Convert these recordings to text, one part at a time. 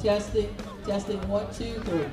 Testing, testing, 1, 2, 3.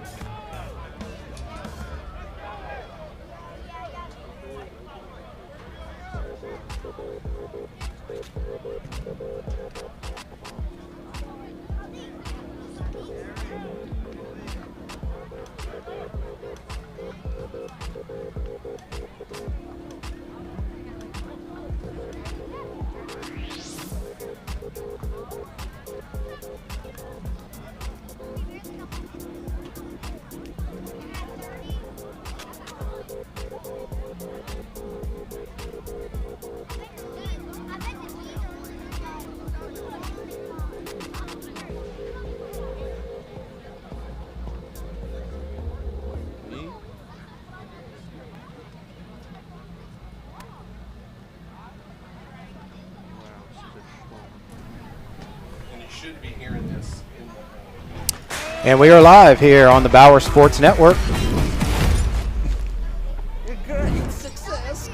Should be hearing this in the And we are live here on the Bauer Sports Network. Great success.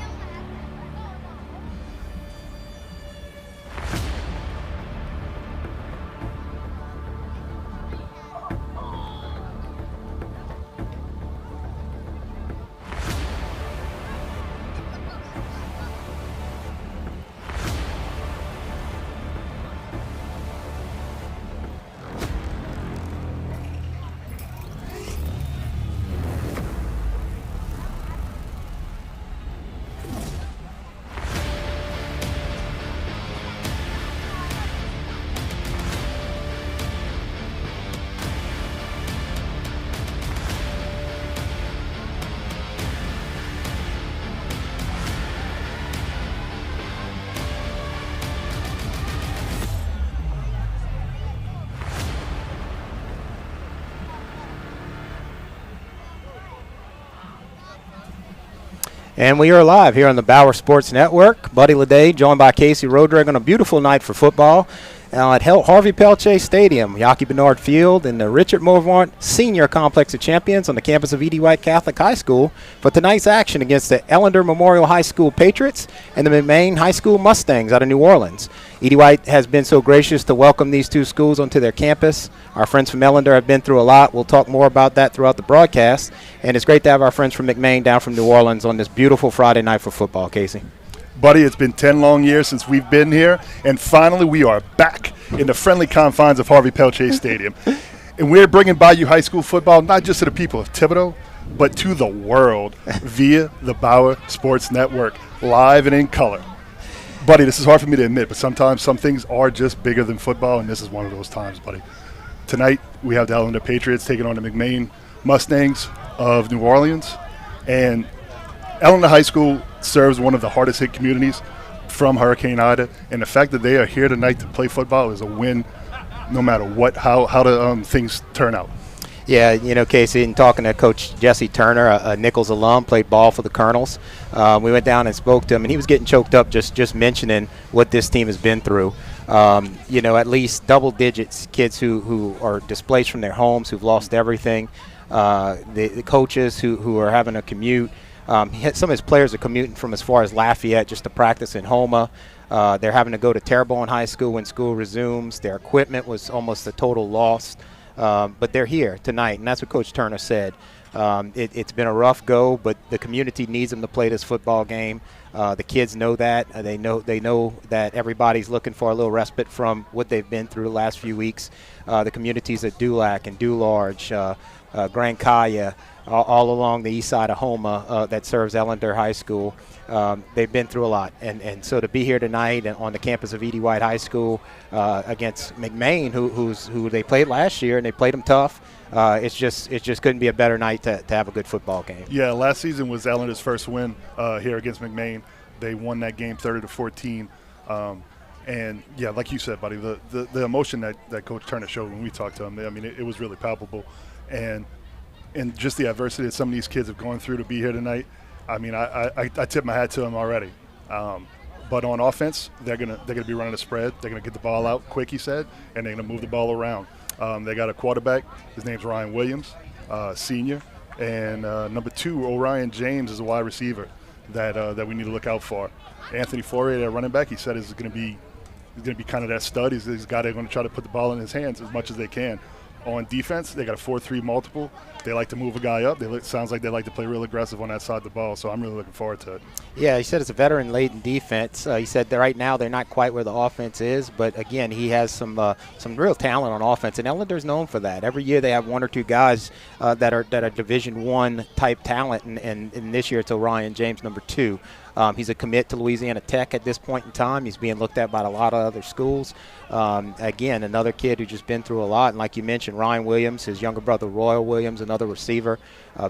And we are live here on the Bauer Sports Network. Buddy Leday joined by Casey Rodriguez on a beautiful night for football at Harvey Pelche Stadium, Yaki Bernard Field, in the Richard Morvant Senior Complex of Champions on the campus of E.D. White Catholic High School for tonight's action against the Ellender Memorial High School Patriots and the McMain High School Mustangs out of New Orleans. E.D. White has been so gracious to welcome these two schools onto their campus. Our friends from Ellender have been through a lot. We'll talk more about that throughout the broadcast. And it's great to have our friends from McMain down from New Orleans on this beautiful Friday night for football, Casey. Buddy, it's been 10 long years since we've been here, and finally we are back in the friendly confines of Harvey Pelche Stadium. And we're bringing Bayou High School football not just to the people of Thibodaux, but to the world via the Bauer Sports Network, live and in color. Buddy, this is hard for me to admit, but sometimes some things are just bigger than football, and this is one of those times, buddy. Tonight, we have the Ellender Patriots taking on the McMain Mustangs of New Orleans, and Ellender High School serves one of the hardest hit communities from Hurricane Ida, and the fact that they are here tonight to play football is a win no matter what, how the things turn out. Yeah, you know, Casey, and talking to Coach Jesse Turner, a Nichols alum, played ball for the Colonels. We went down and spoke to him, and he was getting choked up just mentioning what this team has been through. You know, at least double digits, kids who are displaced from their homes, who've lost everything, the coaches who are having a commute. Some of his players are commuting from as far as Lafayette just to practice in Houma. They're having to go to Terrebonne High School when school resumes. Their equipment was almost a total loss. But they're here tonight, and that's what Coach Turner said. It's been a rough go, but the community needs them to play this football game. The kids know that. They know that everybody's looking for a little respite from what they've been through the last few weeks. The communities at Dulac and Dularge, Grand Kaya, all along the east side of Houma that serves Ellender High School. They've been through a lot, and so to be here tonight and on the campus of E.D. White High School against McMain, who they played last year, and they played them tough. It just couldn't be a better night to have a good football game. Yeah, last season was Ellender's first win here against McMain. They won that game 30-14. And, yeah, like you said, buddy, the emotion that Coach Turner showed when we talked to him, I mean, it was really palpable. And just the adversity that some of these kids have gone through to be here tonight, I mean, I tip my hat to them already. But on offense, they're gonna be running a spread. They're gonna get the ball out quick, he said, and they're gonna move the ball around. They got a quarterback. His name's Ryan Williams, senior, and number 2, Orion James, is a wide receiver that we need to look out for. Anthony Fourier, their running back, he said is gonna be kind of that stud. He's a guy they're gonna try to put the ball in his hands as much as they can. on defense. They got a 4-3 multiple. They like to move a guy up. Sounds like they like to play real aggressive on that side of the ball, so I'm really looking forward to it. Yeah, he said it's a veteran-laden defense. He said that right now they're not quite where the offense is, but again, he has some real talent on offense, and Ellender's known for that. Every year they have one or two guys that are Division I type talent, and this year it's Orion James, number 2. He's a commit to Louisiana Tech at this point in time. He's being looked at by a lot of other schools. Again, another kid who's just been through a lot. And like you mentioned, Ryan Williams, his younger brother Royal Williams, another receiver.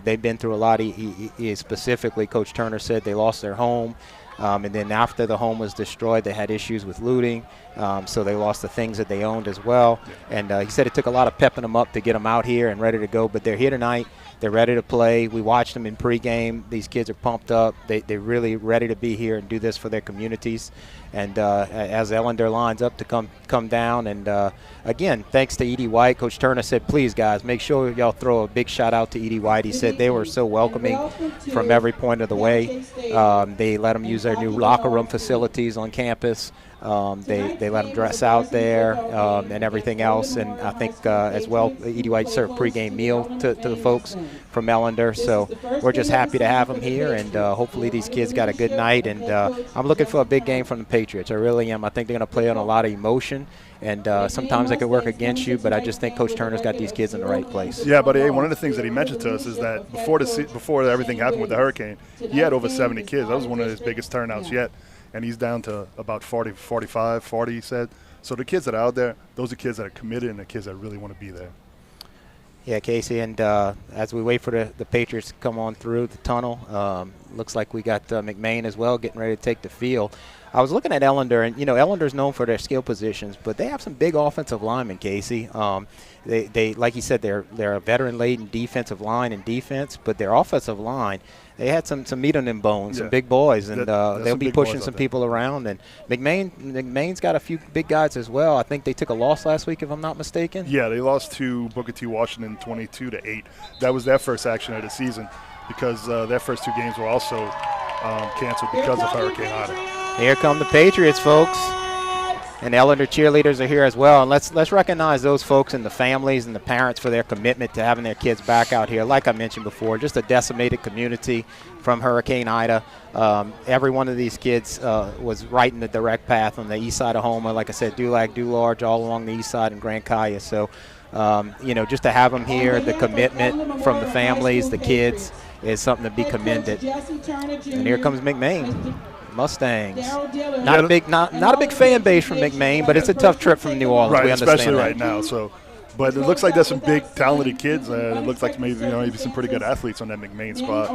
They've been through a lot. He specifically, Coach Turner said they lost their home. And then after the home was destroyed, they had issues with looting. So they lost the things that they owned as well. And he said it took a lot of pepping them up to get them out here and ready to go. But they're here tonight. They're ready to play. We watched them in pregame. These kids are pumped up. They're really ready to be here and do this for their communities. And as Ellender lines up to come down. And, again, thanks to Edie White. Coach Turner said, please, guys, make sure y'all throw a big shout-out to Edie White. He said they were so welcoming from every point of the way. They let them use their new locker room facilities on campus. They let them dress out there and everything else. And I think as well, Edie White served pregame meal to the folks from Ellender. So we're just happy to have them here, and hopefully these kids got a good night. And I'm looking for a big game from the Patriots. I really am. I think they're going to play on a lot of emotion. And sometimes they could work against you, but I just think Coach Turner's got these kids in the right place. Yeah, but one of the things that he mentioned to us is that before everything happened with the hurricane, he had over 70 kids. That was one of his biggest turnouts yet. And he's down to about 40, 45, 40, he said. So the kids that are out there, those are kids that are committed and the kids that really want to be there. Yeah, Casey, and as we wait for the Patriots to come on through the tunnel, looks like we got McMain as well getting ready to take the field. I was looking at Ellender, and, Ellender's known for their skill positions, but they have some big offensive linemen, Casey. They like you said, they're a veteran-laden defensive line and defense, but their offensive line, they had some meat on them bones, some big boys, and they'll be pushing some people around. And McMain's got a few big guys as well. I think they took a loss last week, if I'm not mistaken. Yeah, they lost to Booker T. Washington 22-8. That was their first action of the season because their first 2 games were also canceled because of Hurricane Ida. Here come the Patriots, folks. And Ellender cheerleaders are here as well. And let's recognize those folks and the families and the parents for their commitment to having their kids back out here. Like I mentioned before, just a decimated community from Hurricane Ida. Every one of these kids was right in the direct path on the east side of Houma. Like I said, Dulac, Dularge, all along the east side and Grand Kaya. So, just to have them here, the commitment from the families, the kids, is something to be commended. And here comes McMain. Mustangs. Not a big fan base from McMain, but it's a tough trip from New Orleans. Right, we understand especially that. right now. So, but it looks like there's some big talented kids. It looks like maybe some pretty good athletes on that McMain squad.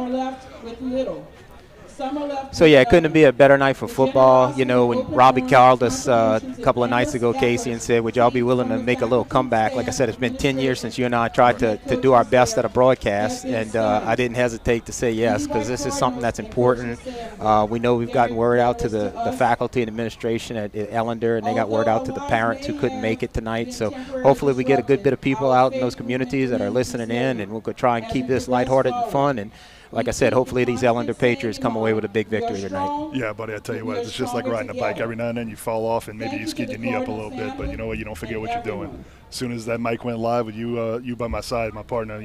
So, yeah, it couldn't be a better night for football. When Robbie called us a couple of nights ago, Casey, and said, would y'all be willing to make a little comeback? Like I said, it's been 10 years since you and I tried to do our best at a broadcast, and I didn't hesitate to say yes because this is something that's important. We know we've gotten word out to the faculty and administration at Ellender, and they got word out to the parents who couldn't make it tonight. So hopefully we get a good bit of people out in those communities that are listening in, and we'll go try and keep this lighthearted and fun. And like I said, hopefully these Ellender Patriots come away with a big victory tonight. Yeah, buddy, I tell you what, it's just like riding a bike. Every now and then you fall off and maybe you skid your knee up a little bit, but you know what? You don't forget what you're doing. As soon as that mic went live with you by my side, my partner,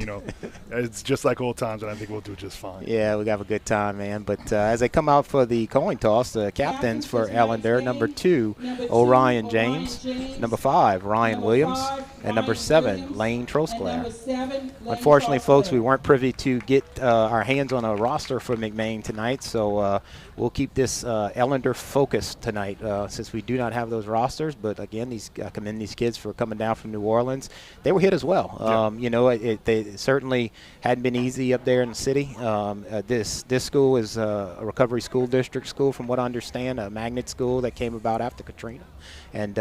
it's just like old times, and I think we'll do just fine. Yeah, we'll have a good time, man. But as they come out for the coin toss, the captains for Ellender, number 2, Orion James, number 5, Ryan Williams, and number 7, Lane Trosclair. Unfortunately, folks, we weren't privy to get our hands on a roster for McMain tonight, so we'll keep this Ellender focused tonight since we do not have those rosters. But again, commend these kids for coming down from New Orleans. They were hit as well. They certainly hadn't been easy up there in the city. This school is a recovery school district school, from what I understand, a magnet school that came about after Katrina, and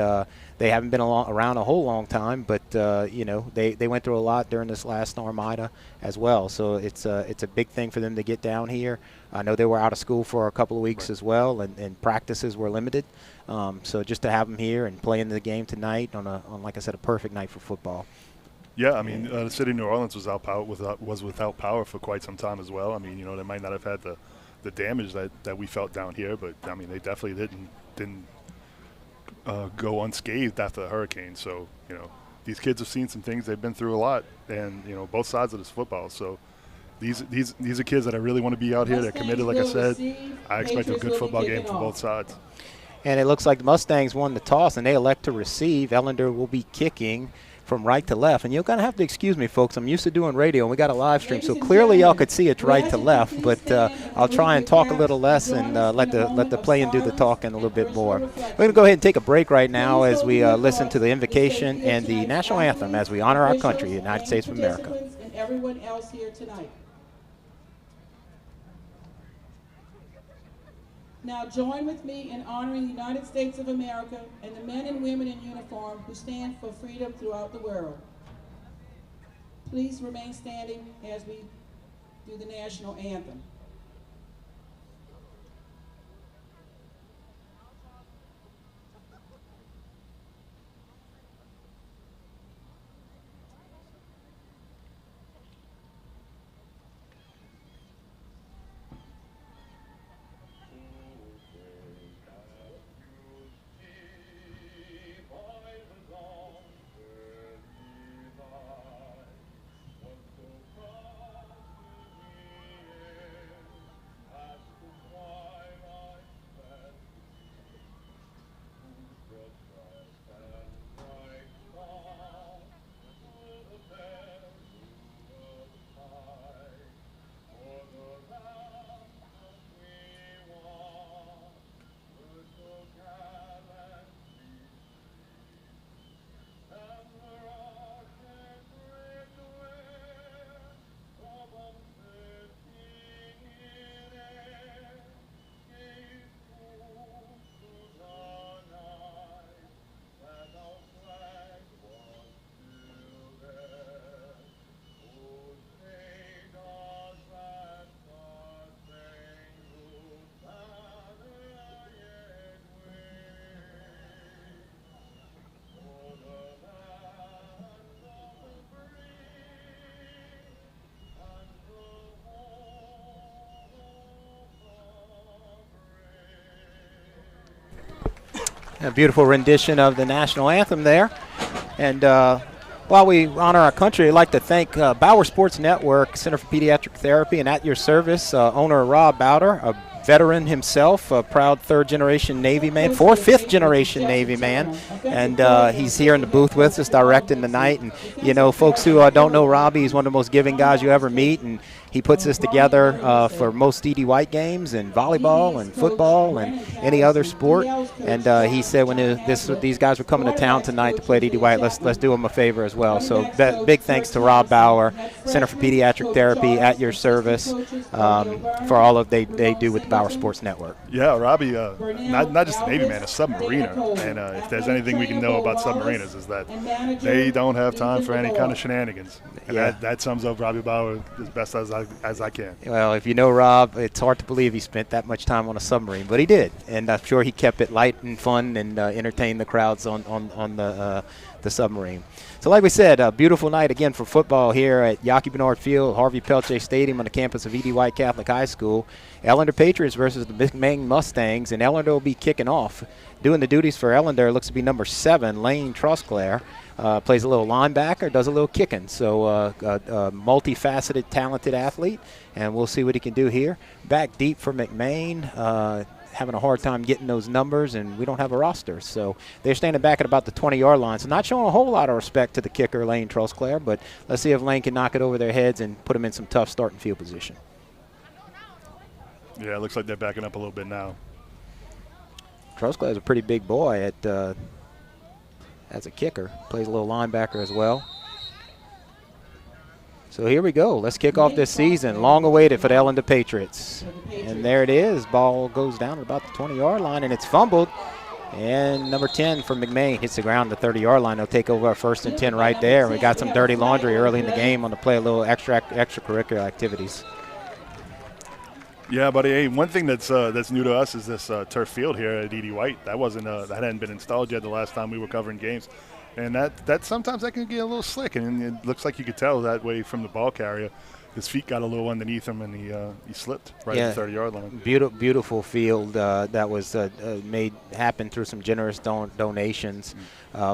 they haven't been around a whole long time. But they went through a lot during this last storm Ida as well. So it's a big thing for them to get down here. I know they were out of school for a couple of weeks as well, and practices were limited. So just to have them here and play in the game tonight on like I said, a perfect night for football. Yeah, I mean, the city of New Orleans was without power for quite some time as well. I mean, they might not have had the damage that we felt down here, but I mean, they definitely didn't go unscathed after the hurricane. So these kids have seen some things. They've been through a lot, and both sides of this football. So these are kids that I really want to be out here. They're committed, like I said. I expect a good football game from both sides. And it looks like the Mustangs won the toss, and they elect to receive. Ellender will be kicking from right to left. And you're going to have to excuse me, folks. I'm used to doing radio, and we got a live stream, so clearly y'all could see it's right to left. But I'll try and talk a little less and let the play-in do the talking a little bit more. We're going to go ahead and take a break right now as we listen to the invocation and the national anthem as we honor our country, the United States of America. And everyone else here tonight. Now join with me in honoring the United States of America and the men and women in uniform who stand for freedom throughout the world. Please remain standing as we do the national anthem. A beautiful rendition of the national anthem there. And while we honor our country, I'd like to thank Bauer Sports Network, Center for Pediatric Therapy, and At Your Service, owner Rob Bowder, a veteran himself, a proud third-generation Navy man, fifth-generation Navy man. And he's here in the booth with us directing the night. And, folks who don't know Robbie, he's one of the most giving guys you ever meet. And he puts this together for most D.D. White games and volleyball and football and any other sport. And he said when these guys were coming to town tonight to play D.D. White, let's do them a favor as well. So big thanks to Rob Bauer, Center for Pediatric Therapy, At Your Service, for all of they do with the Bauer Sports Network. Yeah, Robbie, not just a Navy man, a submariner. And if there's anything we can know about submariners is that they don't have time for any kind of shenanigans. And that sums up Robbie Bauer as best as I can. Well, if you know Rob, it's hard to believe he spent that much time on a submarine, but he did. And I'm sure he kept it light and fun and entertained the crowds on the submarine. So like we said, a beautiful night again for football here at Yaki Bernard Field, Harvey Pelche Stadium on the campus of E.D. White Catholic High School. Ellender Patriots versus the McMain Mustangs, and Ellender will be kicking off. Doing the duties for Ellender looks to be number 7, Lane Trusclair. Plays a little linebacker, does a little kicking. So a multifaceted, talented athlete, and we'll see what he can do here. Back deep for McMain. Having a hard time getting those numbers, and we don't have a roster. So they're standing back at about the 20-yard line. So not showing a whole lot of respect to the kicker, Lane Trusclair, but let's see if Lane can knock it over their heads and put them in some tough starting field position. Yeah, it looks like they're backing up a little bit now. Trusclair is a pretty big boy as a kicker. Plays a little linebacker as well. So here we go. Let's kick off this season. Long awaited for the Ellender Patriots. And there it is. Ball goes down at about the 20-yard line, and it's fumbled. And number 10 for McMain hits the ground at the 30-yard line. They'll take over our 1st and 10 right there. We got some dirty laundry early in the game on the play, a little extracurricular activities. Yeah, buddy. Hey, one thing that's new to us is this turf field here at E.D. White. That hadn't been installed yet the last time we were covering games. And that sometimes that can get a little slick, and it looks like you could tell that way from the ball carrier. his feet got a little underneath him, and he slipped right at the 30-yard line. Beautiful field that was made happen through some generous donations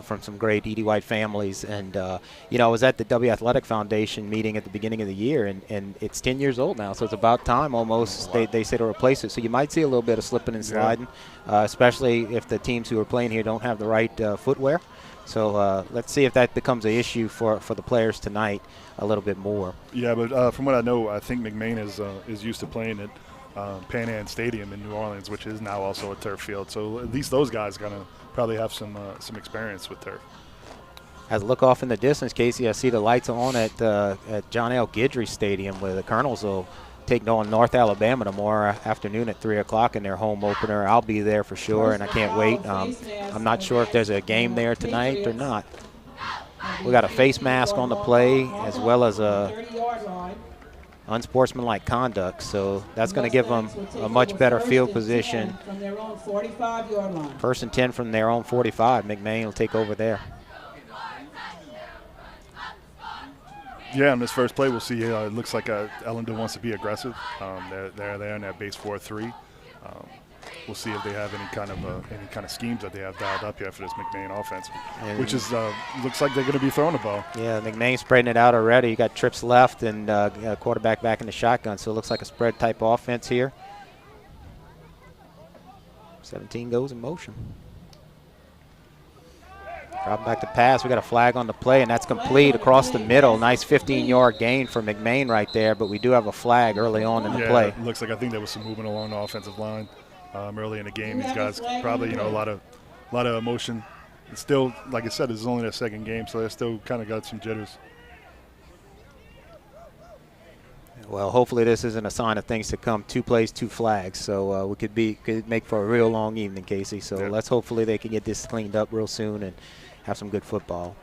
from some great Edie White families. And, I was at the W Athletic Foundation meeting at the beginning of the year, and it's 10 years old now, so it's about time almost they say to replace it. So you might see a little bit of slipping and sliding, especially if the teams who are playing here don't have the right footwear. So let's see if that becomes an issue for the players tonight a little bit more. Yeah, but from what I know, I think McMain is used to playing at Pan Am Stadium in New Orleans, which is now also a turf field. So at least those guys going to probably have some experience with turf. As I look off in the distance, Casey, I see the lights on at John L. Guidry Stadium, where the Colonels will take on North Alabama tomorrow afternoon at 3 o'clock in their home opener. I'll be there for sure, and I can't wait. I'm not sure if there's a game there tonight or not. We got a face mask on the play as well as a unsportsmanlike conduct, so that's going to give them a much better field position. First and 10 from their own 45. McMain will take over there. Yeah, in this first play, we'll see. It looks like Ellender wants to be aggressive. They're there in that base 4-3. We'll see if they have any kind of schemes that they have dialed up here for this McMain offense, which is looks like they're going to be throwing the ball. Yeah, McMain spreading it out already. You got trips left and quarterback back in the shotgun, so it looks like a spread type offense here. 17 goes in motion. Drop back to pass. We got a flag on the play, and that's complete across the middle. Nice 15-yard gain for McMain right there, but we do have a flag early on in the play. It looks like I think there was some movement along the offensive line early in the game. These guys probably, a lot of emotion. It's still, like I said, this is only their second game, so they still kind of got some jitters. Well, hopefully this isn't a sign of things to come. 2 plays, 2 flags, so we could make for a real long evening, Casey. So let's hopefully they can get this cleaned up real soon and have some good football.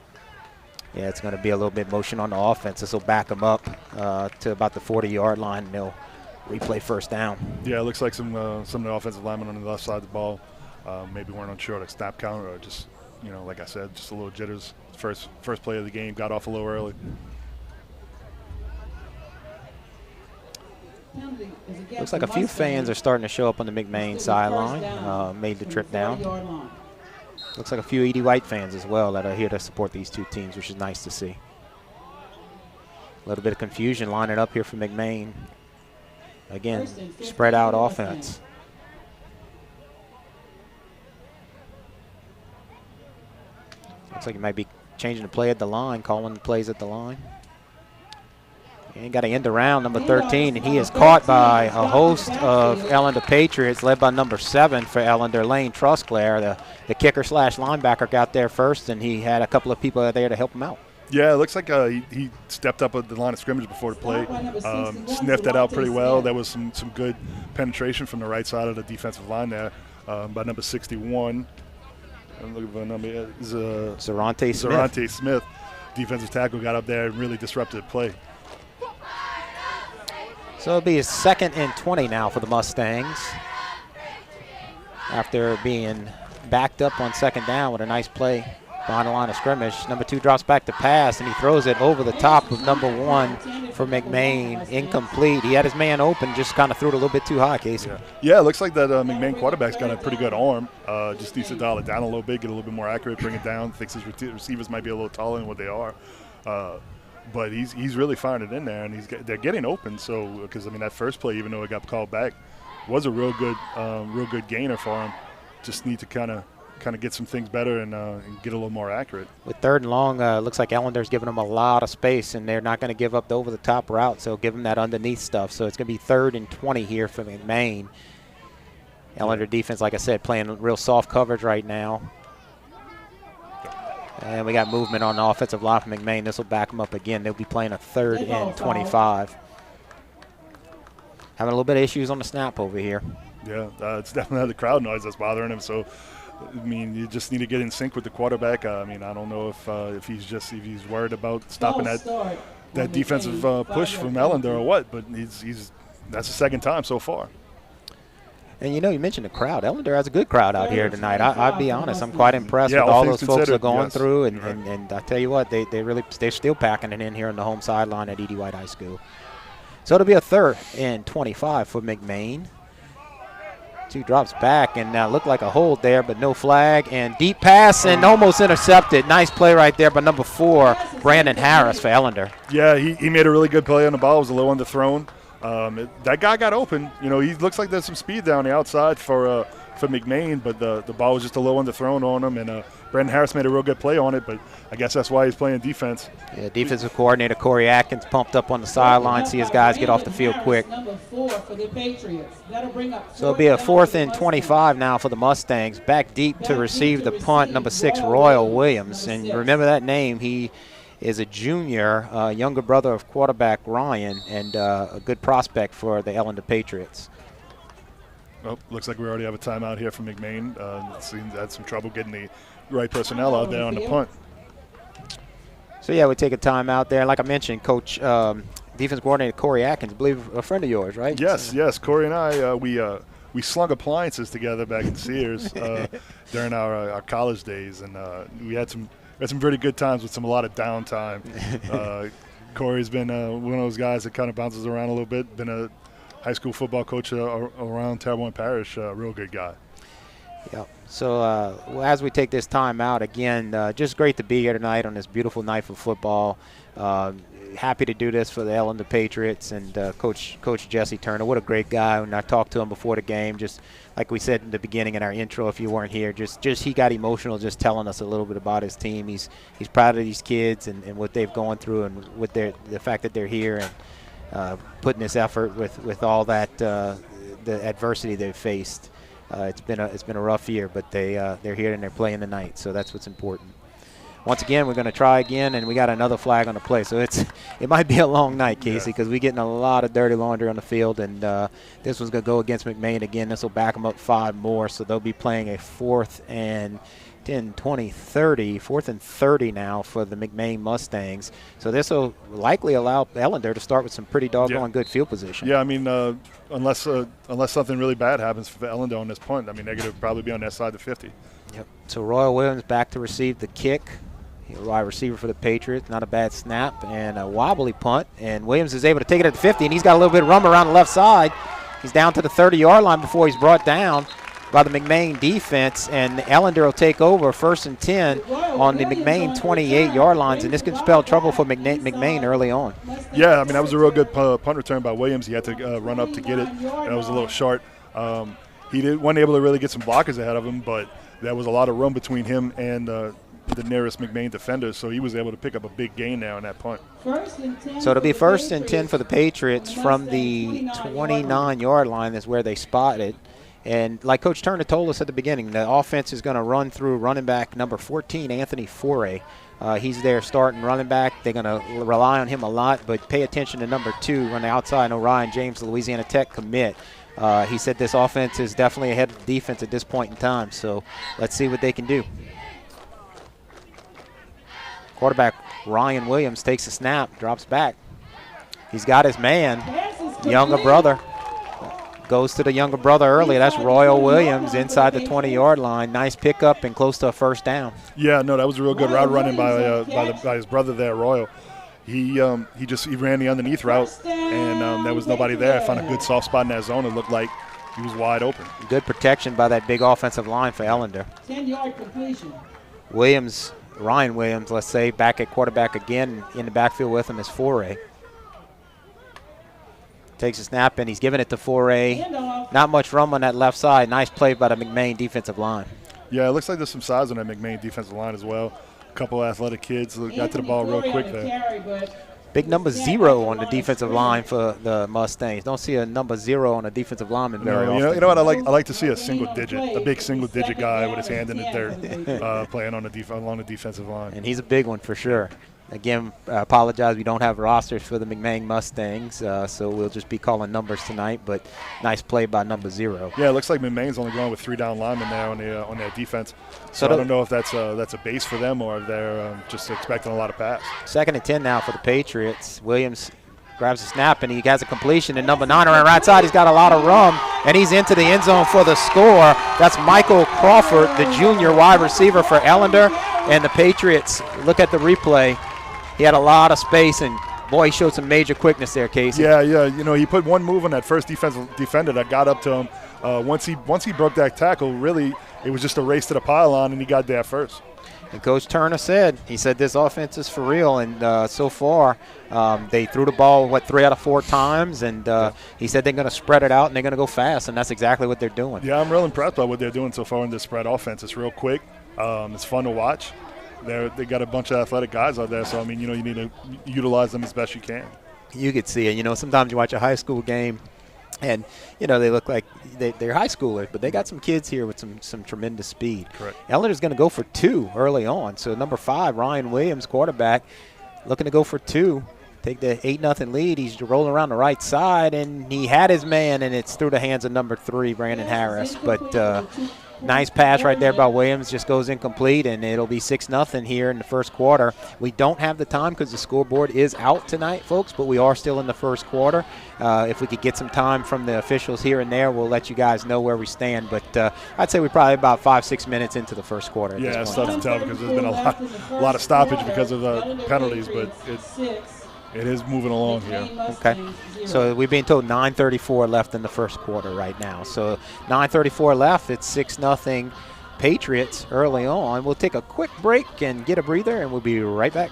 Yeah, it's going to be a little bit motion on the offense. This will back them up to about the 40-yard line, and they'll replay first down. Yeah, it looks like some of the offensive linemen on the left side of the ball maybe weren't unsure of the snap count, or just, like I said, just a little jitters. First play of the game, got off a little early. Looks like a few fans are starting to show up on the McMain sideline, made the trip down. Looks like a few Edie White fans as well that are here to support these two teams, which is nice to see. A little bit of confusion lining up here for McMain. Again, spread out offense. Looks like he might be changing the play at the line, calling the plays at the line. And got to end around number 13, and he is caught by a host of Ellender Patriots, led by number 7 for Ellender, Lane Trusclair. The kicker/linebacker got there first, and he had a couple of people there to help him out. Yeah, it looks like he stepped up at the line of scrimmage before the play, sniffed that out pretty well. There was some good penetration from the right side of the defensive line there by number 61. I'm looking for a number. Zarante Smith. Defensive tackle got up there and really disrupted the play. So it'll be a 2nd and 20 now for the Mustangs, after being backed up on 2nd down with a nice play behind the line of scrimmage. Number 2 drops back to pass, and he throws it over the top of number 1 for McMain. Incomplete. He had his man open, just kind of threw it a little bit too high, Casey. Yeah, it looks like that McMain quarterback's got a pretty good arm. Just needs to dial it down a little bit, get a little bit more accurate, bring it down. Thinks his receivers might be a little taller than what they are. But he's really firing it in there, and they're getting open. So, because that first play, even though it got called back, was a real good gainer for him. Just need to kind of get some things better and get a little more accurate. With 3rd and long, looks like Ellender's giving them a lot of space, and they're not going to give up the over-the-top route, so give them that underneath stuff. So it's going to be 3rd and 20 here for McMain. Ellender defense, like I said, playing real soft coverage right now. And we got movement on the offensive line from McMain. This will back them up again. They'll be playing a 3rd and 25. Having a little bit of issues on the snap over here. Yeah, it's definitely the crowd noise that's bothering him. So, you just need to get in sync with the quarterback. I don't know if he's worried about stopping that defensive push from Ellender or what. But that's the 2nd time so far. And you mentioned the crowd. Ellender has a good crowd out here tonight. I'll be honest. I'm quite impressed with all those folks that are going through. And I tell you what, they're still packing it in here on the home sideline at Edie White High School. So it'll be a 3rd and 25 for McMain. 2 drops back, and looked like a hold there, but no flag. And deep pass and almost intercepted. Nice play right there by number 4, Brandon Harris for Ellender. Yeah, he made a really good play on the ball. It was a little underthrown. That guy got open. You know, he looks like there's some speed down the outside for McMain, but the ball was just a little underthrown on him, and Brandon Harris made a real good play on it, but I guess that's why he's playing defense. Yeah, defensive coordinator Corey Atkins pumped up on the sideline, see his guys get off the field quick. Number 4 for the Patriots. That'll bring up So it'll be a 4th and 25 now for the Mustangs. Back deep to receive the punt, number 6, Royal Williams. And remember that name, he is a junior, younger brother of quarterback Ryan, and a good prospect for the Ellender Patriots. Oh, looks like we already have a timeout here from McMain. It seems had some trouble getting the right personnel out there on the punt. So, yeah, we take a timeout there. Like I mentioned, Coach, defense coordinator Corey Atkins, I believe a friend of yours, right? Yes. Corey and I, we slung appliances together back in Sears during our college days, and we had some pretty good times with a lot of downtime. Corey's been one of those guys that kind of bounces around a little bit, been a high school football coach around Terrebonne Parish, real good guy. Yeah. So as we take this time out, again, just great to be here tonight on this beautiful night for football. Happy to do this for the Ellender Patriots and Coach Jesse Turner. What a great guy. When I talked to him before the game, just like we said in the beginning in our intro, if you weren't here, just he got emotional just telling us a little bit about his team. He's proud of these kids and what they've gone through and with the fact that they're here and putting this effort with all that the adversity they've faced. It's been a rough year, but they're here and they're playing tonight, so that's what's important. Once again, we're going to try again, and we got another flag on the play. So it might be a long night, Casey, because we're getting a lot of dirty laundry on the field, and this one's going to go against McMain again. This will back them up 5 more, so they'll be playing a 4th and 10, 20, 30, 4th and 30 now for the McMain Mustangs. So this will likely allow Ellender to start with some pretty doggone good field position. Yeah, I mean, unless something really bad happens for Ellender on this punt, I mean, they're going to probably be on that side of the 50. Yep. So Royal Williams back to receive the kick. Wide receiver for the Patriots, not a bad snap, and a wobbly punt. And Williams is able to take it at the 50, and he's got a little bit of room around the left side. He's down to the 30-yard line before he's brought down by the McMain defense, and Ellender will take over 1st and 10 on the McMain 28-yard lines, and this could spell trouble for McMain early on. Yeah, I mean, that was a real good punt return by Williams. He had to run up to get it, and it was a little short. He wasn't able to really get some blockers ahead of him, but there was a lot of room between him and the nearest McMain defender, so he was able to pick up a big gain now in that punt. So it'll be 1st and 10 for the Patriots from the 29-yard line is where they spotted. And like Coach Turner told us at the beginning, the offense is going to run through running back number 14, Anthony Foray. He's their starting running back. They're going to rely on him a lot, but pay attention to number 2 on the outside, Orion James, Louisiana Tech commit. He said this offense is definitely ahead of the defense at this point in time, so let's see what they can do. Quarterback Ryan Williams takes a snap, drops back. He's got his man, younger brother. Goes to the younger brother early. That's Royal Williams inside the 20-yard line. Nice pickup and close to a 1st down. Yeah, no, that was a real good route running by his brother there, Royal. He ran the underneath route, and there was nobody there. I found a good soft spot in that zone. It looked like he was wide open. Good protection by that big offensive line for Ellender. 10-yard completion. Ryan Williams, let's say, back at quarterback again. In the backfield with him is Foray. Takes a snap, and he's giving it to Foray. Not much room on that left side. Nice play by the McMain defensive line. Yeah, it looks like there's some size on that McMain defensive line as well. A couple of athletic kids got to the ball real quick there. Big number 0 on the defensive line for the Mustangs. Don't see a number 0 on a defensive lineman very often. You know what? I like to see a big single-digit guy with his hand in the dirt playing on along the defensive line. And he's a big one for sure. Again, apologize, we don't have rosters for the McMain Mustangs, so we'll just be calling numbers tonight, but nice play by number 0. Yeah, it looks like McMain's only going with 3 down linemen there on their defense. So I don't know if that's a base for them or if they're just expecting a lot of pass. 2nd and 10 now for the Patriots. Williams grabs a snap, and he has a completion, and number 9 on the right side. He's got a lot of room, and he's into the end zone for the score. That's Michael Crawford, the junior wide receiver for Ellender, and the Patriots, look at the replay. He had a lot of space and Boy, he showed some major quickness there, Casey. Yeah. You know, he put one move on that first defensive defender that got up to him. Once he broke that tackle, really, it was just a race to the pylon, and he got there first. And Coach Turner said this offense is for real, and so far they threw the ball, 3 out of 4 times, and he said they're going to spread it out and they're going to go fast, and that's exactly what they're doing. Yeah, I'm real impressed by what they're doing so far in this spread offense. It's real quick. It's fun to watch. They got a bunch of athletic guys out there, so, I mean, you know, you need to utilize them as best you can. You could see it. You know, sometimes you watch a high school game, and, you know, they look like they're high schoolers, but they got some kids here with some tremendous speed. Correct. Ellender's going to go for 2 early on. So number 5, Ryan Williams, quarterback, looking to go for 2. Take the 8-0 lead. He's rolling around the right side, and he had his man, and it's through the hands of number 3, Brandon Harris. But nice pass right there by Williams, just goes incomplete, and it'll be 6-0 here in the first quarter. We don't have the time because the scoreboard is out tonight, folks, but we are still in the first quarter. If we could get some time from the officials here and there, we'll let you guys know where we stand. But I'd say we're probably about 5-6 minutes into the first quarter. Yeah, it's tough to tell because there's been a lot of stoppage because of the penalties, but it is moving along here. Okay. So we're being told 9:34 left in the first quarter right now. So 9:34 left. It's 6-0 Patriots early on. We'll take a quick break and get a breather, and we'll be right back.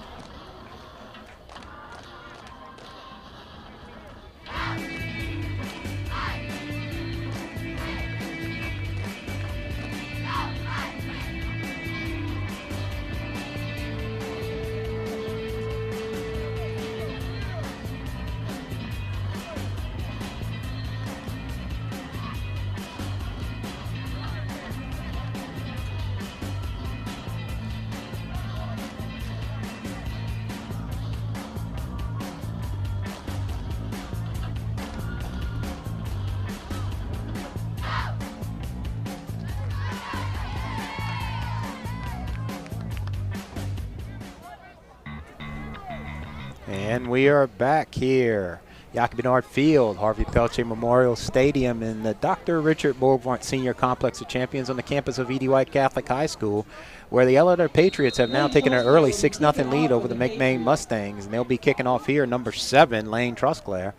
And we are back here. Jacob Bernard Field, Harvey Pelche Memorial Stadium in the Dr. Richard Bourgvart Senior Complex of Champions on the campus of E.D. White Catholic High School, where the Ellender Patriots have now taken an early 6-0 lead over the McMain Mustangs, and they'll be kicking off here, number 7, Lane Trusclair.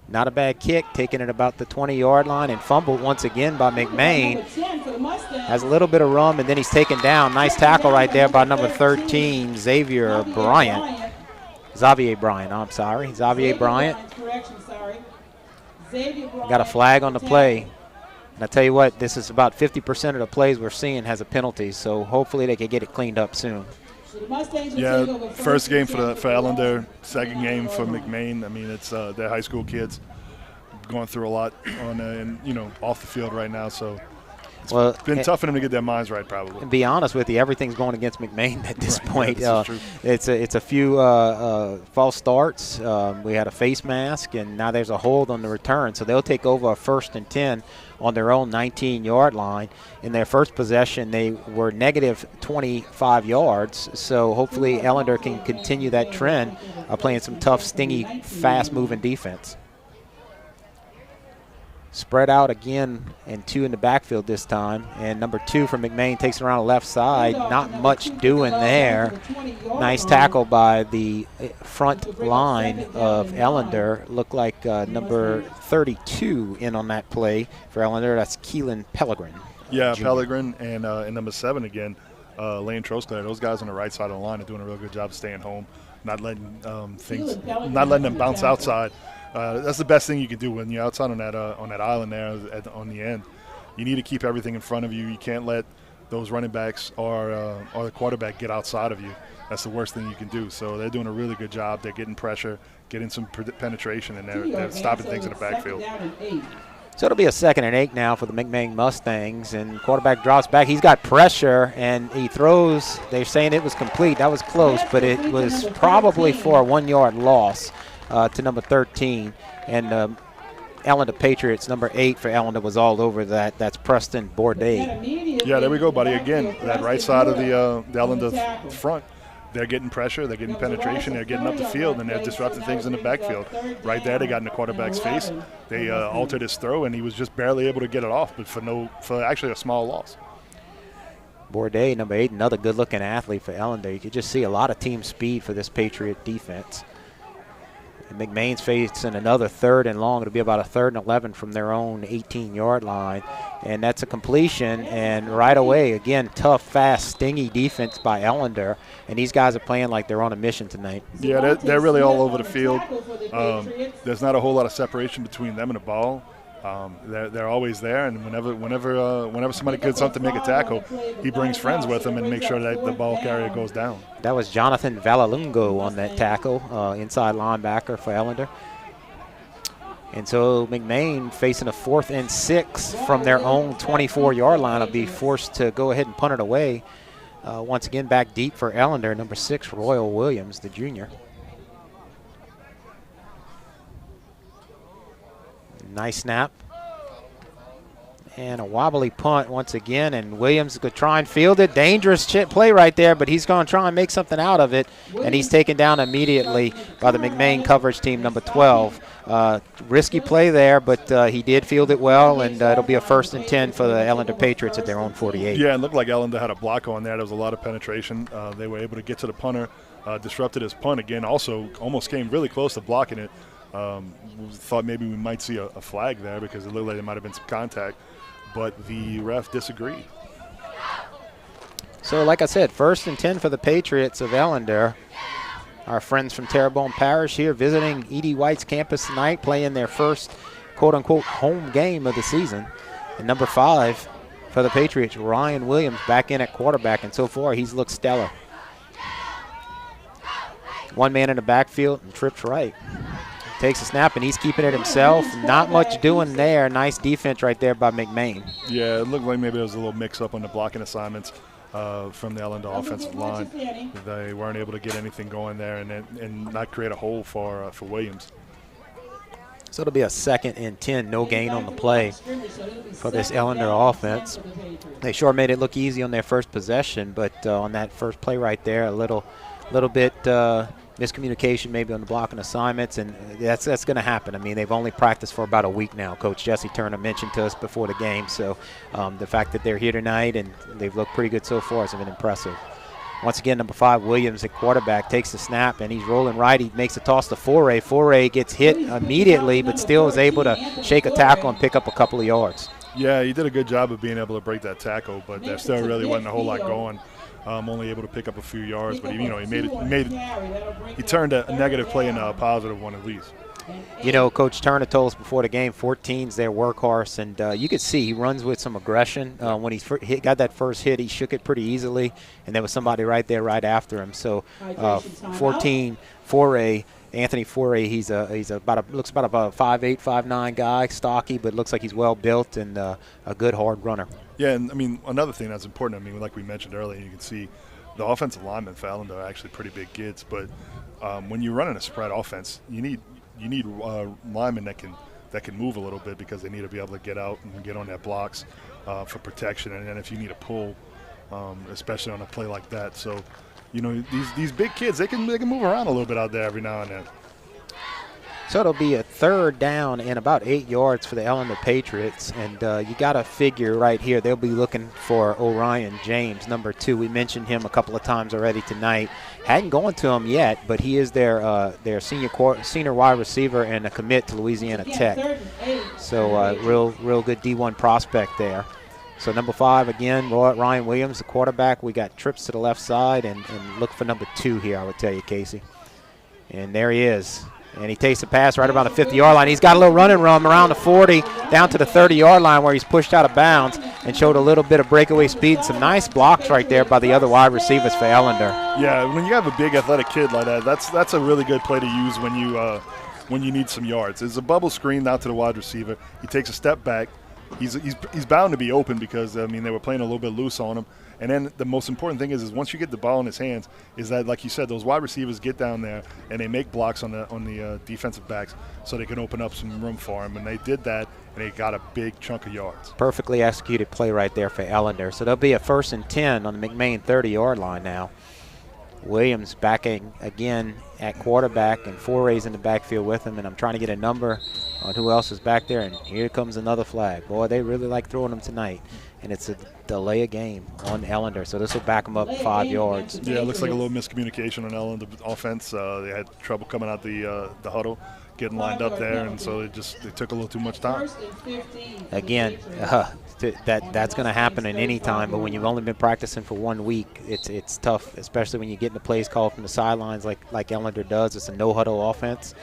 Not a bad kick, taking it about the 20-yard line and fumbled once again by McMain. Has a little bit of rum, and then he's taken down. Nice tackle right there by number 13, Xavier Bryant. Xavier Bryant. Got a flag on the play. And I tell you what, this is about 50% of the plays we're seeing has a penalty, so hopefully they can get it cleaned up soon. Yeah, first game for Ellender, second game for McMain. I mean, it's they're high school kids going through a lot on and you know off the field right now, so. It's been tough for them to get their minds right, probably. And be honest with you, everything's going against McMain at this point. Yeah, it's a few false starts. We had a face mask, and now there's a hold on the return. So they'll take over a 1st and 10 on their own 19-yard line. In their first possession, they were negative 25 yards. So hopefully Ellender can continue that trend of playing some tough, stingy, fast-moving defense. Spread out again, and 2 in the backfield this time. And number 2 from McMain takes it around the left side. Not much doing there. Nice tackle by the front line of Ellender. Looked like number 32 in on that play for Ellender. That's Keelan Pellegrin. Yeah, Jr. Pellegrin and number 7 again, Lane Trosclair. Those guys on the right side of the line are doing a real good job staying home, not letting them bounce outside. That's the best thing you can do when you're outside on that island there on the end. You need to keep everything in front of you. You can't let those running backs or the quarterback get outside of you. That's the worst thing you can do. So they're doing a really good job. They're getting pressure, getting some penetration, and they're stopping things in the backfield. So it'll be a 2nd and 8 now for the McMain Mustangs, and quarterback drops back. He's got pressure, and he throws. They're saying it was complete. That was close, but it was probably for a 1-yard loss to number 13. And Ellender Patriots, number 8 for Ellender, was all over that. That's Preston Bourdet. Yeah, there we go, buddy. Again, that right side of the Ellender front. They're getting pressure, they're getting penetration, they're getting up the field, and they're disrupting things in the backfield. Right there, they got in the quarterback's face. They altered his throw, and he was just barely able to get it off, but for actually a small loss. Bourdet, number 8, another good-looking athlete for Ellender. You could just see a lot of team speed for this Patriot defense. And McMain's facing another 3rd and long. It'll be about a 3rd and 11 from their own 18-yard line. And that's a completion. And right away, again, tough, fast, stingy defense by Ellender. And these guys are playing like they're on a mission tonight. Yeah, they're really all over the field. There's not a whole lot of separation between them and the ball. They're always there, and whenever somebody gets something to make a tackle, he brings friends with him and makes sure that the ball carrier goes down. That was Jonathan Valalungo on that tackle, inside linebacker for Ellender. And so McMain facing a 4th and 6 from their own 24-yard line will be forced to go ahead and punt it away. Once again, back deep for Ellender, number 6, Royal Williams, the junior. Nice snap. And a wobbly punt once again, and Williams could try and field it. Dangerous play right there, but he's going to try and make something out of it, and he's taken down immediately by the McMain coverage team, number 12. Risky play there, but he did field it well, and it'll be a 1st and 10 for the Ellender Patriots at their own 48. Yeah, it looked like Ellender had a block on there. There was a lot of penetration. They were able to get to the punter, disrupted his punt again, also almost came really close to blocking it. Thought maybe we might see a flag there because it looked like there might have been some contact, but the ref disagreed. So like I said, 1st and 10 for the Patriots of Ellender. Our friends from Terrebonne Parish here visiting E.D. White's campus tonight, playing their first quote-unquote home game of the season. And number 5 for the Patriots, Ryan Williams, back in at quarterback, and so far he's looked stellar. One man in the backfield and trips right. Takes a snap, and he's keeping it himself. Not much doing there. Nice defense right there by McMain. Yeah, it looked like maybe there was a little mix-up on the blocking assignments from the Ellender offensive line. They weren't able to get anything going there and not create a hole for Williams. So it'll be a 2nd and 10, no gain on the play for this Ellender offense. They sure made it look easy on their first possession, but on that first play right there, a little bit miscommunication maybe on the blocking assignments, and that's going to happen. I mean, they've only practiced for about a week now. Coach Jesse Turner mentioned to us before the game, so the fact that they're here tonight and they've looked pretty good so far has been impressive. Once again, number 5, Williams at quarterback, takes the snap, and he's rolling right. He makes a toss to Foray. Foray gets hit immediately, but still is able to shake a tackle and pick up a couple of yards. Yeah, he did a good job of being able to break that tackle, but there still really wasn't a whole lot going. Only able to pick up a few yards, but he turned a negative play into a positive one at least. You know, Coach Turner told us before the game, 14's their workhorse, and you could see he runs with some aggression. When he got that first hit, he shook it pretty easily, and there was somebody right there right after him. So 14, Foray, Anthony Foray, he's looks about a 5'8", 5'9" guy, stocky, but looks like he's well built and a good hard runner. Yeah, and I mean, another thing that's important, I mean, like we mentioned earlier, you can see the offensive linemen for Ellender are actually pretty big kids, but when you're running a spread offense, you need linemen that can move a little bit because they need to be able to get out and get on their blocks for protection, and then if you need a pull, especially on a play like that. So, you know, these big kids, they can move around a little bit out there every now and then. So it'll be a 3rd down and about 8 yards for the Ellender Patriots. And you got to figure right here, they'll be looking for Orion James, number 2. We mentioned him a couple of times already tonight. Hadn't gone to him yet, but he is their senior wide receiver and a commit to Louisiana Tech. So real good D1 prospect there. So number 5, again, Ryan Williams, the quarterback. We got trips to the left side, and look for number 2 here, I would tell you, Casey. And there he is. And he takes the pass right about the 50-yard line. He's got a little running room around the 40 down to the 30-yard line where he's pushed out of bounds and showed a little bit of breakaway speed. Some nice blocks right there by the other wide receivers for Ellender. Yeah, when you have a big athletic kid like that, that's a really good play to use when you need some yards. There's a bubble screen out to the wide receiver. He takes a step back. He's bound to be open because, I mean, they were playing a little bit loose on him. And then the most important thing is once you get the ball in his hands, is that, like you said, those wide receivers get down there and they make blocks on the defensive backs so they can open up some room for him. And they did that, and they got a big chunk of yards. Perfectly executed play right there for Ellender. So there'll be a 1st and 10 on the McMain 30-yard line now. Williams backing again at quarterback and Foray's in the backfield with him, and I'm trying to get a number on who else is back there, and here comes another flag. Boy, they really like throwing them tonight, and it's a delay of game on Ellender, so this will back them up 5 yards. Yeah, it looks like a little miscommunication on Ellender's offense. They had trouble coming out the huddle, getting lined up there, and so they took a little too much time. Again, that's going to happen at any time, but when you've only been practicing for 1 week, it's tough, especially when you get into plays called from the sidelines like Ellender does. It's a no-huddle offense,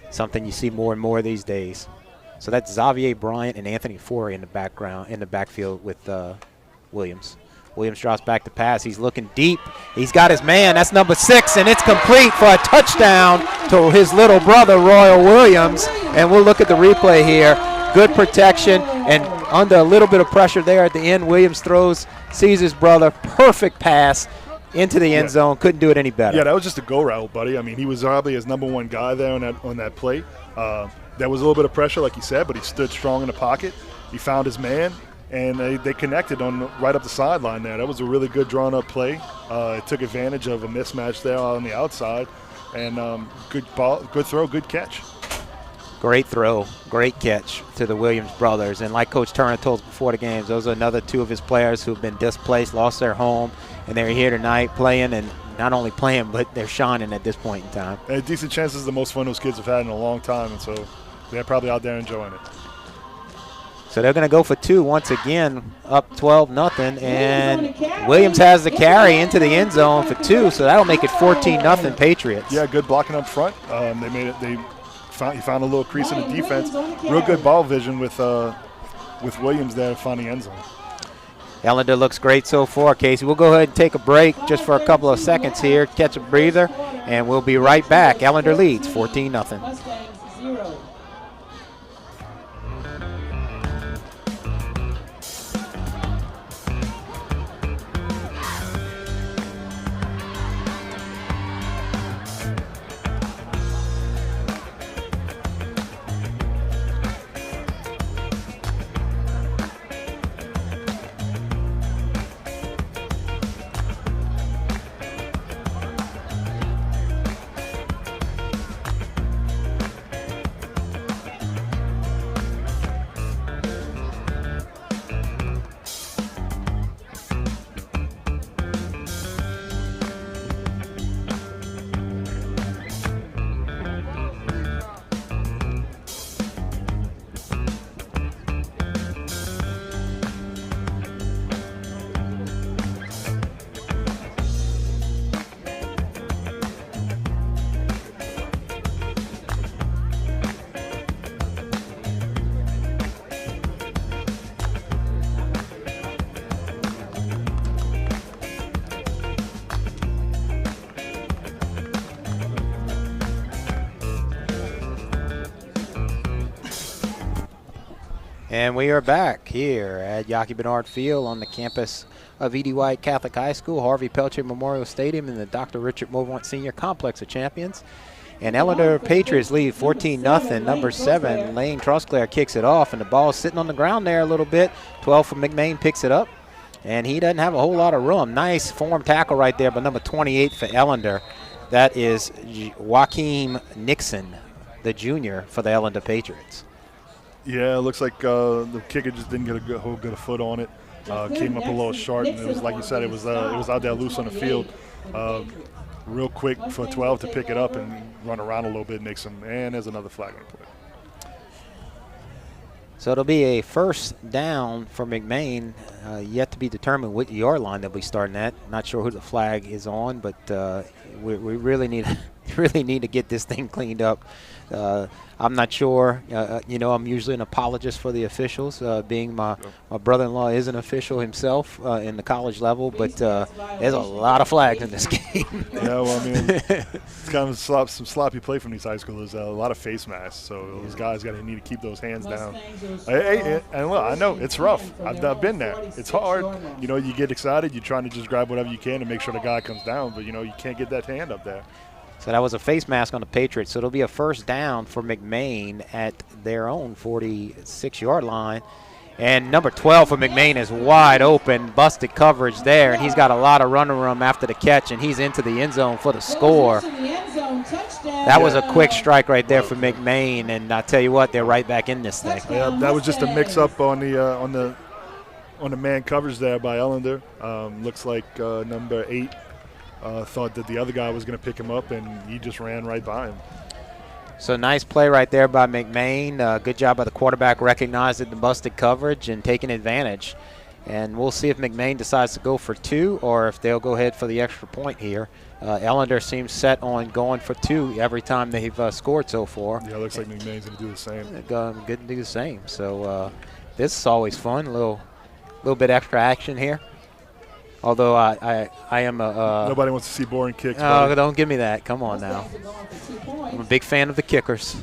something you see more and more these days. So that's Xavier Bryant and Anthony Foray in the backfield with Williams. Williams drops back to pass. He's looking deep. He's got his man. That's number 6, and it's complete for a touchdown to his little brother, Royal Williams. And we'll look at the replay here. Good protection, and under a little bit of pressure there at the end, Williams sees his brother. Perfect pass into the end zone. Couldn't do it any better. Yeah, that was just a go route, buddy. I mean, he was probably his number 1 guy there on that play. There was a little bit of pressure, like you said, but he stood strong in the pocket. He found his man, and they connected right up the sideline there. That was a really good drawn-up play. It took advantage of a mismatch there on the outside, and good ball, good throw, good catch. Great throw, great catch to the Williams brothers. And like Coach Turner told us before the games, those are another 2 of his players who've been displaced, lost their home, and they're here tonight playing, and not only playing, but they're shining at this point in time. And a decent chance this is the most fun those kids have had in a long time, and so they're probably out there enjoying it. So they're going to go for 2 once again, up 12-0, and Williams has the carry into the end zone for 2, so that'll make it 14-0 Patriots. Yeah, good blocking up front. He found a little crease in the defense. Real good ball vision with Williams there finding end zone. Ellender looks great so far, Casey. We'll go ahead and take a break just for a couple of seconds here, catch a breather, and we'll be right back. Ellender leads 14-0. And we are back here at Yaki Bernard Field on the campus of E.D. White Catholic High School, Harvey Peltier Memorial Stadium in the Dr. Richard Morvant Senior Complex of Champions. And Ellender Patriots lead 14-0. Number 7, Lane Trusclair kicks it off, and the ball is sitting on the ground there a little bit. 12 from McMain picks it up, and he doesn't have a whole lot of room. Nice form tackle right there, but number 28 for Ellender. That is Joaquin Nixon, the junior for the Ellender Patriots. Yeah, it looks like the kicker just didn't get a whole good foot on it. Came up a little short, and it was like you said, it was out there loose on the field. Real quick for 12 to pick it up and run around a little bit, Nixon. And there's another flag on the play. So it'll be a first down for McMain, yet to be determined what yard line they'll be starting at. Not sure who the flag is on, but we really need to get this thing cleaned up. I'm not sure. I'm usually an apologist for the officials, being my brother-in-law is an official himself in the college level, but there's a lot of flags in this game. Yeah, well, I mean, it's kind of some sloppy play from these high schoolers. A lot of face masks, so those guys need to keep those hands down. And look, I know it's rough. I've been there. It's hard. You get excited. You're trying to just grab whatever you can to make sure the guy comes down, but, you can't get that hand up there. So that was a face mask on the Patriots. So it'll be a first down for McMain at their own 46-yard line. And number 12 for McMain is wide open, busted coverage there, and he's got a lot of running room after the catch, and he's into the end zone for the score. That was a quick strike right there for McMain, and I tell you what, they're right back in this thing. Yeah, that was just a mix-up on the man coverage there by Ellender. Looks like number 8 thought that the other guy was going to pick him up, and he just ran right by him. So nice play right there by McMain. Good job by the quarterback recognizing the busted coverage and taking advantage. And we'll see if McMain decides to go for 2 or if they'll go ahead for the extra point here. Ellender seems set on going for 2 every time they've scored so far. Yeah, looks like McMain's going to do the same. Good to do the same. So this is always fun. A little bit extra action here. Although I am a nobody wants to see boring kicks. Oh, don't give me that. Come on now. I'm a big fan of the kickers.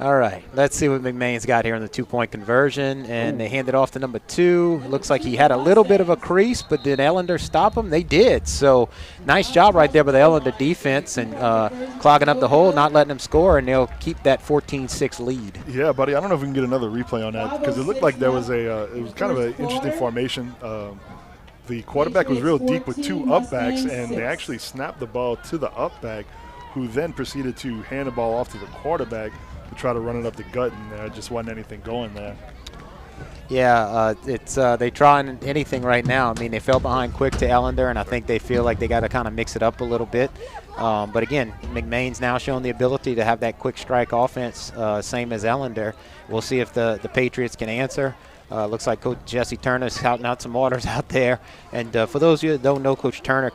All right, let's see what McMain's got here in the 2-point conversion, and they hand it off to number 2. Looks like he had a little bit of a crease, but did Ellender stop him? They did. So nice job right there by the Ellender defense and clogging up the hole, not letting them score, and they'll keep that 14-6 lead. Yeah, buddy. I don't know if we can get another replay on that because it looked like there was it was kind of an interesting formation. The quarterback was real deep with 2 upbacks, and they actually snapped the ball to the upback, who then proceeded to hand the ball off to the quarterback to try to run it up the gut, and there just wasn't anything going there. Yeah, they trying anything right now. I mean, they fell behind quick to Ellender, and I think they feel like they got to kind of mix it up a little bit. But again, McMain's now shown the ability to have that quick strike offense, same as Ellender. We'll see if the Patriots can answer. Looks like Coach Jesse Turner is shouting out some orders out there. And for those of you that don't know Coach Turner,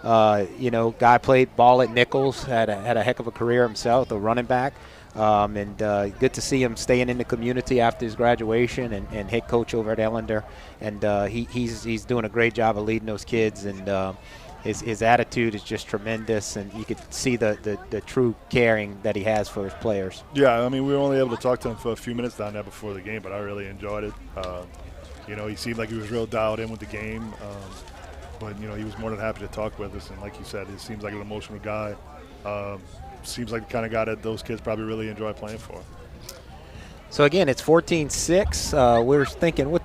guy played ball at Nichols, had a heck of a career himself, a running back. And good to see him staying in the community after his graduation and head coach over at Ellender. And he's doing a great job of leading those kids, and his attitude is just tremendous, and you could see the true caring that he has for his players. Yeah, I mean, we were only able to talk to him for a few minutes down there before the game, but I really enjoyed it. He seemed like he was real dialed in with the game, but he was more than happy to talk with us. And like you said, he seems like an emotional guy. Seems like the kind of guy that those kids probably really enjoy playing for. So again, it's 14-6. We're thinking,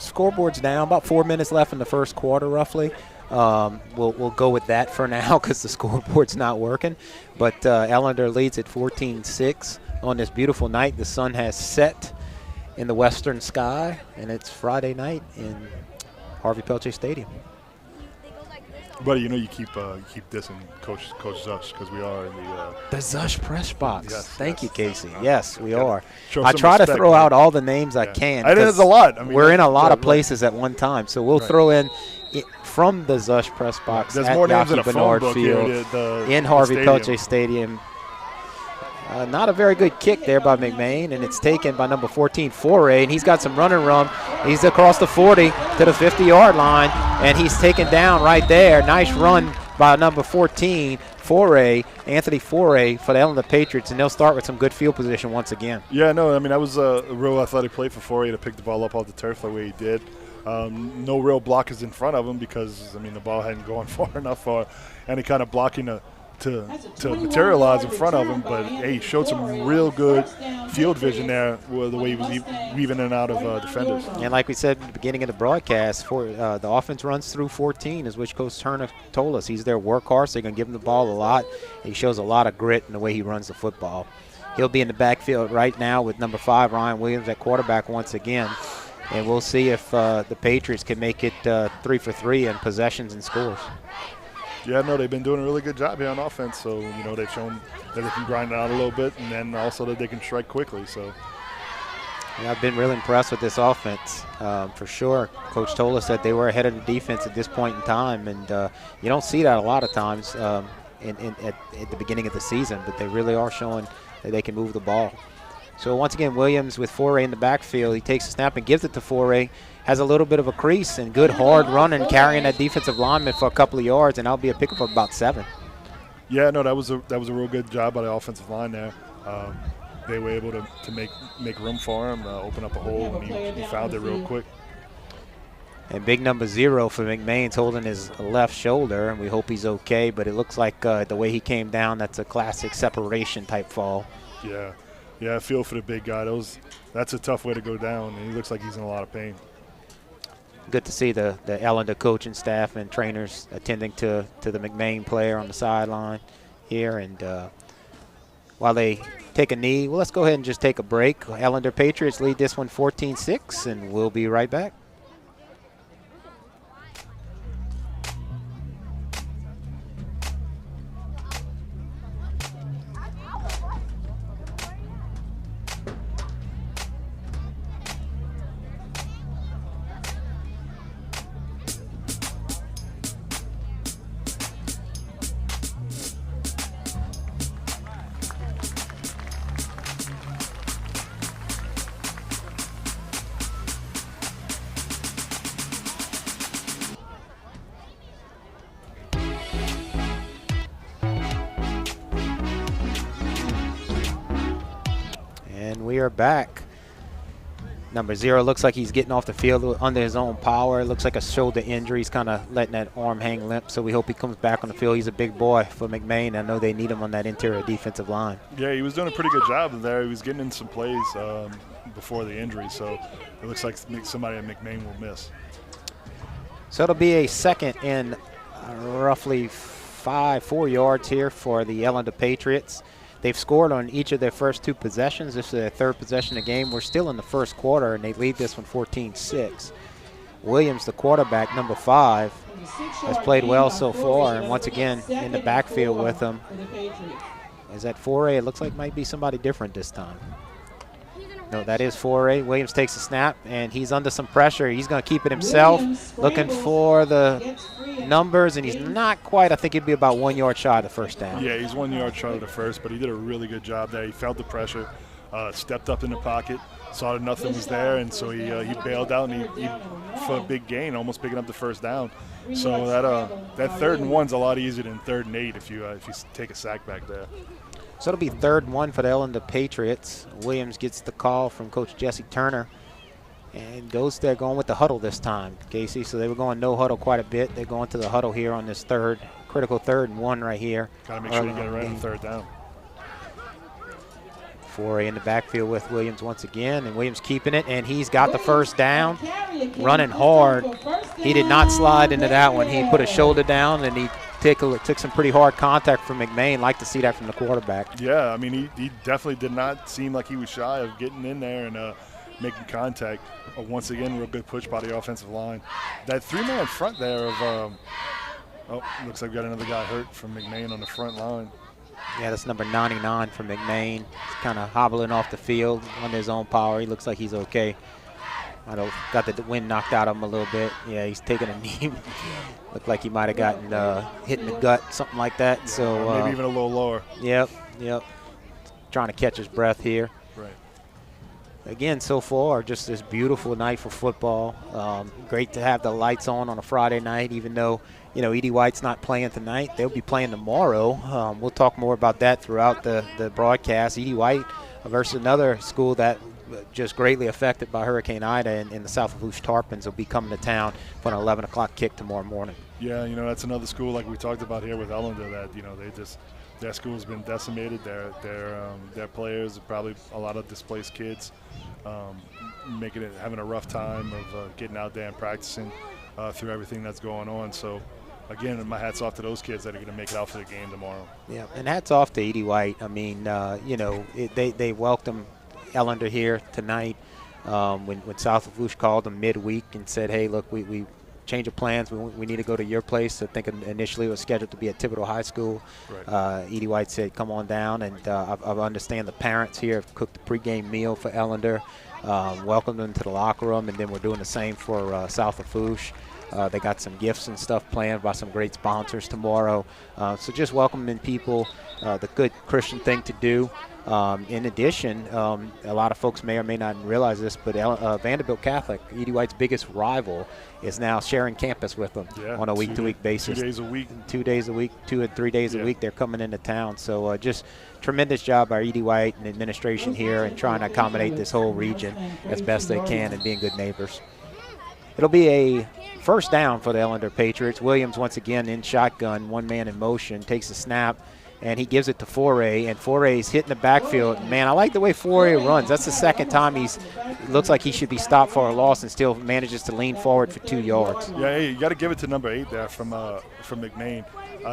scoreboard's down. About 4 minutes left in the first quarter, roughly. We'll go with that for now because the scoreboard's not working. But Ellender leads at 14-6 on this beautiful night. The sun has set in the western sky, and it's Friday night in Harvey Pelche Stadium. Buddy, you keep dissing Coach Zush because we are in the Zush press box. Yes, Thank you, Casey. Yes, we are. I try to throw out all the names I can. There's a lot. I mean, we're in a lot of places at one time, so we'll throw in from the Zush press box. There's at more names Yaki in a phone Bernard book Field here in Harvey Pelche Stadium. Not a very good kick there by McMain, and it's taken by number 14, Foray, and he's got some running room. He's across the 40 to the 50-yard line, and he's taken down right there. Nice run by number 14, Foray, Anthony Foray for the Ellender Patriots, and they'll start with some good field position once again. Yeah, no, I mean, that was a real athletic play for Foray to pick the ball up off the turf the way he did. No real blockers in front of him because, the ball hadn't gone far enough for any kind of blocking to materialize in front of him, but he showed some real good field vision there with the way he was weaving in and out of defenders. And like we said at the beginning of the broadcast, the offense runs through 14, as which Coach Turner told us. He's their workhorse. They're going to give him the ball a lot. He shows a lot of grit in the way he runs the football. He'll be in the backfield right now with number 5, Ryan Williams, at quarterback once again. And we'll see if the Patriots can make it 3 for 3 in possessions and scores. Yeah, no, they've been doing a really good job here on offense. So, they've shown that they can grind it out a little bit, and then also that they can strike quickly. So, yeah, I've been really impressed with this offense for sure. Coach told us that they were ahead of the defense at this point in time, and you don't see that a lot of times at the beginning of the season, but they really are showing that they can move the ball. So once again, Williams with Foray in the backfield. He takes a snap and gives it to Foray. Has a little bit of a crease and good hard running, carrying that defensive lineman for a couple of yards, and that'll be a pickup of about 7. Yeah, no, that was a real good job by the offensive line there. They were able to make room for him, open up a hole, and he found it real quick. And big number 0 for McMain's holding his left shoulder, and we hope he's okay. But it looks like the way he came down, that's a classic separation type fall. Yeah. Yeah, I feel for the big guy. That's a tough way to go down, and he looks like he's in a lot of pain. Good to see the Ellender coaching staff and trainers attending to the McMain player on the sideline here. And while they take a knee, well, let's go ahead and just take a break. Ellender Patriots lead this one 14-6, and we'll be right back. We are back. Number 0 looks like he's getting off the field under his own power. It looks like a shoulder injury. He's kind of letting that arm hang limp, so we hope he comes back on the field. He's a big boy for McMain. I know they need him on that interior defensive line. Yeah, he was doing a pretty good job there. He was getting in some plays before the injury, so it looks like somebody at McMain will miss. So it'll be a second and roughly 4 yards here for the Ellender Patriots. They've scored on each of their first 2 possessions. This is their 3rd possession of the game. We're still in the first quarter, and they lead this one 14-6. Williams, the quarterback, number 5, has played well so far, and once again in the backfield with them. Is that 4A? It looks like might be somebody different this time. No, that is 4A. Williams takes a snap, and he's under some pressure. He's going to keep it himself, looking for the numbers, and he's not quite. I think he'd be about 1 yard shy of the first down. Yeah, he's 1 yard shy of the first, but he did a really good job there. He felt the pressure, stepped up in the pocket, saw that nothing was there, and so he bailed out, and he for a big gain, almost picking up the first down. So that 3rd and 1's a lot easier than 3rd and 8 if you take a sack back there. So it'll be 3rd and 1 for the Ellender Patriots. Williams gets the call from Coach Jesse Turner and goes there going with the huddle this time, Casey. So they were going no huddle quite a bit. They're going to the huddle here on this critical 3rd and 1 right here. Got to make sure you get it right on 3rd down. 4A in the backfield with Williams once again, and Williams keeping it, and he's got the first down, running hard. He did not slide into that one. He put a shoulder down, and he took some pretty hard contact from McMain. Like to see that from the quarterback. Yeah, I mean, he definitely did not seem like he was shy of getting in there and making contact. Once again, real good push by the offensive line. That 3-man front there of looks like we got another guy hurt from McMain on the front line. Yeah, that's number 99 for McMain. He's kind of hobbling off the field under his own power. He looks like he's okay. Might have got the wind knocked out of him a little bit. Yeah, he's taking a knee. Looked like he might have gotten hit in the gut, something like that. So maybe even a little lower. Yep. Trying to catch his breath here. Right. Again, so far, just this beautiful night for football. Great to have the lights on a Friday night, even though, Edie White's not playing tonight. They'll be playing tomorrow. We'll talk more about that throughout the broadcast. Edie White versus another school that just greatly affected by Hurricane Ida in the South Lafourche Tarpons will be coming to town for an 11 o'clock kick tomorrow morning. Yeah, that's another school like we talked about here with Ellender that, their school's been decimated. Their players are probably a lot of displaced kids, having a rough time of getting out there and practicing through everything that's going on. So, again, my hat's off to those kids that are going to make it out for the game tomorrow. Yeah, and hats off to Edie White. I mean, they welcomed Ellender here tonight when South Lafourche called them midweek and said, hey, look, we change of plans. We need to go to your place. I think initially it was scheduled to be at Thibodaux High School. Right. Edie White said, come on down. And I understand the parents here have cooked a pregame meal for Ellender, welcomed them to the locker room, and then we're doing the same for South Lafourche. They got some gifts and stuff planned by some great sponsors tomorrow. So just welcoming people, the good Christian thing to do. In addition, a lot of folks may or may not realize this, but Vanderbilt Catholic, Edie White's biggest rival, is now sharing campus with them on a week-to-week basis. 2 days a week. 2 days a week, 2 and 3 days a week, they're coming into town. So just tremendous job by Edie White and administration here and trying to accommodate this whole region as best they can and being good neighbors. It'll be a first down for the Ellender Patriots. Williams once again in shotgun, one man in motion, takes a snap, and he gives it to Foray, and Foray's hitting the backfield. Man, I like the way Foray runs. That's the second time it looks like he should be stopped for a loss and still manages to lean forward for 2 yards. Yeah, hey, you got to give it to number 8 there from McMain.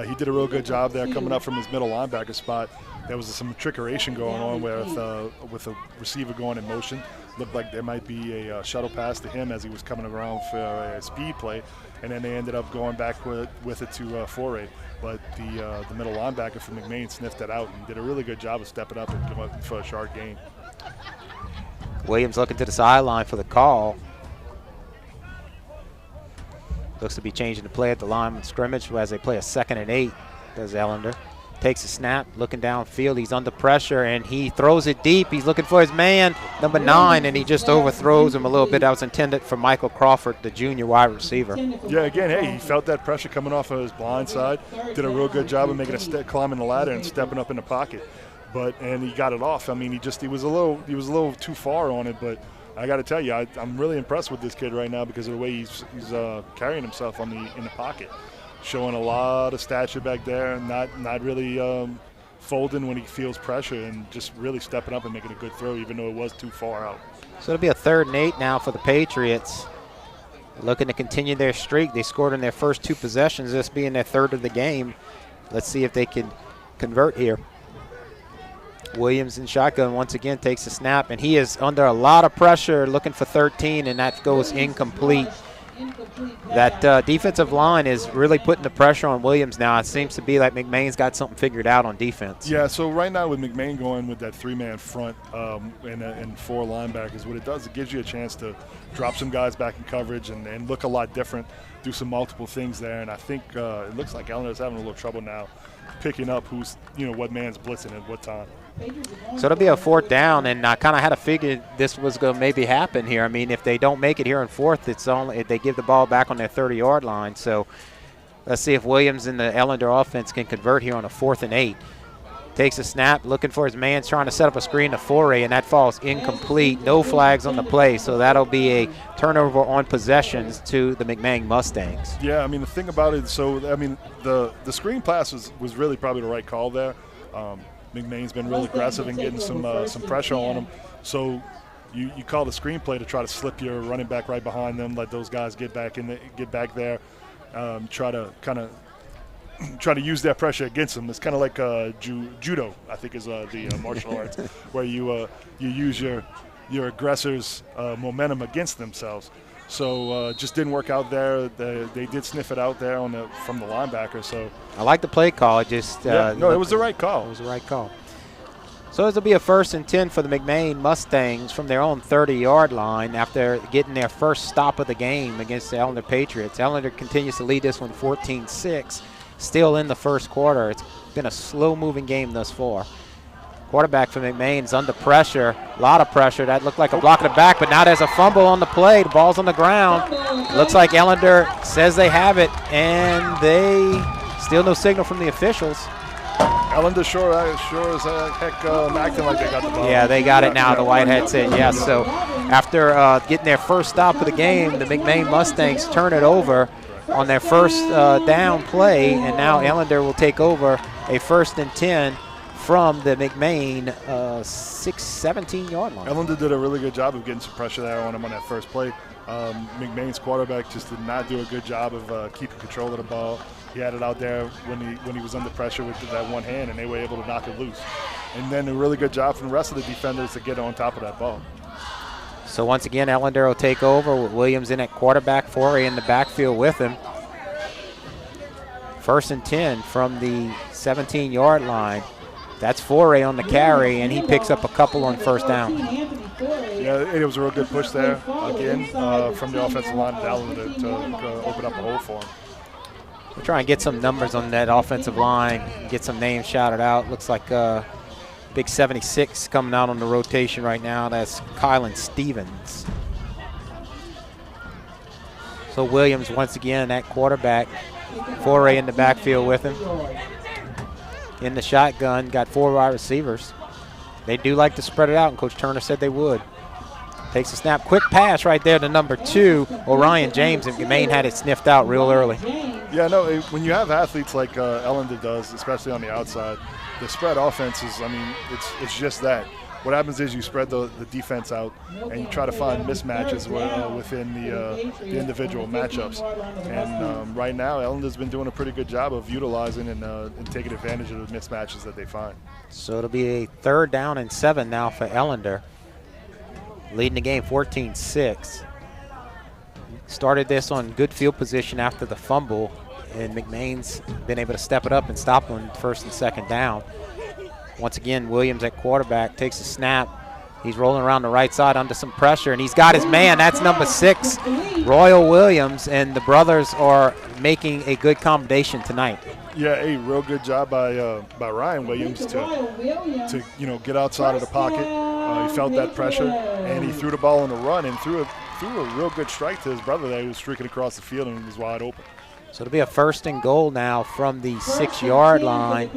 He did a real good job there coming up from his middle linebacker spot. There was some trickeration going on with a receiver going in motion. Looked like there might be a shuttle pass to him as he was coming around for a speed play, and then they ended up going back with it to Foray. But the middle linebacker from McMain sniffed that out and did a really good job of stepping up and going for a short gain. Williams looking to the sideline for the call. Looks to be changing the play at the line of scrimmage as they play a 2nd and 8, does Ellender. Takes a snap, looking downfield. He's under pressure, and he throws it deep. He's looking for his man, number 9, and he just overthrows him a little bit. That was intended for Michael Crawford, the junior wide receiver. Yeah, again, hey, he felt that pressure coming off of his blind side. Did a real good job of making a climbing the ladder and stepping up in the pocket. And he got it off. I mean, he was a little too far on it, but I got to tell you, I'm really impressed with this kid right now because of the way he's carrying himself in the pocket. Showing a lot of stature back there, and not really folding when he feels pressure, and just really stepping up and making a good throw, even though it was too far out. So it'll be a 3rd and 8 now for the Patriots. Looking to continue their streak. They scored in their first 2 possessions, this being their 3rd of the game. Let's see if they can convert here. Williams in shotgun once again takes a snap, and he is under a lot of pressure, looking for 13, and that goes incomplete. That defensive line is really putting the pressure on Williams now. It seems to be like McMain's got something figured out on defense. Yeah, so right now with McMain going with that 3-man front and 4 linebackers, what it does, it gives you a chance to drop some guys back in coverage and look a lot different, do some multiple things there. And I think it looks like Eleanor's having a little trouble now picking up what man's blitzing at what time. So it'll be a 4th down, and I kind of had to figure this was going to maybe happen here. I mean, if they don't make it here in 4th, it's only if they give the ball back on their 30-yard line. So let's see if Williams and the Ellender offense can convert here on a 4th and 8. Takes a snap, looking for his man, trying to set up a screen to Foray, and that falls incomplete. No flags on the play, so that'll be a turnover on possessions to the McMain Mustangs. Yeah, I mean, the thing about it, the screen pass was really probably the right call there. McMain's been real aggressive in getting some pressure on him. So you call the screen play to try to slip your running back right behind them, let those guys get back there, try to use that pressure against them. It's kind of like judo, I think, is the martial arts, where you use your aggressors' momentum against themselves. So just didn't work out there. They did sniff it out there from the linebacker. So I like the play call. It just it was the right call. It was the right call. So it'll be a 1st and 10 for the McMain Mustangs from their own 30-yard line after getting their first stop of the game against the Ellender Patriots. Ellender continues to lead this one 14-6, still in the first quarter. It's been a slow-moving game thus far. Quarterback for McMain is under pressure, a lot of pressure. That looked like a block in the back, but now there's a fumble on the play. The ball's on the ground. Looks like Ellender says they have it, and they still no signal from the officials. Ellender sure as heck acting like they got the ball. Yeah, they got it now. The Whitehead said yes. So after getting their first stop of the game, the McMain Mustangs turn it over on their first down play, and now Ellender will take over a 1st and 10 from the McMain 17-yard line. Ellender did a really good job of getting some pressure there on him on that first play. McMain's quarterback just did not do a good job of keeping control of the ball. He had it out there when he was under pressure with that one hand, and they were able to knock it loose. And then a really good job from the rest of the defenders to get on top of that ball. So once again, Ellender will take over with Williams in at quarterback, Foray in the backfield with him. 1st and 10 from the 17-yard line. That's Foray on the carry, and he picks up a couple on 1st down. Yeah, it was a real good push there, again, from the offensive line to open up a hole for him. We'll try and get some numbers on that offensive line, get some names shouted out. Looks like big 76 coming out on the rotation right now. That's Kylan Stevens. So Williams once again at quarterback. Foray in the backfield with him. In the shotgun, got 4 wide receivers. They do like to spread it out, and Coach Turner said they would. Takes a snap. Quick pass right there to number 2, Orion James, and McMain had it sniffed out real early. Yeah, no, when you have athletes like Ellender does, especially on the outside, the spread offense is, I mean, it's just that. What happens is you spread the defense out and you try to find mismatches within the individual matchups. And right now, Ellender's been doing a pretty good job of utilizing and taking advantage of the mismatches that they find. So it'll be a 3rd down and 7 now for Ellender. Leading the game 14-6. Started this on good field position after the fumble, and McMain's been able to step it up and stop on 1st and 2nd down. Once again, Williams at quarterback takes a snap. He's rolling around the right side under some pressure, and he's got his man. That's number 6, Royal Williams, and the brothers are making a good combination tonight. Yeah, a real good job by Ryan Williams to get outside of the pocket. He felt that pressure, and he threw the ball on the run and threw a real good strike to his brother there who was streaking across the field and was wide open. So it'll be a 1st and goal now from the 6-yard line.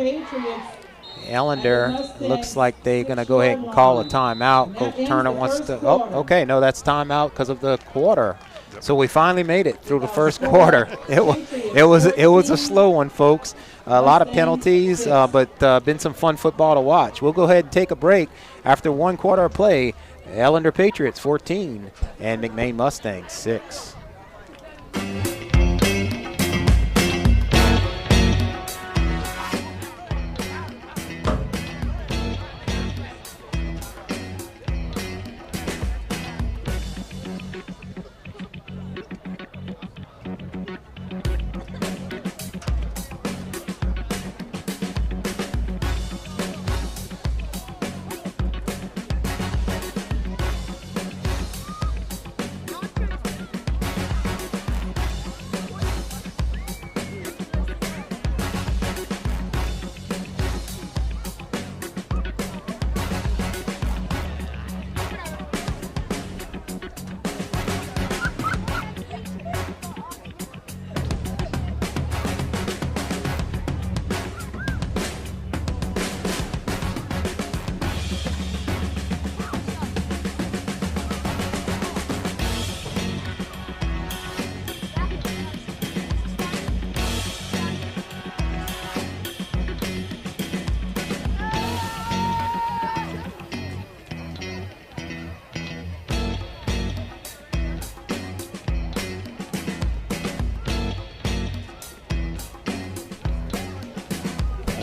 Ellender looks like they're going to go ahead and call a timeout. Coach Turner wants to – oh, okay, no, that's timeout because of the quarter. So we finally made it through the 1st quarter. It was a slow one, folks. A lot of penalties, but been some fun football to watch. We'll go ahead and take a break. After 1 quarter of play, Ellender Patriots 14 and McMain Mustangs 6.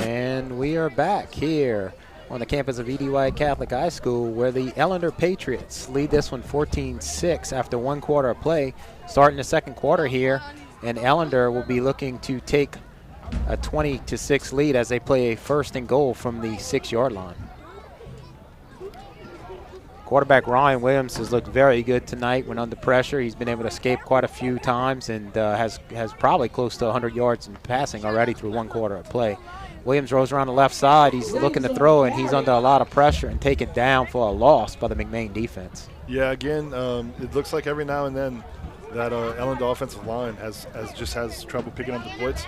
And we are back here on the campus of E.D. White Catholic High School, where the Ellender Patriots lead this one 14-6 after 1 quarter of play. Starting the 2nd quarter here, and Ellender will be looking to take a 20-6 lead as they play a 1st and goal from the 6-yard line. Quarterback Ryan Williams has looked very good tonight when under pressure. He's been able to escape quite a few times and has probably close to 100 yards in passing already through 1 quarter of play. Williams rolls around the left side. He's looking to throw, and he's under a lot of pressure and taken down for a loss by the McMain defense. Yeah, again, it looks like every now and then that Ellender offensive line has trouble picking up the blitz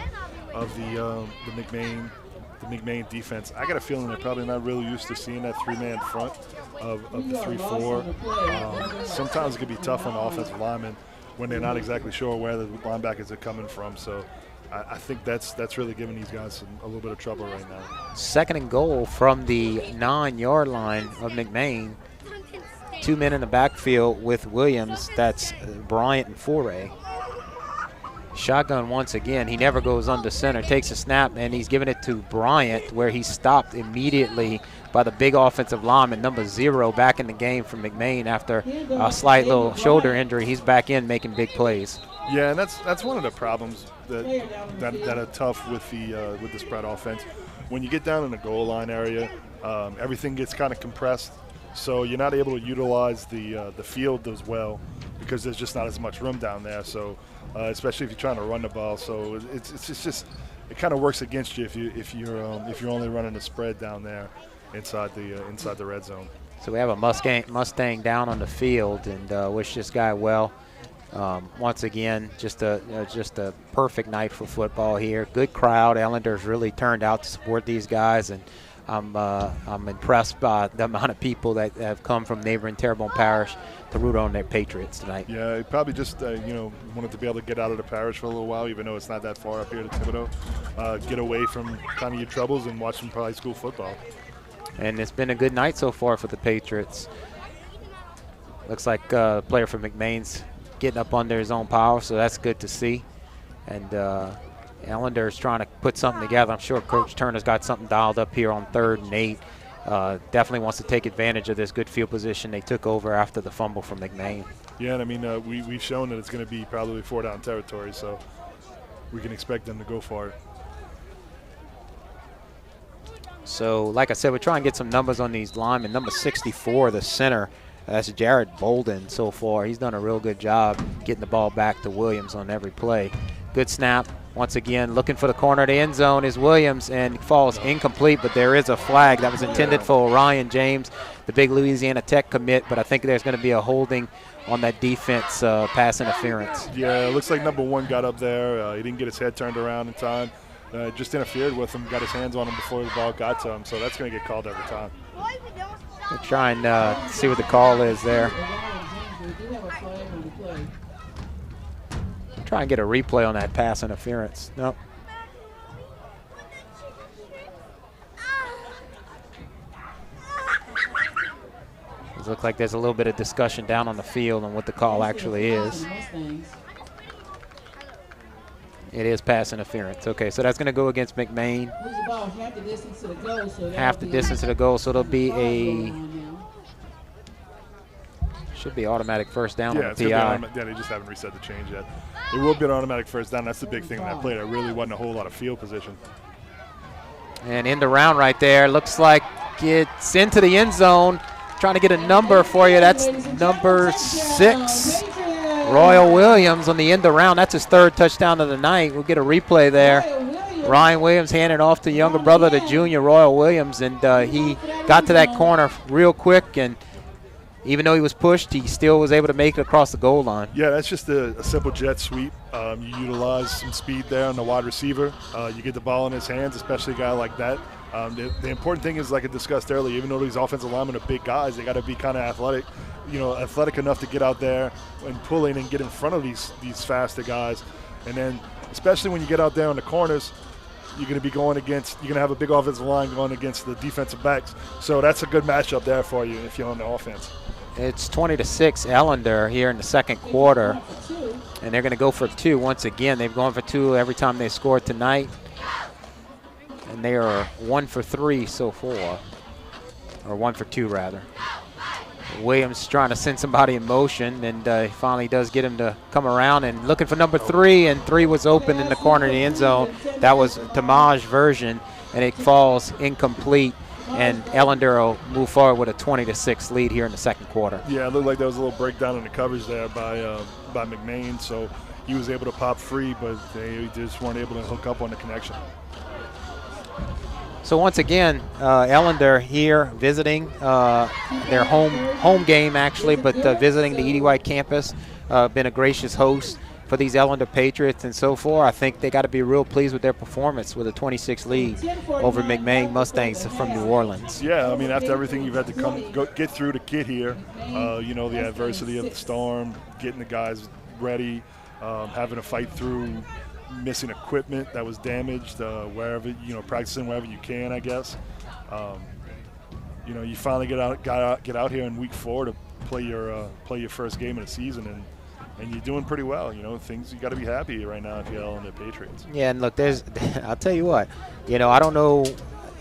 of the McMain defense. I got a feeling they're probably not really used to seeing that 3-man front of the 3-4. Sometimes it can be tough on the offensive linemen when they're not exactly sure where the linebackers are coming from. So I think that's really giving these guys a little bit of trouble right now. 2nd and goal from the 9-yard line of McMain. 2 men in the backfield with Williams. That's Bryant and Foray. Shotgun once again. He never goes under center. Takes a snap, and he's giving it to Bryant, where he's stopped immediately by the big offensive lineman, number 0, back in the game for McMain after a slight little shoulder injury. He's back in making big plays. Yeah, and that's one of the problems that are tough with the spread offense. When you get down in the goal line area, everything gets kind of compressed, so you're not able to utilize the field as well because there's just not as much room down there. So especially if you're trying to run the ball, so it's just it kind of works against you if you're only running a spread down there inside the red zone. So we have a Mustang down on the field, and wish this guy well. Once again, just a perfect night for football here. Good crowd. Ellender's really turned out to support these guys, and I'm impressed by the amount of people that have come from neighboring Terrebonne Parish to root on their Patriots tonight. Yeah, he probably just wanted to be able to get out of the parish for a little while, even though it's not that far up here to Thibodaux. Get away from kind of your troubles and watch some high school football. And it's been a good night so far for the Patriots. Looks like a player from McMain's getting up under his own power, so that's good to see. And Ellender is trying to put something together. I'm sure Coach Turner's got something dialed up here on 3rd and 8. Definitely wants to take advantage of this good field position they took over after the fumble from McMain. Yeah, and I mean, we've shown that it's going to be probably 4-down territory, so we can expect them to go for it. So, like I said, we're trying to get some numbers on these linemen. Number 64, the center, that's Jared Bolden so far. He's done a real good job getting the ball back to Williams on every play. Good snap. Once again, looking for the corner of the end zone is Williams, and falls incomplete, but there is a flag that was intended for Orion James, the big Louisiana Tech commit, but I think there's going to be a holding on that defense pass interference. Yeah, it looks like number 1 got up there. He didn't get his head turned around in time. Just interfered with him, got his hands on him before the ball got to him, so that's going to get called every time. We'll try and see what the call is there. Try and get a replay on that pass interference. Nope. It looks like there's a little bit of discussion down on the field on what the call actually is. It is pass interference. Okay, so that's going to go against McMain. About half the distance to the goal, so half the distance to the goal, so it'll be a should be automatic first down on the PI. Yeah, they just haven't reset the change yet. It will be an automatic first down. That's the big thing in that play. There really wasn't a whole lot of field position. And in the round right there, looks like it's into the end zone. Trying to get a number for you. That's number 6. Royal Williams on the end of round. That's his 3rd touchdown of the night. We'll get a replay there. Ryan Williams handed off to younger brother, the junior Royal Williams, and he got to that corner real quick, and even though he was pushed, he still was able to make it across the goal line. Yeah, that's just a simple jet sweep. You utilize some speed there on the wide receiver. You get the ball in his hands, especially a guy like that. The important thing is, like I discussed earlier, even though these offensive linemen are big guys, they got to be kind of athletic enough to get out there and pull in and get in front of these faster guys. And then, especially when you get out there on the corners, you're going to have a big offensive line going against the defensive backs. So that's a good matchup there for you if you're on the offense. It's 20-6 Ellender here in the 2nd quarter, and they're going to go for 2 once again. They've gone for 2 every time they scored tonight, and they are 1 for 3 so far, or 1 for 2 rather. Williams trying to send somebody in motion, and he finally does get him to come around and looking for number 3, and 3 was open in the corner of the end zone. That was Tamaj version, and it falls incomplete. And Ellender will move forward with a 20-6 lead here in the 2nd quarter. Yeah, it looked like there was a little breakdown in the coverage there by McMain, so he was able to pop free, but they just weren't able to hook up on the connection. So once again, Ellender here visiting their home game actually, but visiting the Edie White campus. Been a gracious host for these Ellender Patriots, and so far I think they got to be real pleased with their performance with a 26 lead over McMain Mustangs from New Orleans. Yeah, I mean, after everything you've had to get through to get here, the adversity of the storm, getting the guys ready, having to fight through missing equipment that was damaged, practicing wherever you can, I guess. You finally get out here in week 4 to play your first game of the season, and you're doing pretty well. Things you got to be happy right now if you're Ellender Patriots. Yeah, and look, I'll tell you what, I don't know.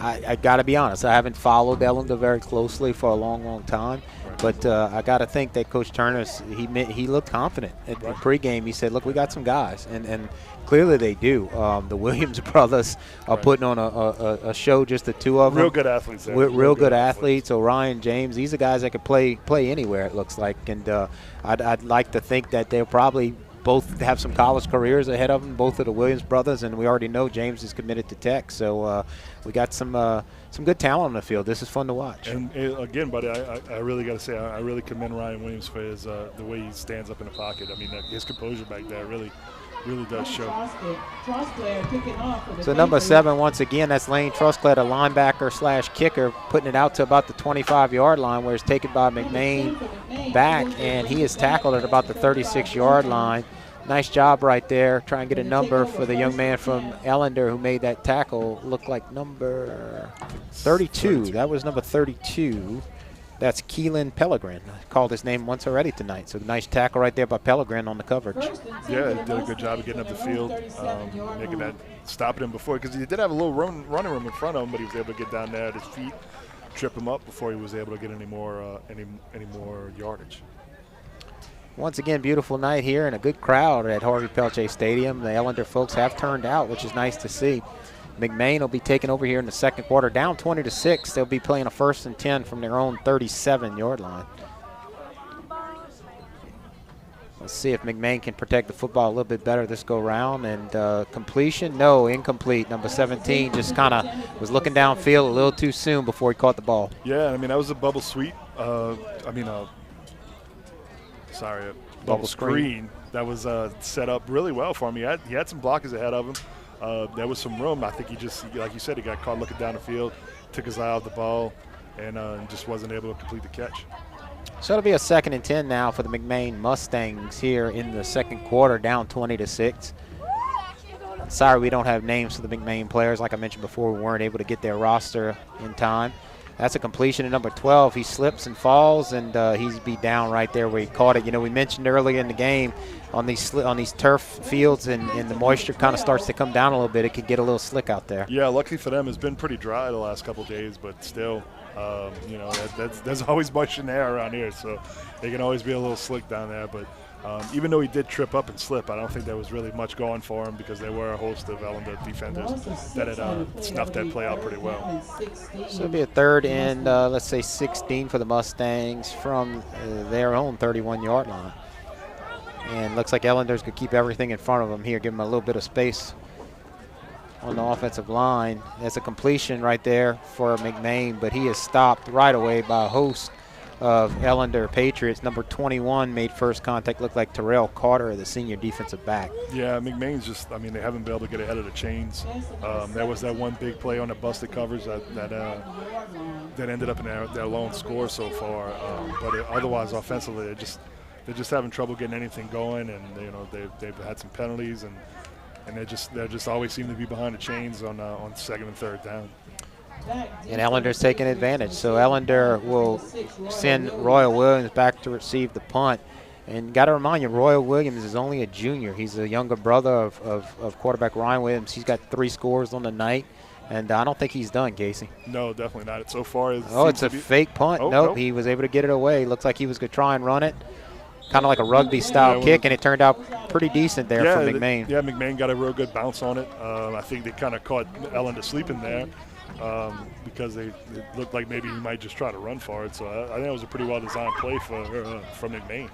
I got to be honest. I haven't followed Ellender very closely for a long, long time. Right. But I got to think that Coach Turner, he looked confident at the pregame. He said, look, we got some guys. And clearly they do. The Williams brothers are putting on a show, just the 2 of them. Real good athletes there. Real good athletes. Orion James, these are guys that could play anywhere, it looks like. And I'd like to think that they'll probably both have some college careers ahead of them, both of the Williams brothers, and we already know James is committed to Tech. So we got some good talent on the field. This is fun to watch. And again, buddy, I really got to say, I really commend Ryan Williams for his the way he stands up in the pocket. I mean, his composure back there really Really does show. Trostler kicking off for the So number Patriots. 7, once again, that's Lane Trustclad, a linebacker slash kicker, putting it out to about the 25-yard line, where it's taken by McMain back, and he is tackled at about the 36-yard line. Nice job right there. Try and get a number for the young man from Ellender who made that tackle. Looked like number 32. That was number 32. That's Keelan Pellegrin. I called his name once already tonight. So nice tackle right there by Pellegrin on the coverage. Yeah, he did a good job of getting up the field, making that, stopping him before, because he did have a little running room in front of him, but he was able to get down there at his feet, trip him up before he was able to get any more yardage. Once again, beautiful night here and a good crowd at Harvey Pelche Stadium. The Ellender folks have turned out, which is nice to see. McMain will be taking over here in the second quarter, down 20-6. They'll be playing a 1st and 10 from their own 37-yard line. Let's see if McMain can protect the football a little bit better this go round. And completion, no, incomplete. Number 17 just kind of was looking downfield a little too soon before he caught the ball. Yeah, I mean, that was a bubble sweep. Bubble screen that was set up really well for him. He had some blockers ahead of him. There was some room. I think he just, like you said, he got caught looking down the field, took his eye off the ball, and just wasn't able to complete the catch. So it'll be a 2nd and 10 now for the McMain Mustangs here in the second quarter, down 20-6. Sorry we don't have names for the McMain players. Like I mentioned before, we weren't able to get their roster in time. That's a completion at number 12. He slips and falls, and he's be down right there where he caught it. You know, we mentioned earlier in the game on these turf fields and the moisture kind of starts to come down a little bit. It could get a little slick out there. Yeah, luckily for them, it's been pretty dry the last couple of days, but still, there's always moisture in the air around here, so they can always be a little slick down there. But even though he did trip up and slip, I don't think there was really much going for him because there were a host of Ellender defenders that had snuffed that play out pretty well. So it'll be a 3rd and, let's say, 16 for the Mustangs from their own 31-yard line. And looks like Ellender's going to keep everything in front of them here, give him a little bit of space on the offensive line. There's a completion right there for McMain, but he is stopped right away by a host of Ellender Patriots. Number 21 made first contact, looked like Terrell Carter, the senior defensive back. Yeah, McMain's just, they haven't been able to get ahead of the chains. There was that one big play on the busted coverage that ended up in their lone score so far. But otherwise, offensively, they're just having trouble getting anything going, and they've had some penalties, and they just always seem to be behind the chains on 2nd and 3rd down. And Ellender's taking advantage. So Ellender will send Royal Williams back to receive the punt. And got to remind you, Royal Williams is only a junior. He's a younger brother of quarterback Ryan Williams. He's got 3 scores on the night. And I don't think he's done, Casey. No, definitely not. So far, it's a fake punt. Nope, he was able to get it away. Looks like he was going to try and run it. Kind of like a rugby-style kick, and it turned out pretty decent there for McMain. McMain got a real good bounce on it. I think they kind of caught Ellender sleeping there because it looked like maybe he might just try to run for it. So I think it was a pretty well-designed play from McMain.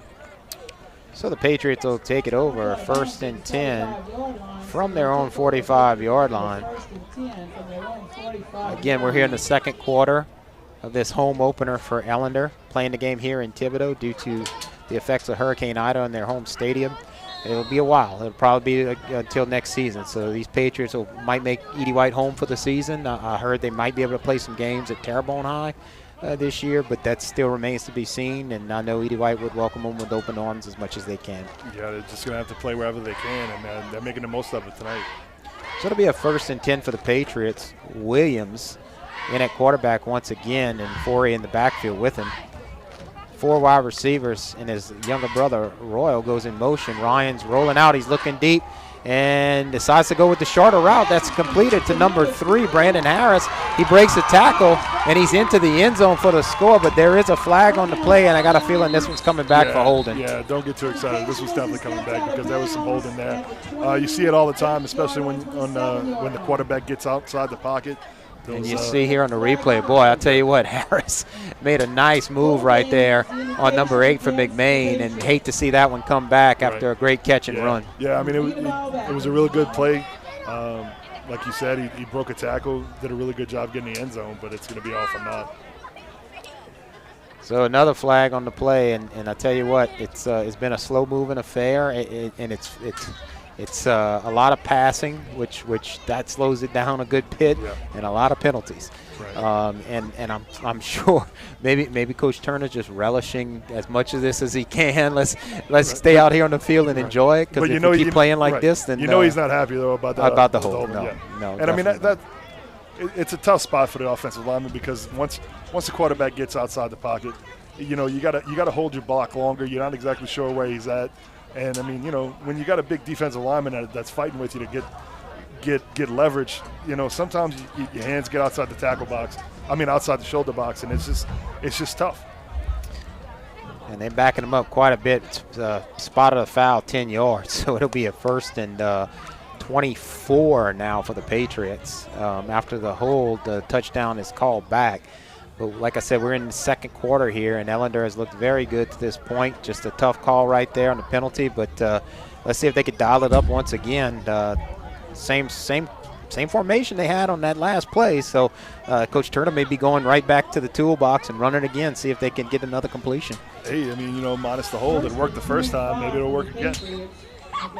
So the Patriots will take it over, 1st and 10 from their own 45-yard line. Again, we're here in the second quarter of this home opener for Ellender, playing the game here in Thibodaux due to the effects of Hurricane Ida in their home stadium. It'll be a while. It'll probably be until next season. So these Patriots might make Edie White home for the season. I heard they might be able to play some games at Terrebonne High this year, but that still remains to be seen. And I know Edie White would welcome them with open arms as much as they can. Yeah, they're just going to have to play wherever they can, and they're making the most of it tonight. So it'll be a 1st and 10 for the Patriots. Williams in at quarterback once again, and Forey in the backfield with him. 4 wide receivers, and his younger brother Royal goes in motion. Ryan's rolling out. He's looking deep and decides to go with the shorter route. That's completed to number 3, Brandon Harris. He breaks a tackle, and he's into the end zone for the score, but there is a flag on the play, and I got a feeling this one's coming back for holding. Yeah, don't get too excited. This was definitely coming back because there was some holding there. You see it all the time, especially when the quarterback gets outside the pocket. And you see here on the replay, boy, I'll tell you what, Harris made a nice move right there on number 8 for McMain, and hate to see that one come back after a great catch and run. Yeah, it was a really good play. Like you said, he broke a tackle, did a really good job getting the end zone, but it's going to be all for naught. So another flag on the play, and I tell you what, it's been a slow-moving affair, and it's It's a lot of passing, which that slows it down a good bit, and a lot of penalties. Right. And I'm sure maybe Coach Turner's just relishing as much of this as he can. Let's stay out here on the field and enjoy it, because if we keep playing like this, then he's not happy though about that. About the hold. No. And I mean it's a tough spot for the offensive lineman, because once the quarterback gets outside the pocket, you gotta hold your block longer. You're not exactly sure where he's at. And I mean, when you got a big defensive lineman that's fighting with you to get leverage, sometimes your hands get outside the tackle box. I mean, outside the shoulder box, and it's just tough. And they're backing him up quite a bit. Spotted a foul 10 yards, so it'll be a 1st and 24 now for the Patriots. After the hold, the touchdown is called back. But like I said, we're in the second quarter here, and Ellender has looked very good to this point. Just a tough call right there on the penalty, but let's see if they could dial it up once again. Same formation they had on that last play. So Coach Turner may be going right back to the toolbox and run it again, see if they can get another completion. Hey, I mean, minus the hold, it worked the first time. Maybe it'll work again.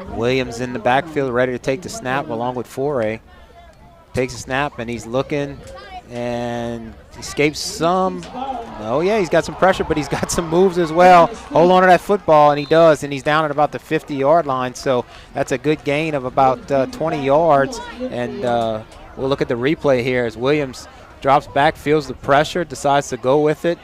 Williams in the backfield, ready to take the snap along with Foray. Takes a snap, and he's looking, and escapes some. Oh, yeah, he's got some pressure, but he's got some moves as well. Hold on to that football, and he does, and he's down at about the 50-yard line, so that's a good gain of about 20 yards. And we'll look at the replay here as Williams drops back, feels the pressure, decides to go with it.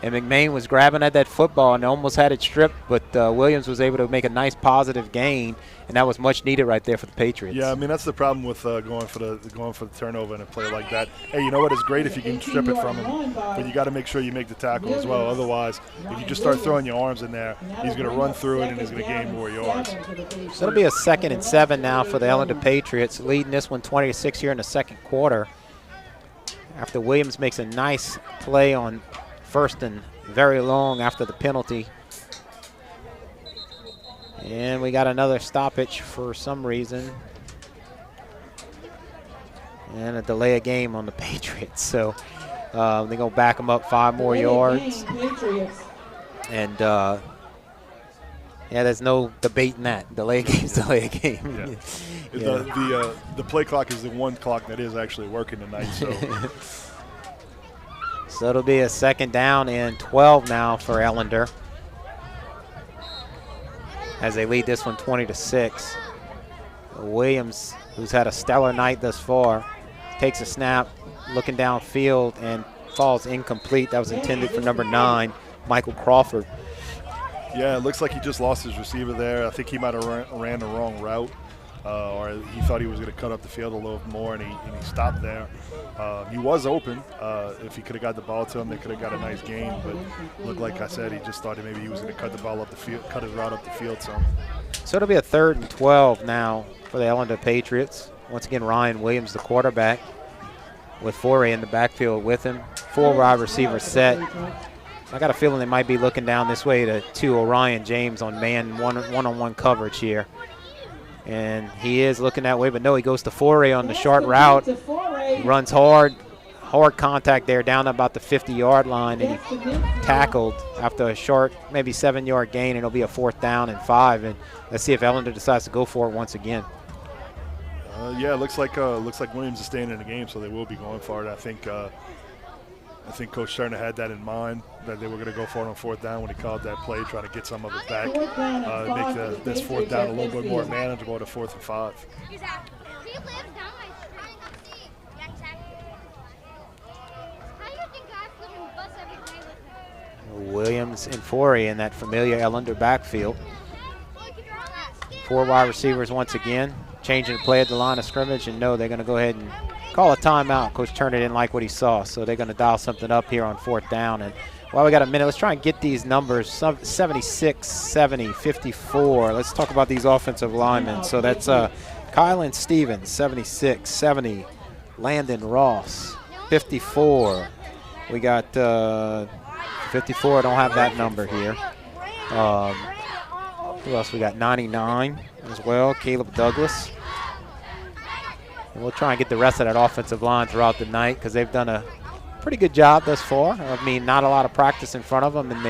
And McMain was grabbing at that football and almost had it stripped, but Williams was able to make a nice positive gain, and that was much needed right there for the Patriots. Yeah, I mean, that's the problem with going for the turnover in a play like that. Hey, you know what? It's great if you can strip it from him, but you got to make sure you make the tackle as well. Otherwise, if you just start throwing your arms in there, he's going to run through it and he's going to gain more yards. So it'll be a 2nd and 7 now for the Ellender Patriots, leading this one 20-6 here in the second quarter. After Williams makes a nice play on 1st and very long after the penalty. And we got another stoppage for some reason. And a delay of game on the Patriots. So they're going to back them up 5 more yards. And, yeah, there's no debating that. Delay of game's delay of game. Yeah. The play clock is the one clock that is actually working tonight. So. So it'll be a 2nd down and 12 now for Ellender, as they lead this one 20-6. Williams, who's had a stellar night thus far, takes a snap, looking downfield, and falls incomplete. That was intended for number 9, Michael Crawford. Yeah, it looks like he just lost his receiver there. I think he might have ran the wrong route, or he thought he was going to cut up the field a little more, and he stopped there. He was open. If he could have got the ball to him, they could have got a nice gain. But looked like I said, he just thought maybe he was going to cut the ball up the field, cut his route up the field some. So it'll be a 3rd and 12 now for the Ellender Patriots. Once again, Ryan Williams, the quarterback, with Foray in the backfield with him. 4 wide receivers set. I got a feeling they might be looking down this way to Orion James on man one-on-one coverage here. And he is looking that way, but no, he goes to Foray on the short route. He runs hard contact there down about the 50-yard line, and he tackled after a short, maybe 7-yard gain, and it'll be a 4th down and 5. And let's see if Ellender decides to go for it once again. Yeah, it looks like Williams is staying in the game, so they will be going for it. I think Coach Turner had that in mind, that they were going to go for it on 4th down when he called that play, trying to get some of it back, make this 4th down a little bit more manageable to 4th and 5. Williams and Foray in that familiar Ellender backfield. 4 wide receivers once again, changing the play at the line of scrimmage, and no, they're going to go ahead and call a timeout. Coach Turner didn't like what he saw, so they're going to dial something up here on 4th down. And while we got a minute, let's try and get these numbers, 76, 70, 54. Let's talk about these offensive linemen. So that's Kylan Stevens, 76, 70, Landon Ross, 54. We got 54, I don't have that number here. Who else we got? 99 as well, Caleb Douglas. And we'll try and get the rest of that offensive line throughout the night, because they've done a pretty good job thus far. I mean, not a lot of practice in front of them, and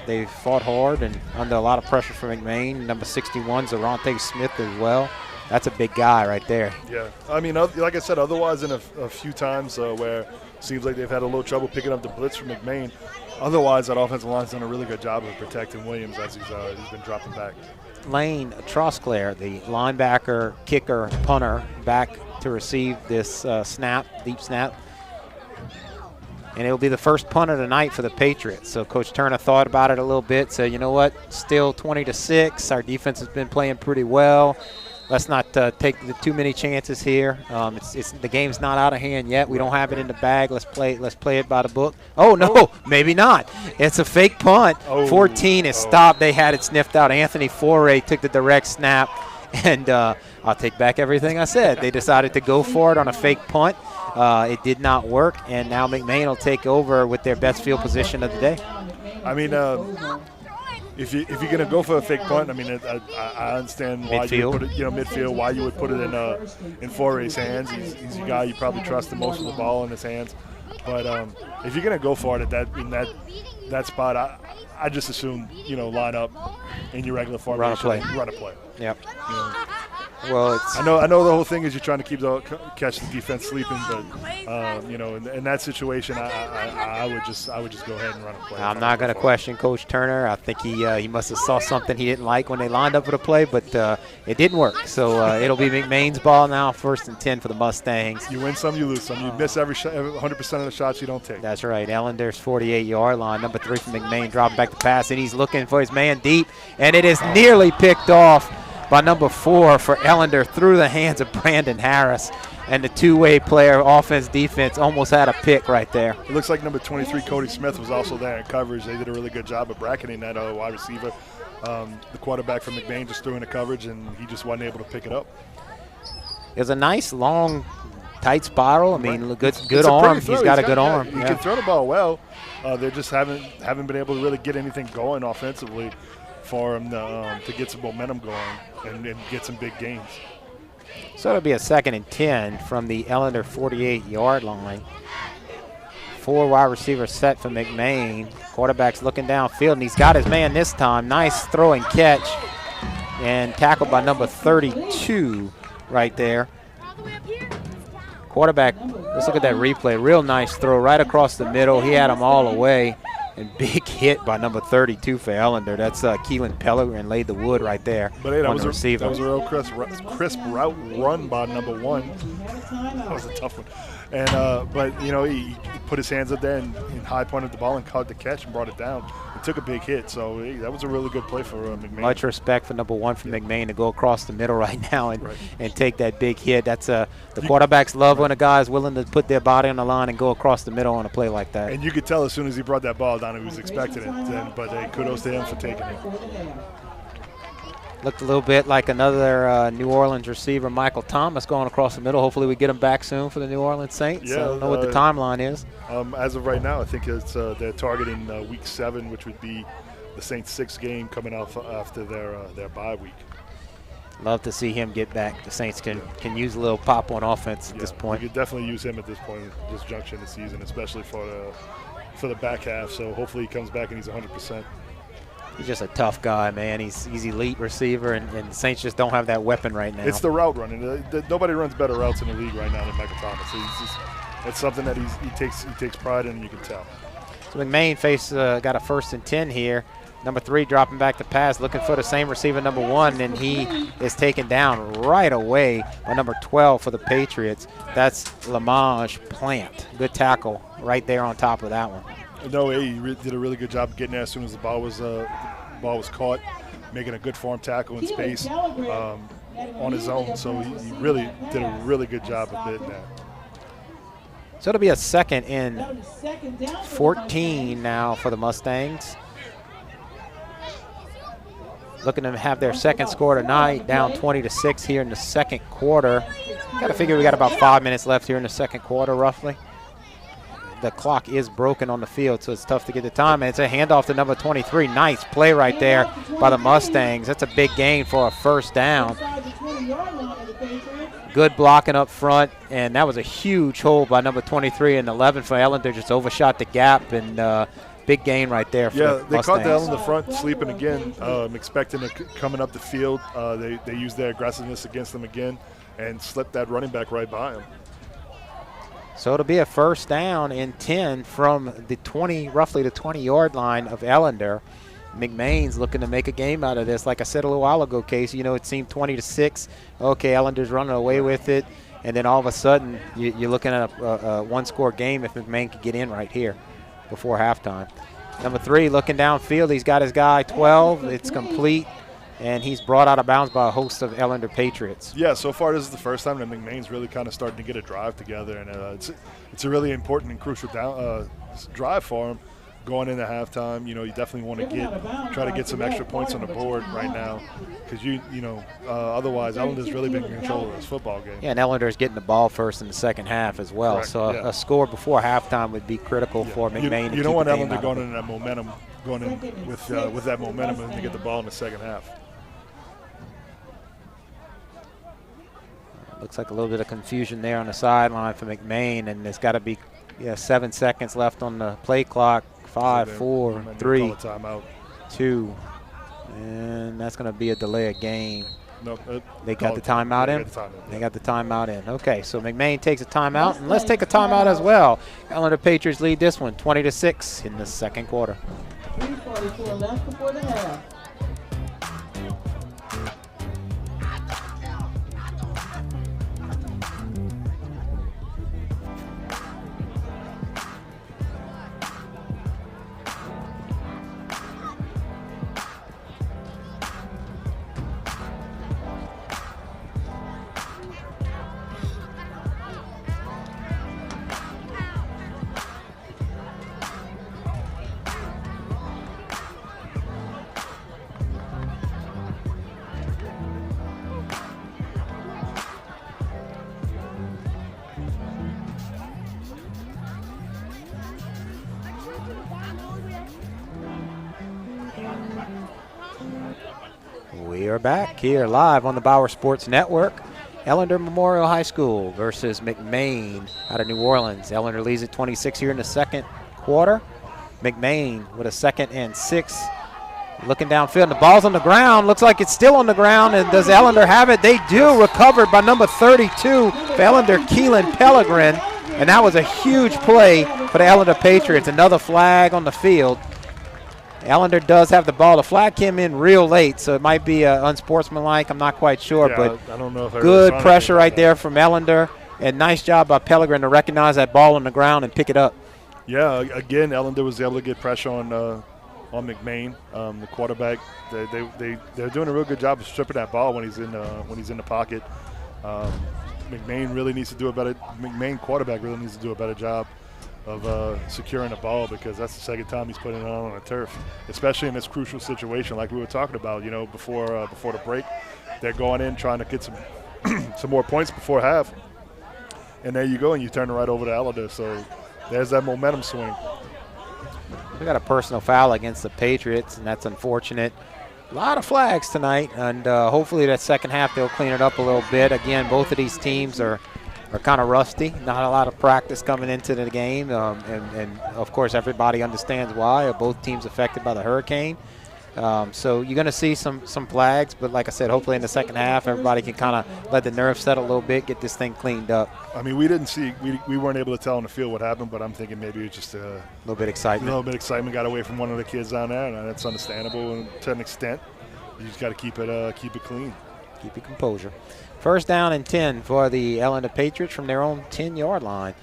they've fought hard and under a lot of pressure from McMain. Number 61, Zarante Smith as well. That's a big guy right there. Yeah, I mean, like I said, otherwise in a few times where it seems like they've had a little trouble picking up the blitz from McMain. Otherwise, that offensive line's done a really good job of protecting Williams as he's been dropping back. Lane Trosclair, the linebacker, kicker, punter, back to receive this deep snap. And it'll be the first punt of the night for the Patriots. So Coach Turner thought about it a little bit, said, you know what, still 20-6. Our defense has been playing pretty well. Let's not take too many chances here. The game's not out of hand yet. We don't have it in the bag. Let's play it by the book. Oh, no, maybe not. It's a fake punt. 14 is stopped. They had it sniffed out. Anthony Foray took the direct snap. And I'll take back everything I said. They decided to go for it on a fake punt. It did not work. And now McMain will take over with their best field position of the day. I mean, if you're going to go for a fake punt, I mean, I understand why you would put it, midfield, why you would put it in Foray's hands. He's a guy you probably trust the most with the ball in his hands. But if you're going to go for it in that spot, I just assume, line up in your regular formation. Run a play. Yep. Well, I know the whole thing is you're trying to catch the defense sleeping, but in that situation, I would just go ahead and run a play. I'm not going to question Coach Turner. I think he must have saw something he didn't like when they lined up for the play, but it didn't work. So it'll be McMain's ball now, 1st and 10 for the Mustangs. You win some, you lose some. You miss every 100% of the shots you don't take. That's right. Ellender's 48-yard line. Number 3 from McMain dropping back the pass, and he's looking for his man deep, and it is nearly picked off by number 4 for Ellender through the hands of Brandon Harris. And the two-way player, offense, defense, almost had a pick right there. It looks like number 23, Cody Smith, was also there in coverage. They did a really good job of bracketing that wide receiver. The quarterback from McMain just threw in the coverage, and he just wasn't able to pick it up. It was a nice, long, tight spiral. I mean, good arm. He's got a good arm. He can throw the ball well. They just haven't been able to really get anything going offensively for him to get some momentum going and get some big gains. So it'll be a 2nd and 10 from the Ellender 48-yard line. 4 wide receivers set for McMain. Quarterback's looking downfield, and he's got his man this time. Nice throw and catch, and tackled by number 32 right there. Quarterback, let's look at that replay. Real nice throw right across the middle. He had them all away. And big hit by number 32 for Ellender. That's Keelan Pellegrin laid the wood right there. But hey, that was a real crisp route run by number 1. That was a tough one. And but he put his hands up there and high pointed the ball and caught the catch and brought it down. It took a big hit, so that was a really good play for McMain. Much respect for number 1 from McMain to go across the middle right now and take that big hit. That's the quarterbacks love when a guy is willing to put their body on the line and go across the middle on a play like that. And you could tell as soon as he brought that ball down, he was expecting it. But kudos to him for taking it. Looked a little bit like another New Orleans receiver, Michael Thomas, going across the middle. Hopefully we get him back soon for the New Orleans Saints. Yeah, I don't know what the timeline is. As of right now, I think it's they're targeting Week 7, which would be the Saints' 6th game coming off after their bye week. Love to see him get back. The Saints can use a little pop on offense at this point. You could definitely use him at this point, this junction of the season, especially for the back half. So hopefully he comes back and he's 100%. He's just a tough guy, man. He's elite receiver, and the Saints just don't have that weapon right now. It's the route running. Nobody runs better routes in the league right now than Michael Thomas. It's something that he takes pride in, and you can tell. So McMain got a 1st and 10 here. Number 3 dropping back the pass, looking for the same receiver, number 1, and he is taken down right away by number 12 for the Patriots. That's Lamage Plant. Good tackle right there on top of that one. No, he did a really good job of getting there as soon as the ball was caught, making a good form tackle in space on his own. So he really did a really good job of hitting that. So it'll be a 2nd and 14 now for the Mustangs. Looking to have their 2nd score tonight, down 20-6 here in the 2nd quarter. Got to figure we got about 5 minutes left here in the 2nd quarter, roughly. The clock is broken on the field, so it's tough to get the time. And it's a handoff to number 23. Nice play right there by the Mustangs. That's a big gain for a 1st down. good blocking up front, and that was a huge hold by number 23 and 11 for Ellender. Just overshot the gap, and big gain right there for the they caught the Mustangs. Ellender front sleeping again, expecting to coming up the field. They used their aggressiveness against them again and slipped that running back right by him. So it'll be a first down and 10 from the 20, roughly the 20-yard line of Ellender. McMain's looking to make a game out of this. Like I said a little while ago, Casey, it seemed 20-6. Okay, Ellender's running away with it. And then all of a sudden, you're looking at a one-score game if McMain could get in right here before halftime. Number 3 looking downfield. He's got his guy 12. It's complete. And he's brought out of bounds by a host of Ellender Patriots. Yeah, so far this is the first time that McMain's really kind of starting to get a drive together. And it's a really important and crucial drive for him. Going into halftime, you definitely want to try to get some extra points on the board right now, because otherwise Ellender's really been in control of this football game. Yeah, and Ellender's getting the ball first in the second half as well. Correct, So a score before halftime would be critical for McMain. You don't want Ellender going into that momentum, going in with that momentum and to get the ball in the second half. Looks like a little bit of confusion there on the sideline for McMain, and there's got to be 7 seconds left on the play clock. 5, 4, 3, 2, and that's going to be a delay of game. Nope, they got the timeout in? They got the timeout in. Okay, so McMain takes a timeout, and let's take a timeout as well. Ellender Patriots lead this one 20-6 in the second quarter. 3:44 left before the half. We are back here live on the Bauer Sports Network. Ellender Memorial High School versus McMain out of New Orleans. Ellender leads at 26 here in the second quarter. McMain with a 2nd and 6. Looking downfield, the ball's on the ground. Looks like it's still on the ground, and does Ellender have it? They do. Recovered by number 32 for Ellender, Keelan Pellegrin. And that was a huge play for the Ellender Patriots. Another flag on the field. Ellender does have the ball. The flag came in real late, so it might be unsportsmanlike. I'm not quite sure, but I don't know if good pressure right there from Ellender, and nice job by Pellegrin to recognize that ball on the ground and pick it up. Yeah, again, Ellender was able to get pressure on McMain, the quarterback. They're doing a real good job of stripping that ball when he's in the pocket. McMain quarterback really needs to do a better job of securing the ball, because that's the second time he's putting it on the turf, especially in this crucial situation like we were talking about, before the break. They're going in trying to get some more points before half, and there you go, and you turn it right over to Ellender. So there's that momentum swing. We got a personal foul against the Patriots, and that's unfortunate. A lot of flags tonight, and hopefully that second half they'll clean it up a little bit. Again, both of these teams are kind of rusty, not a lot of practice coming into the game, and of course everybody understands why. Both teams affected by the hurricane, so you're going to see some flags, but like I said, hopefully in the second half everybody can kind of let the nerves settle a little bit, get this thing cleaned up. I mean, we weren't able to tell on the field what happened, but I'm thinking maybe it was just a little bit excitement. A little bit excitement got away from one of the kids down there, and that's understandable to an extent. You just got to keep it clean. Keep your composure. First down and 10 for the Ellender Patriots from their own 10-yard line.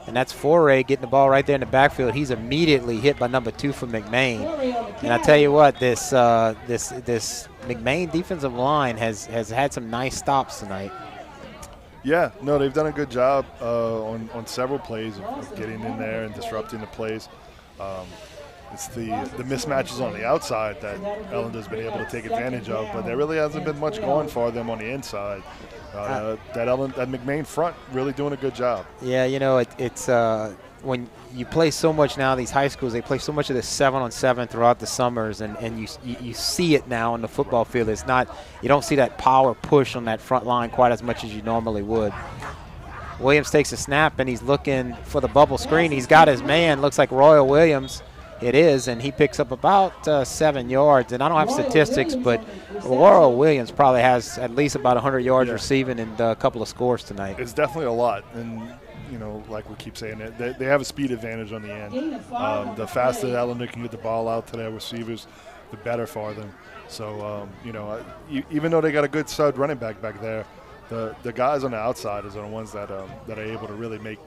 And that's Foray getting the ball right there in the backfield. He's immediately hit by number 2 for McMain. And I tell you what, this McMain defensive line has had some nice stops tonight. Yeah, no, they've done a good job on several plays of getting in there and disrupting the plays. It's the mismatches on the outside that Ellender's been able to take advantage of, but there really hasn't been much going for them on the inside. That McMain front really doing a good job. Yeah, it's when you play so much now, these high schools, they play so much of this 7-on-7 throughout the summers, and you see it now on the football field. It's not, you don't see that power push on that front line quite as much as you normally would. Williams takes a snap, and he's looking for the bubble screen. He's got his man, looks like Royal Williams. It is, and he picks up about 7 yards. And I don't have statistics, but Royal Williams probably has at least about 100 yards receiving and a couple of scores tonight. It's definitely a lot. And, you know, like we keep saying, they have a speed advantage on the end. The faster Ellender can get the ball out to their receivers, the better for them. So, you know, even though they got a good stud running back there, the guys on the outsiders are the ones that are able to really make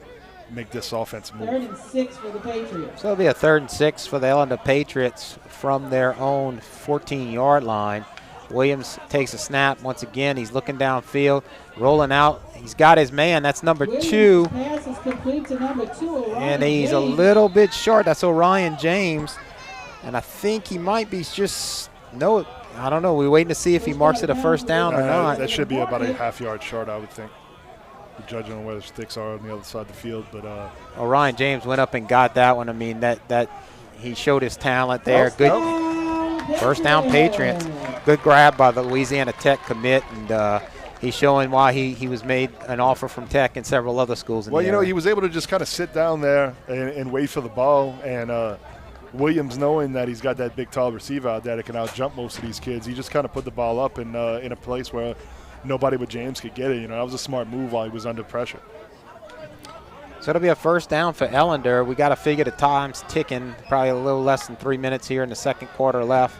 this offense move. 3rd and 6 for the Patriots. So it'll be a 3rd and 6 for the Ellender Patriots from their own 14-yard line. Williams takes a snap. Once again, he's looking downfield, rolling out. He's got his man. That's number 2. Pass is complete to number 2, Orion And he's James. a little bit short. That's Orion James. And I think he might be just, no, I don't know. We're waiting to see if he marks it a first down or not. That should be about a half-yard short, I would think, judging on where the sticks are on the other side of the field. But Orion James went up and got that one. I mean, that he showed his talent there. Good first down, Patriots. Good grab by the Louisiana Tech commit, and he's showing why he was made an offer from Tech and several other schools in the area. he was able to just kind of sit down there and wait for the ball. And Williams, knowing that he's got that big, tall receiver out there that can out-jump most of these kids, he just kind of put the ball up in a place where nobody but James could get it. You know, that was a smart move while he was under pressure. So it'll be a first down for Ellender. We got to figure the time's ticking. Probably a little less than 3 minutes here in the second quarter left.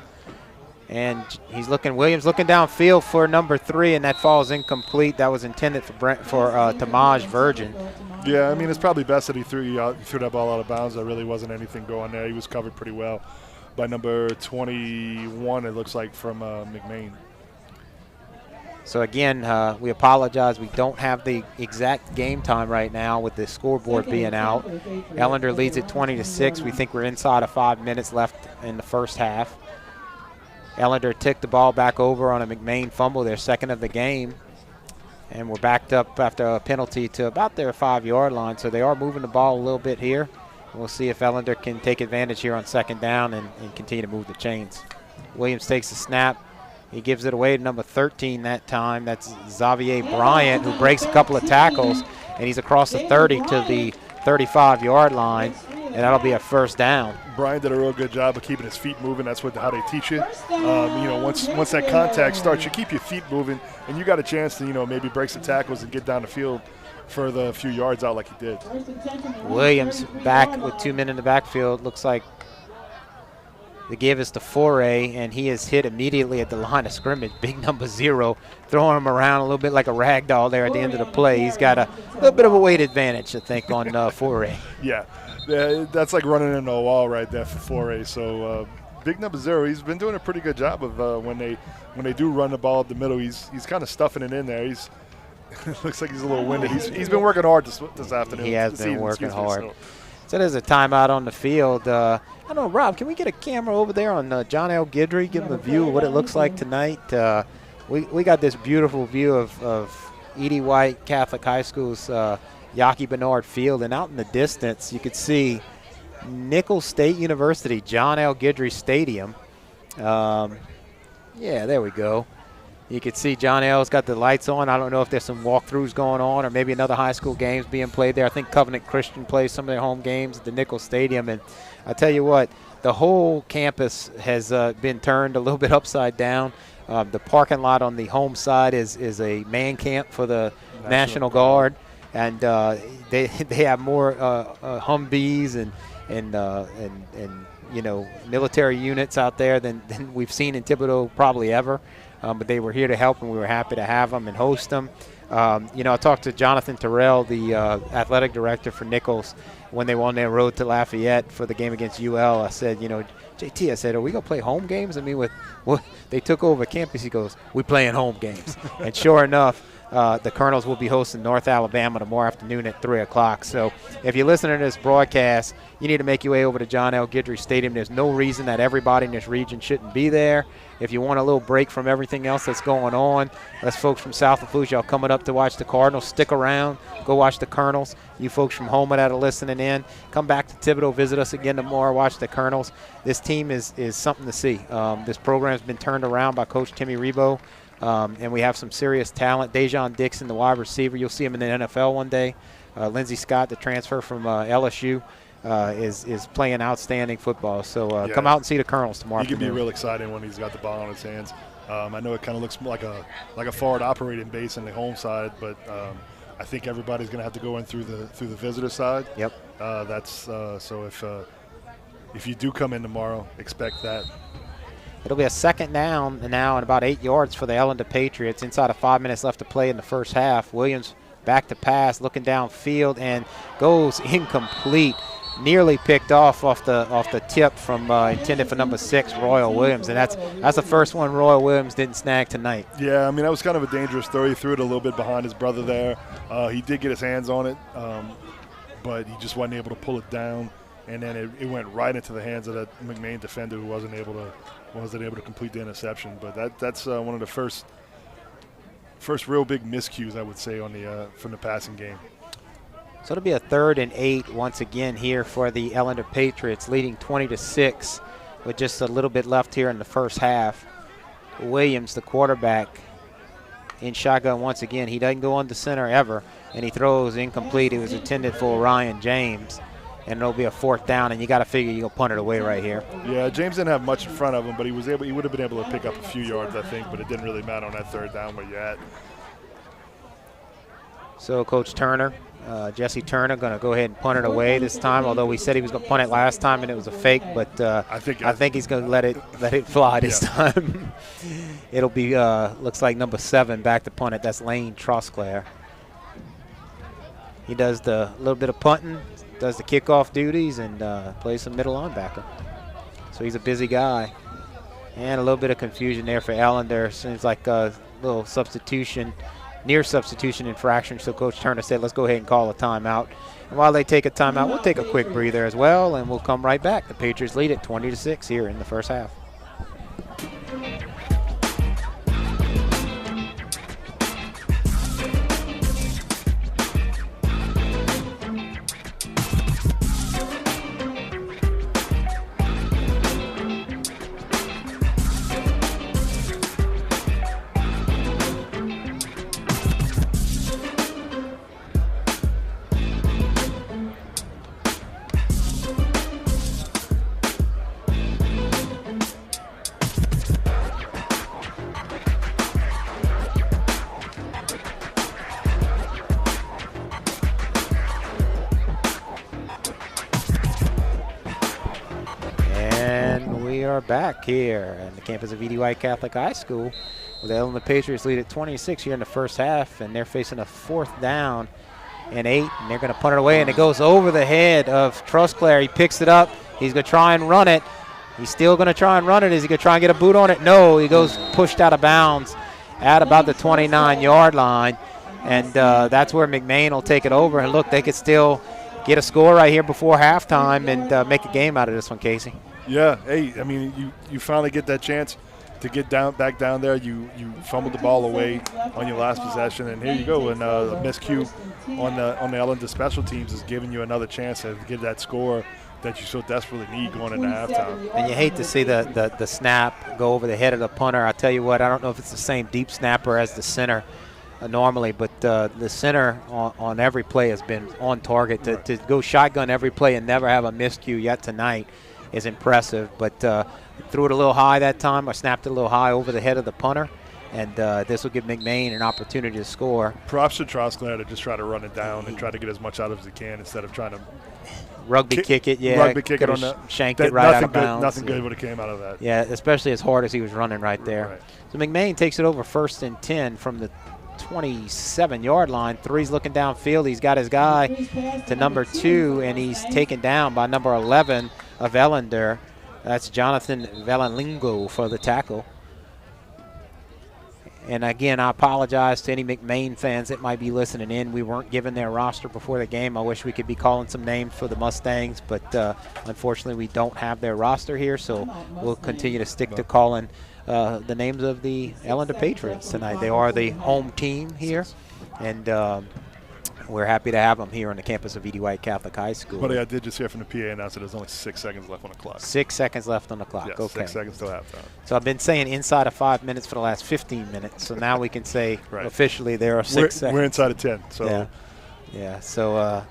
And Williams looking downfield for number 3, and that falls incomplete. That was intended for Tamaj Virgin. Yeah, I mean, it's probably best that he threw that ball out of bounds. There really wasn't anything going there. He was covered pretty well by number 21, it looks like, from McMain. So again, we apologize. We don't have the exact game time right now with the scoreboard being out. Ellender leads at 20-6. We think we're inside of 5 minutes left in the first half. Ellender took the ball back over on a McMain fumble, their second of the game. And we're backed up after a penalty to about their 5-yard line. So they are moving the ball a little bit here. We'll see if Ellender can take advantage here on second down and continue to move the chains. Williams takes the snap. He gives it away to number 13 that time. That's Xavier Bryant, who breaks a couple of tackles, and he's across the 30 to the 35-yard line, and that'll be a first down. Bryant did a real good job of keeping his feet moving. That's how they teach you. You know, once that contact starts, you keep your feet moving, and you got a chance to, you know, maybe break some tackles and get down the field for the few yards out like he did. Williams back with 2 men in the backfield. Looks like they gave us the foray, and he is hit immediately at the line of scrimmage. Big number 0, throwing him around a little bit like a rag doll there at the end of the play. He's got a little bit of a weight advantage, I think, on foray. Yeah, that's like running into a wall right there for foray. So big number 0, he's been doing a pretty good job of when they do run the ball up the middle, he's kind of stuffing it in there. Looks like he's a little winded. He's been working hard this afternoon. He has been working hard. So there's a timeout on the field. I don't know, Rob, can we get a camera over there on John L. Guidry, give him a view of what it looks like tonight? We got this beautiful view of Edie White Catholic High School's Yaki Bernard Field, and out in the distance you could see Nicholls State University, John L. Guidry Stadium. Yeah, there we go. You can see John L's got the lights on. I don't know if there's some walkthroughs going on or maybe another high school games being played there. I think Covenant Christian plays some of their home games at the Nicholls Stadium. And I tell you what, the whole campus has been turned a little bit upside down. The parking lot on the home side is a man camp for the National Guard. And they have more Humvees and you know, military units out there than we've seen in Thibodaux probably ever. But they were here to help, and we were happy to have them and host them. You know, I talked to Jonathan Terrell, the athletic director for Nicholls, when they were on their road to Lafayette for the game against UL. I said, you know, JT, I said, are we going to play home games? I mean, they took over campus. He goes, we playing home games. And sure enough, the Colonels will be hosting North Alabama tomorrow afternoon at 3 o'clock. So if you're listening to this broadcast, you need to make your way over to John L. Guidry Stadium. There's no reason that everybody in this region shouldn't be there. If you want a little break from everything else that's going on, us folks from South Lafourche, y'all coming up to watch the Cardinals, stick around, go watch the Colonels. You folks from Houma that are listening in, come back to Thibodaux, visit us again tomorrow, watch the Colonels. This team is something to see. This program's been turned around by Coach Timmy Rebo, and we have some serious talent. Dejon Dixon, the wide receiver, you'll see him in the NFL one day. Lindsey Scott, the transfer from LSU, is playing outstanding football. So come out and see the Colonels tomorrow. He can be real exciting when he's got the ball in his hands. I know it kind of looks like a forward operating base in the home side, but I think everybody's going to have to go in through the visitor side. Yep. So if you do come in tomorrow, expect that. It'll be a second down now and about 8 yards for the Ellender Patriots. Inside of 5 minutes left to play in the first half. Williams back to pass, looking downfield, and goes incomplete. Nearly picked off the tip from intended for number 6, Royal Williams, and that's the first one Royal Williams didn't snag tonight. Yeah, I mean, that was kind of a dangerous throw. He threw it a little bit behind his brother there. He did get his hands on it, but he just wasn't able to pull it down, and then it went right into the hands of that McMain defender who wasn't able to complete the interception. But that's one of the first real big miscues, I would say, from the passing game. So it'll be a 3rd and 8 once again here for the Ellender Patriots, leading 20-6 with just a little bit left here in the first half. Williams, the quarterback, in shotgun once again. He doesn't go on the center ever, and he throws incomplete. It was intended for Ryan James, and it'll be a 4th down, and you got to figure you're going to punt it away right here. Yeah, James didn't have much in front of him, but he would have been able to pick up a few yards, I think, but it didn't really matter on that 3rd down where you're at. So Coach Turner, Jesse Turner, going to go ahead and punt it away this time. Although we said he was going to punt it last time and it was a fake, but I think he's going to let it fly this time. It'll be looks like number 7 back to punt it. That's Lane Trosclair. He does the little bit of punting, does the kickoff duties, and plays some middle linebacker. So he's a busy guy. And a little bit of confusion there for Ellender. Seems like a little near substitution infraction. So Coach Turner said, let's go ahead and call a timeout. And while they take a timeout, we'll take a quick breather as well, and we'll come right back. The Patriots lead at 20-6 here in the first half. Back here on the campus of E.D. White Catholic High School, where the Ellender Patriots lead at 26 here in the first half, and they're facing a 4th down and 8, and they're going to punt it away, and it goes over the head of Trosclair. He picks it up. He's going to try and run it. He's still going to try and run it. Is he going to try and get a boot on it? No, he goes pushed out of bounds at about the 29-yard line, and that's where McMain will take it over. And look, they could still get a score right here before halftime and make a game out of this one, Casey. Yeah, hey, I mean, you finally get that chance to get back down there. You fumbled the ball away on your last possession, and here you go. And a miscue on the Ellender special teams is giving you another chance to get that score that you so desperately need going into halftime. And you hate to see the snap go over the head of the punter. I tell you what, I don't know if it's the same deep snapper as the center normally, but the center on every play has been on target. To go shotgun every play and never have a miscue yet tonight is impressive, but threw it a little high that time, or snapped it a little high over the head of the punter, and this will give McMain an opportunity to score. Props to Trosclair to just try to run it down and try to get as much out of as he can instead of trying to rugby kick it. Yeah, rugby kick it on the shanked it right out of bounds. Nothing good would have came out of that. Yeah, especially as hard as he was running right there. Right. So McMain takes it over 1st and 10 from the 27-yard line. Three's looking downfield. He's got his guy to number 2, and he's taken down by number 11 of Ellender. That's Jonathan Valenlingo for the tackle. And again, I apologize to any McMain fans that might be listening in. We weren't given their roster before the game. I wish we could be calling some names for the Mustangs, but unfortunately we don't have their roster here, so we'll continue to stick to calling the names of the Ellender Patriots tonight. They are the home team here, and we're happy to have them here on the campus of E.D. White Catholic High School. But I did just hear from the PA announcer there's only 6 seconds left on the clock. 6 seconds left on the clock. Yes, okay. 6 seconds till halftime. So I've been saying inside of 5 minutes for the last 15 minutes. So now we can say officially there are 6 seconds. We're inside of 10. So yeah. So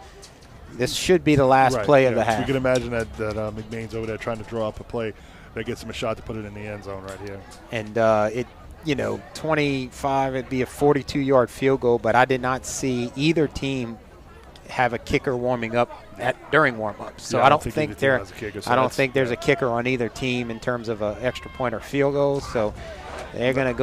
this should be the last play of the half. So you can imagine that McMain's over there trying to draw up a play that gets him a shot to put it in the end zone right here. And 25, it'd be a 42-yard field goal, but I did not see either team have a kicker warming up during warm-up. So I don't think there's a kicker on either team in terms of an extra point or field goal. So they're going to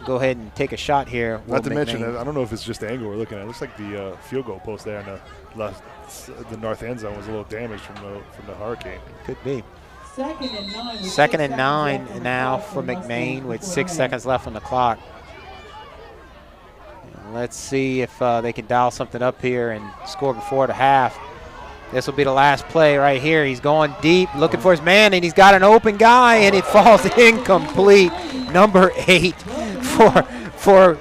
go ahead and take a shot here. Not to mention, I don't know if it's just the angle we're looking at. It looks like the field goal post there in the north end zone was a little damaged from the hurricane. Could be. Second and 9 now for McMain with 6 seconds left on the clock. Let's see if they can dial something up here and score before the half. This will be the last play right here. He's going deep, looking for his man, and he's got an open guy, and it falls incomplete. Number 8 for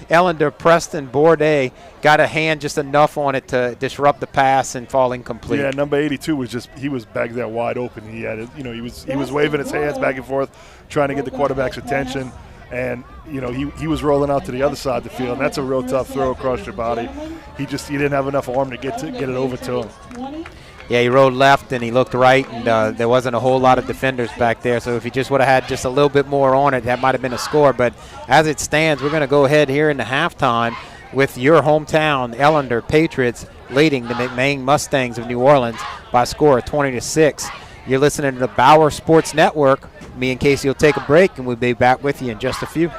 Ellender, Preston Bourdet, got a hand just enough on it to disrupt the pass and fall incomplete. Yeah, number 82 he was back there wide open. He had he was waving his hands back and forth, trying to get the quarterback's attention. And, he was rolling out to the other side of the field, and that's a real tough throw across your body. He didn't have enough arm to get it over to him. Yeah, he rolled left and he looked right, and there wasn't a whole lot of defenders back there. So if he just would have had just a little bit more on it, that might have been a score. But as it stands, we're going to go ahead here in the halftime with your hometown Ellender Patriots leading the McMain Mustangs of New Orleans by a score of 20-6. You're listening to the Bauer Sports Network. Me and Casey will take a break, and we'll be back with you in just a few.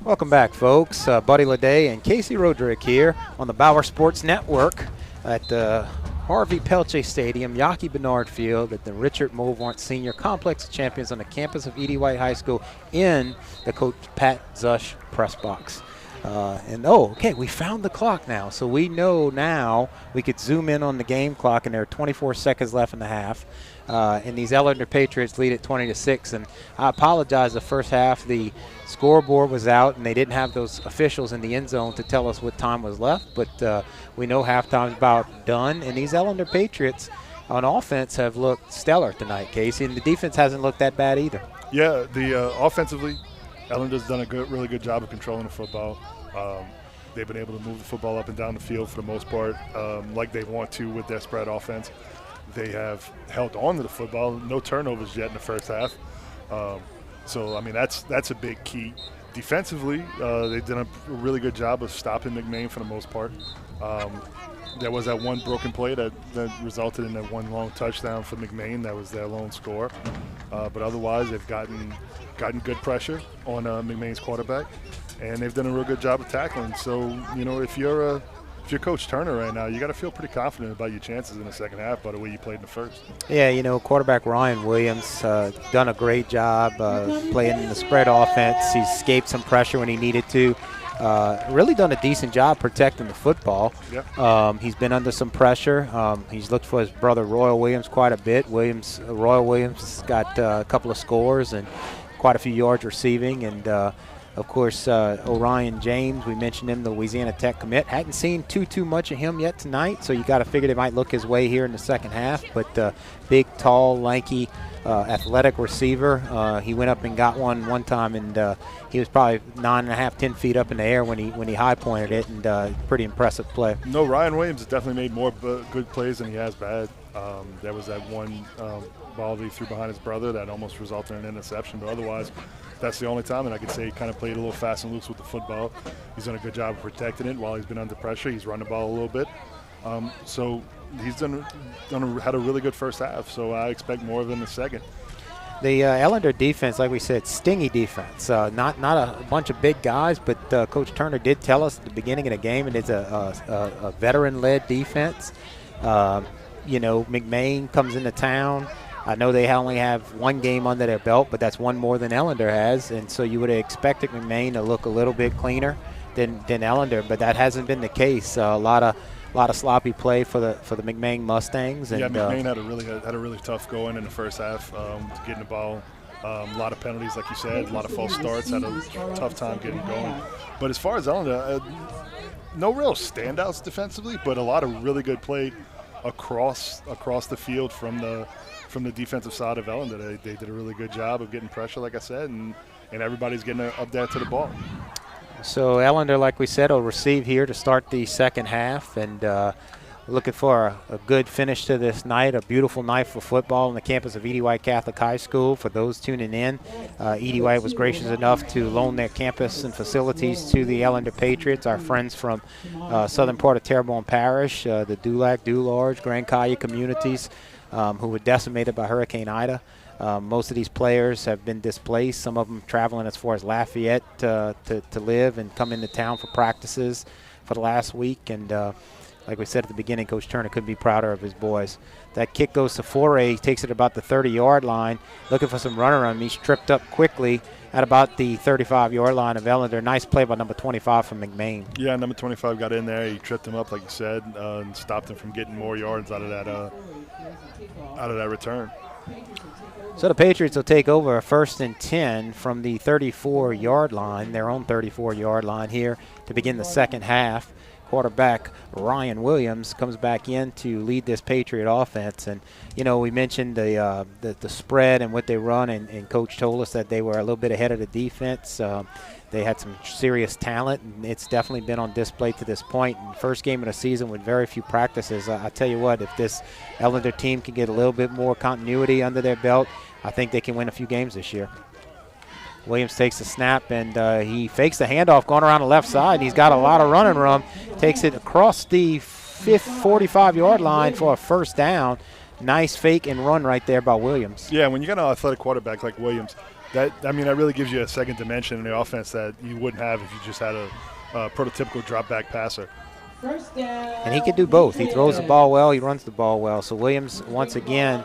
Welcome back, folks. Buddy Leday and Casey Roderick here on the Bauer Sports Network at the Harvey Pelche Stadium, Yaki Bernard Field at the Richard Mulvart Senior Complex of Champions on the campus of E.D. White High School in the Coach Pat Zush press box. Okay, we found the clock now. So we know now we could zoom in on the game clock, and there are 24 seconds left in the half. And these Ellender Patriots lead at 20-6. And I apologize, the first half, the scoreboard was out, and they didn't have those officials in the end zone to tell us what time was left. But we know halftime's about done. And these Ellender Patriots on offense have looked stellar tonight, Casey. And the defense hasn't looked that bad either. Yeah, the offensively, Ellender's done a really good job of controlling the football. They've been able to move the football up and down the field for the most part, like they want to with their spread offense. They have held on to the football, no turnovers yet in the first half. So I mean, that's a big key. Defensively, they've done a really good job of stopping McMain for the most part. There was that one broken play that resulted in that one long touchdown for McMain. That was their lone score. But otherwise, they've gotten good pressure on McMain's quarterback, and they've done a real good job of tackling. So, you know, if you're Coach Turner right now, you got to feel pretty confident about your chances in the second half by the way you played in the first. Yeah, you know, quarterback Ryan Williams done a great job playing in the spread offense. He escaped some pressure when he needed to. Really done a decent job protecting the football. Yep. He's been under some pressure. He's looked for his brother Royal Williams quite a bit. Royal Williams has got a couple of scores and quite a few yards receiving. And, of course, Orion James, we mentioned him, the Louisiana Tech commit. Hadn't seen too much of him yet tonight, so you got to figure they might look his way here in the second half. But big, tall, lanky, athletic receiver. He went up and got one time, and he was probably 9.5, 10 feet up in the air when he high pointed it, and pretty impressive play. No, Ryan Williams has definitely made more good plays than he has bad. There was that one ball that he threw behind his brother that almost resulted in an interception, but otherwise that's the only time that I could say he kind of played a little fast and loose with the football. He's done a good job of protecting it while he's been under pressure. He's run the ball a little bit. So he's had a really good first half, so I expect more of him in the second. The Ellender defense, like we said, stingy defense. Not a bunch of big guys, but Coach Turner did tell us at the beginning of the game it is a veteran-led defense. You know, McMain comes into town. I know they only have one game under their belt, but that's one more than Ellender has, and so you would have expected McMain to look a little bit cleaner than Ellender, but that hasn't been the case. A lot of sloppy play for the McMain Mustangs. And, McMain had a really tough going in the first half, getting the ball. A lot of penalties, like you said, a lot of false starts, had a tough time getting going. But as far as Ellender, no real standouts defensively, but a lot of really good play across the field from the defensive side of Ellender. They did a really good job of getting pressure, like I said, and everybody's getting up there to the ball. So Ellender, like we said, will receive here to start the second half, and looking for a good finish to this night, a beautiful night for football on the campus of E.D. White Catholic High School. For those tuning in, E.D. White was gracious enough to loan their campus and facilities to the Ellender Patriots, our friends from southern part of Terrebonne Parish, the Dulac, Dularge, Grand Caillou communities who were decimated by Hurricane Ida. Most of these players have been displaced, some of them traveling as far as Lafayette to live and come into town for practices for the last week. And like we said at the beginning, Coach Turner couldn't be prouder of his boys. That kick goes to Foray, takes it about the 30-yard line, looking for some runner on him. He's tripped up quickly at about the 35-yard line of Ellender. Nice play by number 25 from McMain. Yeah, number 25 got in there. He tripped him up, like you said, and stopped him from getting more yards out of that return. So the Patriots will take over a 1st and 10 from the 34-yard line, their own 34-yard line here to begin the second half. Quarterback Ryan Williams comes back in to lead this Patriot offense. And, you know, we mentioned the spread and what they run, and Coach told us that they were a little bit ahead of the defense. They had some serious talent, and it's definitely been on display to this point. And first game of the season with very few practices. I tell you what, if this Ellender team can get a little bit more continuity under their belt, I think they can win a few games this year. Williams takes the snap, and he fakes the handoff going around the left side. He's got a lot of running room. Takes it across the 45-yard line for a first down. Nice fake and run right there by Williams. Yeah, when you got an athletic quarterback like Williams, that really gives you a second dimension in the offense that you wouldn't have if you just had a prototypical drop back passer. First down. And he can do both. He throws the ball well, he runs the ball well. So Williams, once again,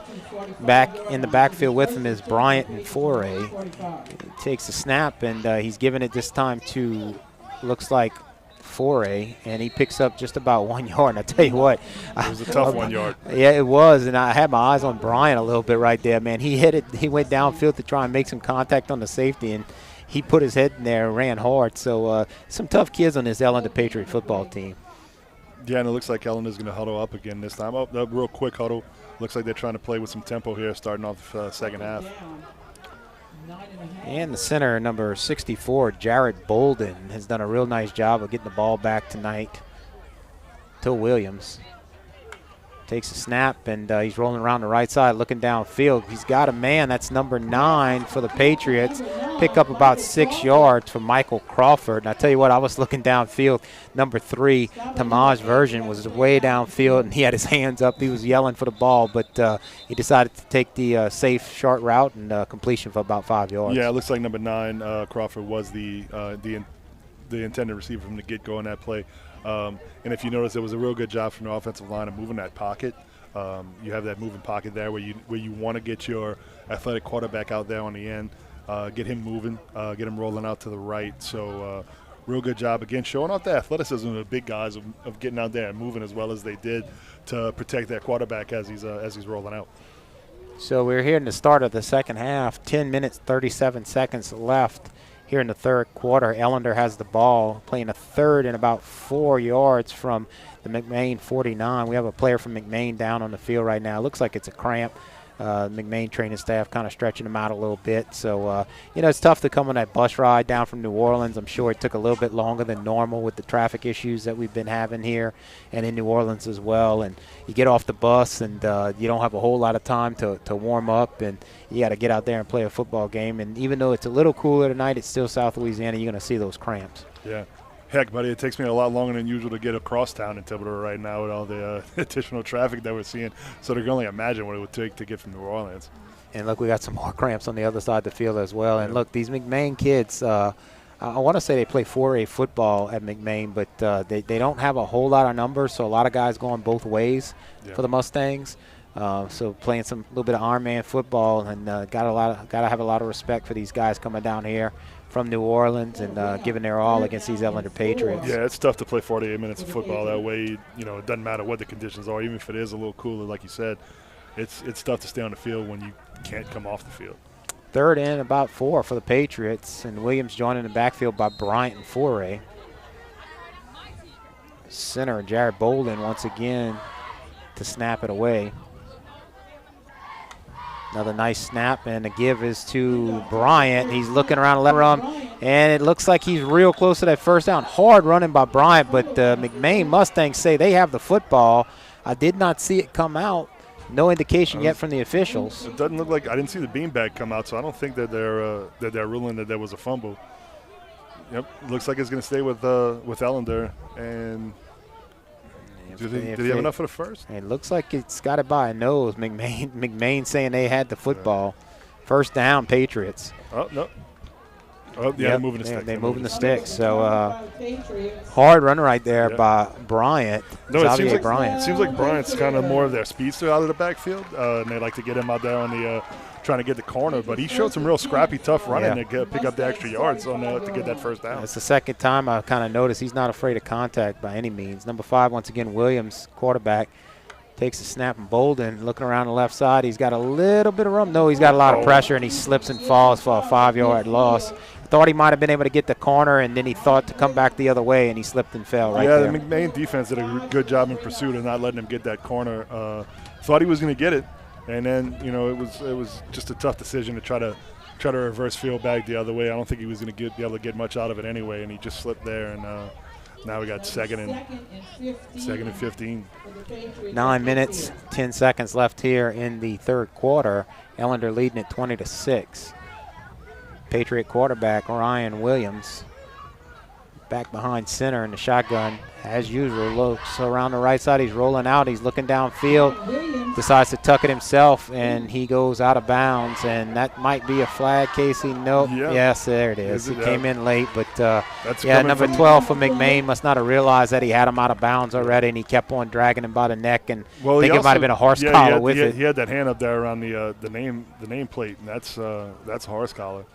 back in the backfield with him is Bryant and Foray. He takes the snap, and he's giving it this time to, looks like, Foray, and he picks up just about 1 yard. And I tell you what, it was a tough 1 yard. Yeah, it was, and I had my eyes on Bryant a little bit right there, man. He hit it. He went downfield to try and make some contact on the safety, and he put his head in there and ran hard. So some tough kids on this Ellender Patriot football team. Yeah, and it looks like Ellender's going to huddle up again this time. Oh, a real quick huddle. Looks like they're trying to play with some tempo here, starting off the second half. And the center, number 64, Jared Bolden, has done a real nice job of getting the ball back tonight to Williams. Takes a snap, and he's rolling around the right side, looking downfield. He's got a man. That's number 9 for the Patriots. Pick up about 6 yards from Michael Crawford. And I tell you what, I was looking downfield. Number 3, Tamaj Version, was way downfield, and he had his hands up. He was yelling for the ball, but he decided to take the safe, short route and completion for about 5 yards. Yeah, it looks like number 9, Crawford, was the intended receiver from the get-go in that play. And if you notice, it was a real good job from the offensive line of moving that pocket. You have that moving pocket there where you want to get your athletic quarterback out there on the end, get him moving, get him rolling out to the right. So real good job, again, showing off the athleticism of the big guys of getting out there and moving as well as they did to protect their quarterback as he's rolling out. So we're here in the start of the second half, 10 minutes, 37 seconds left. Here in the third quarter, Ellender has the ball, playing a third and about 4 yards from the McMain 49. We have a player from McMain down on the field right now. It looks like it's a cramp. McMain training staff kind of stretching him out a little bit. So, it's tough to come on that bus ride down from New Orleans. I'm sure it took a little bit longer than normal with the traffic issues that we've been having here and in New Orleans as well. And you get off the bus, and you don't have a whole lot of time to warm up, and you got to get out there and play a football game. And even though it's a little cooler tonight, it's still South Louisiana. You're going to see those cramps. Yeah. Heck, buddy, it takes me a lot longer than usual to get across town in Thibodaux right now with all the additional traffic that we're seeing. So they can only imagine what it would take to get from New Orleans. And, look, we got some more cramps on the other side of the field as well. And, look, these McMain kids, I want to say they play 4A football at McMain, but they don't have a whole lot of numbers, so a lot of guys going both ways for the Mustangs. So playing some little bit of arm man football, and got to have a lot of respect for these guys coming down here from New Orleans and giving their all against these Ellender Patriots. Yeah, it's tough to play 48 minutes of football that way. It doesn't matter what the conditions are, even if it is a little cooler, like you said. It's tough to stay on the field when you can't come off the field. Third and about 4 for the Patriots, and Williams joined in the backfield by Bryant and Foray. Center Jared Bolden once again to snap it away. Another nice snap, and the give is to Bryant. He's looking around the left run, and it looks like he's real close to that first down. Hard running by Bryant, but McMain Mustangs say they have the football. I did not see it come out. No indication yet from the officials. It doesn't look like – I didn't see the beanbag come out, so I don't think that they're ruling that there was a fumble. Yep, looks like it's going to stay with Ellender. And did he have enough for the first? It looks like it's got it by a nose. McMain saying they had the football. First down, Patriots. Oh, no. Oh, yeah, they're moving the sticks. They're moving the sticks. So hard run right there by Bryant. No, it seems like Bryant's kind of more of their speedster out of the backfield, and they like to get him out there on the trying to get the corner. But he showed some real scrappy, tough running to pick up the extra yards to get that first down. It's the second time I kind of noticed he's not afraid of contact by any means. Number 5, once again, Williams, quarterback. Takes a snap, and Bolden looking around the left side. He's got a little bit of room. No, he's got a lot of pressure, and he slips and falls for a 5-yard loss. Thought he might have been able to get the corner, and then he thought to come back the other way, and he slipped and fell right there. Yeah, the McMain defense did a good job in pursuit of not letting him get that corner. Thought he was going to get it, and then it was just a tough decision to try to reverse field back the other way. I don't think he was going to be able to get much out of it anyway, and he just slipped there, and now we got second and 15. 9 minutes, 10 seconds left here in the third quarter. Ellender leading at 20-6. Patriot quarterback Ryan Williams back behind center in the shotgun. As usual, looks around the right side. He's rolling out. He's looking downfield. Decides to tuck it himself, and he goes out of bounds. And that might be a flag, Casey. Nope. Yeah. Yes, there it is. He came in late, but That's number 12 for McMain must not have realized that he had him out of bounds already, and he kept on dragging him by the neck. And I think it might have been a horse collar with it. He had that hand up there around the name plate, and that's a horse collar.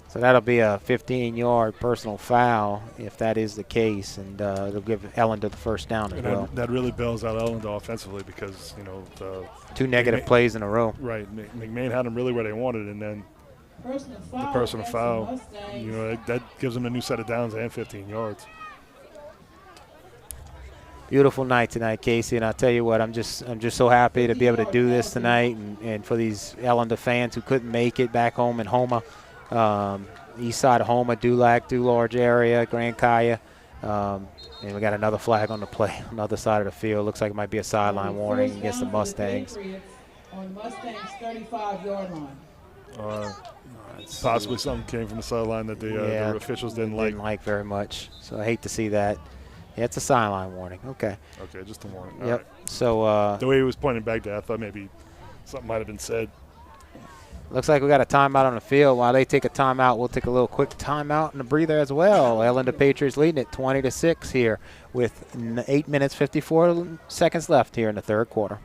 So that'll be a 15-yard personal foul if that is the case, and it'll give Ellender the first down as well. That really bails out Ellender offensively because, the 2 negative plays in a row. Right. McMain had them really where they wanted, and then the personal foul, that gives them a new set of downs and 15 yards. Beautiful night tonight, Casey, and I'll tell you what, I'm just so happy to be able to do this tonight, and for these Ellender fans who couldn't make it back home in Houma. East side of Houma, Dulac, Dularge area, Grand Kaya. And we got another flag on the play on the other side of the field. Looks like it might be a sideline warning against the Mustangs. On Mustangs' 35-yard line. Possibly something came from the sideline that the officials didn't like very much. So I hate to see that. Yeah, it's a sideline warning. Okay. Okay, just a warning. Yep. All right. So the way he was pointing back there, I thought maybe something might have been said. Looks like we got a timeout on the field. While they take a timeout, we'll take a little quick timeout and a breather as well. Ellender Patriots leading it 20-6 here with 8 minutes 54 seconds left here in the third quarter.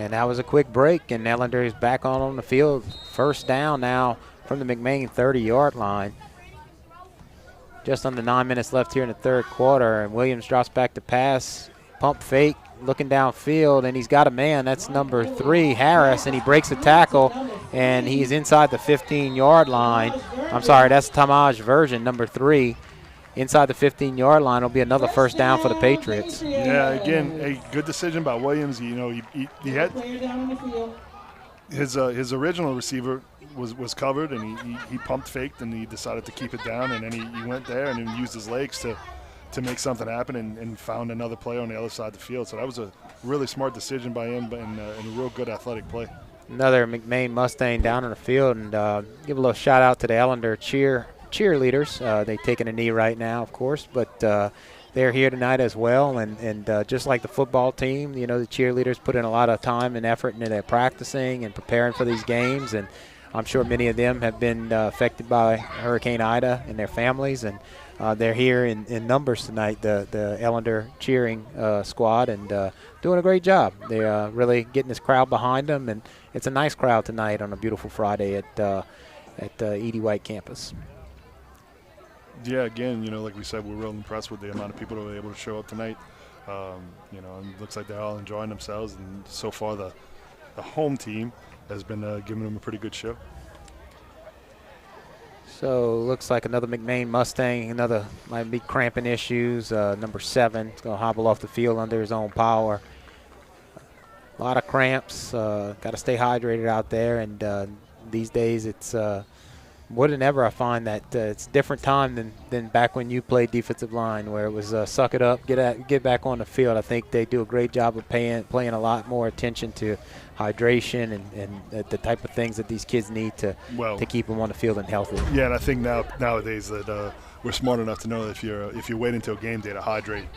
And that was a quick break, and Ellender is back on the field. First down now from the McMain 30-yard line. Just under 9 minutes left here in the third quarter, and Williams drops back to pass, pump fake, looking downfield, and he's got a man. That's number 3, Harris, and he breaks the tackle, and he's inside the 15-yard line. I'm sorry, that's Tamaj version, number 3. Inside the 15-yard line will be another first down for the Patriots. Yeah, again, a good decision by Williams. He had his original receiver was covered, and he pump faked, and he decided to keep it down, and then he went there and then used his legs to make something happen and found another player on the other side of the field. So that was a really smart decision by him and a real good athletic play. Another McMain Mustang down on the field, and give a little shout out to the Ellender cheerleaders. They've taken a knee right now, of course, but they're here tonight as well. And just like the football team, the cheerleaders put in a lot of time and effort into their practicing and preparing for these games. And I'm sure many of them have been affected by Hurricane Ida and their families. And they're here in numbers tonight, the Ellender cheering squad, and doing a great job. They're really getting this crowd behind them. And it's a nice crowd tonight on a beautiful Friday at Edie White campus. Yeah, again, like we said, we're real impressed with the amount of people that were able to show up tonight. And it looks like they're all enjoying themselves, and so far the home team has been giving them a pretty good show. So looks like another McMain Mustang, might be cramping issues. Number 7, it's going to hobble off the field under his own power. A lot of cramps. Got to stay hydrated out there, and these days it's more than ever, I find that it's a different time than back when you played defensive line, where it was suck it up, get back on the field. I think they do a great job of paying a lot more attention to hydration and the type of things that these kids need to keep them on the field and healthy. Yeah, and I think nowadays that we're smart enough to know that if you wait until game day to hydrate,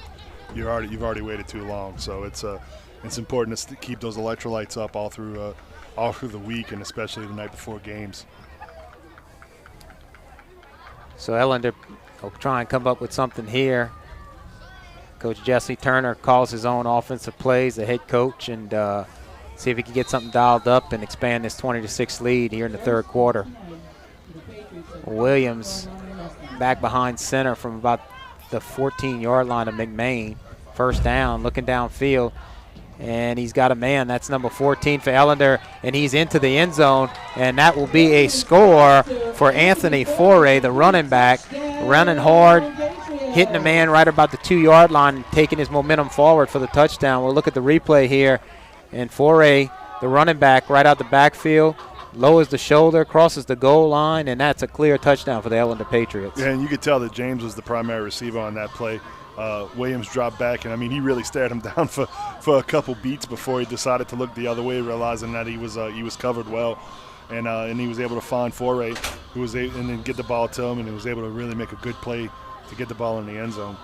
you've already waited too long. So it's important to keep those electrolytes up all through the week, and especially the night before games. So Ellender will try and come up with something here. Coach Jesse Turner calls his own offensive plays, the head coach, and see if he can get something dialed up and expand this 20-6 lead here in the third quarter. Williams back behind center from about the 14-yard line of McMain. First down, looking downfield. And he's got a man. That's number 14 for Ellender, and he's into the end zone. And that will be a score for Anthony Foray, the running back, running hard, hitting a man right about the 2-yard line, taking his momentum forward for the touchdown. We'll look at the replay here. And Foray, the running back, right out the backfield, lowers the shoulder, crosses the goal line, and that's a clear touchdown for the Ellender Patriots. Yeah, and you could tell that James was the primary receiver on that play. Williams dropped back, and I mean, he really stared him down for a couple beats before he decided to look the other way, realizing that he was covered well, and he was able to find Foray, and then get the ball to him, and he was able to really make a good play to get the ball in the end zone.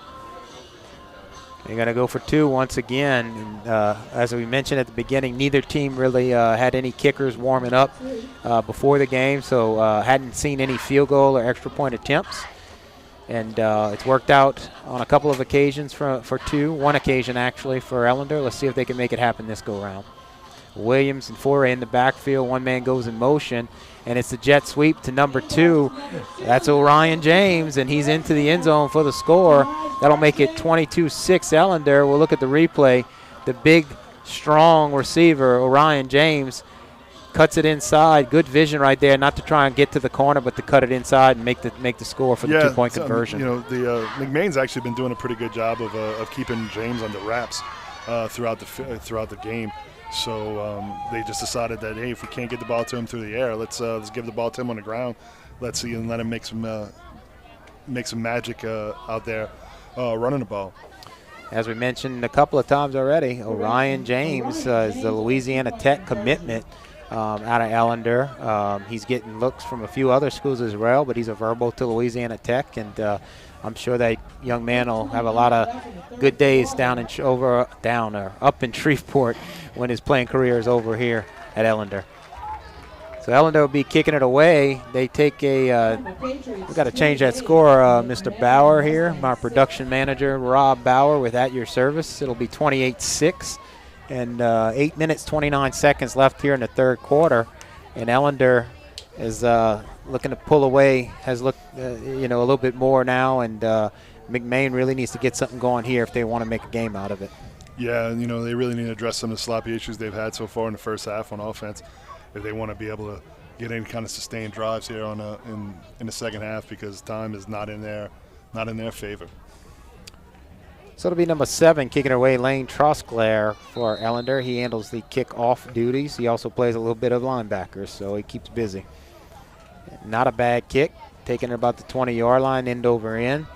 They're going to go for 2 once again. And, as we mentioned at the beginning, neither team really had any kickers warming up before the game, so hadn't seen any field goal or extra point attempts. And it's worked out on a couple of occasions for 2, one occasion actually for Ellender. Let's see if they can make it happen this go-round. Williams and Foray in the backfield. One man goes in motion, and it's the jet sweep to number 2. That's Orion James, and he's into the end zone for the score. That'll make it 22-6 Ellender. We'll look at the replay. The big, strong receiver, Orion James, cuts it inside. Good vision right there, not to try and get to the corner, but to cut it inside and make the score for the 2-point conversion. The McMain's actually been doing a pretty good job of keeping James under wraps throughout the game. So they just decided that, hey, if we can't get the ball to him through the air, let's give the ball to him on the ground. Let's see and let him make some magic out there running the ball. As we mentioned a couple of times already, Orion James is the Louisiana Tech commitment out of Ellender. He's getting looks from a few other schools as well, but he's a verbal to Louisiana Tech, and I'm sure that young man will have a lot of good days up in Shreveport when his playing career is over here at Ellender. So Ellender will be kicking it away. They take we got to change that score, Mr. Bauer here, my production manager, Rob Bauer, with At Your Service. It'll be 28-6, and 8 minutes, 29 seconds left here in the third quarter. And Ellender is looking to pull away, has looked, a little bit more now, and McMain really needs to get something going here if they want to make a game out of it. Yeah, they really need to address some of the sloppy issues they've had so far in the first half on offense if they want to be able to get any kind of sustained drives here in the second half, because time is not in their favor. So it'll be number 7 kicking away, Lane Trosclair for Ellender. He handles the kick-off duties. He also plays a little bit of linebacker, so he keeps busy. Not a bad kick, taking it about the 20-yard line, end over end.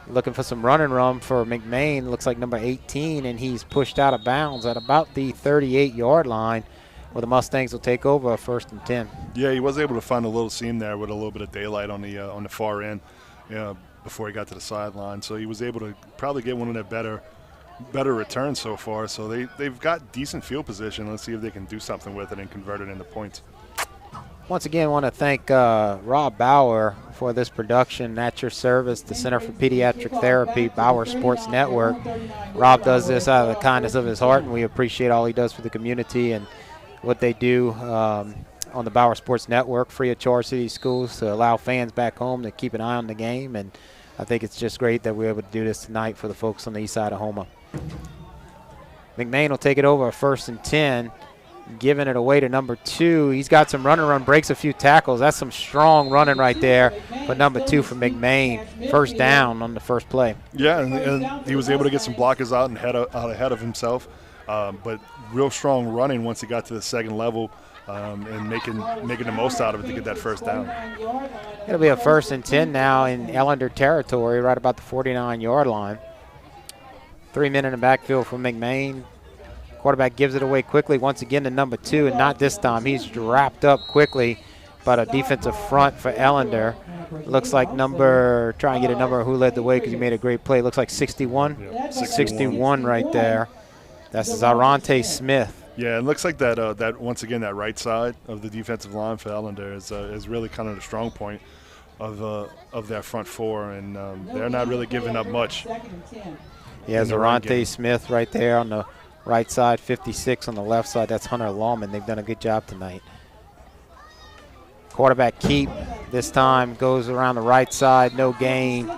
Looking for some running room for McMain. Looks like number 18, and he's pushed out of bounds at about the 38-yard line, where the Mustangs will take over 1st and 10. Yeah, he was able to find a little seam there with a little bit of daylight on the far end before he got to the sideline. So he was able to probably get one of their better returns so far. So they've got decent field position. Let's see if they can do something with it and convert it into points. Once again, I want to thank Rob Bauer for this production. At Your Service, the Center for Pediatric Therapy, Bauer Sports Network. Rob does this out of the kindness of his heart, and we appreciate all he does for the community and what they do on the Bauer Sports Network, free of charge to these schools to allow fans back home to keep an eye on the game. And I think it's just great that we're able to do this tonight for the folks on the east side of Houma. McMain will take it over 1st and 10. Giving it away to number 2. He's got some run, breaks a few tackles. That's some strong running right there. But number 2 for McMain, first down on the first play. Yeah, and he was able to get some blockers out and ahead of himself. But real strong running once he got to the second level and making the most out of it to get that first down. It'll be a 1st and 10 now in Ellender territory, right about the 49-yard line. 3 men in the backfield for McMain. Quarterback gives it away quickly once again to number 2, and not this time. He's wrapped up quickly by a defensive front for Ellender. Looks like try and get a number who led the way because he made a great play. Looks like 61. Yeah, 61 right there. That's Zarante Smith. Yeah, it looks like that once again, that right side of the defensive line for Ellender is really kind of the strong point of their front four, and they're not really giving up much. Yeah, Zarante Smith right there on the right side, 56 on the left side. That's Hunter Lawman. They've done a good job tonight. Quarterback keep this time, goes around the right side, no gain.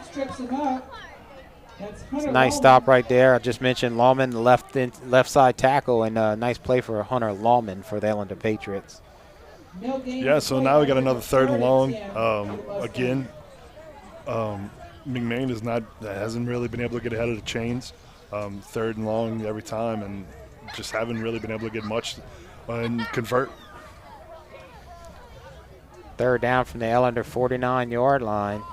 That's It's Hunter a nice Lawman. stop right there. I just mentioned Lawman, the left side tackle, and a nice play for Hunter Lawman for the Ellender Patriots. No gain Yeah, on so play now we got after another the 3rd and long. 10 for the Mustangs. Again, McMain hasn't really been able to get ahead of the chains. 3rd and long every time, and just haven't really been able to get much and convert. 3rd down from the Ellender 49-yard line.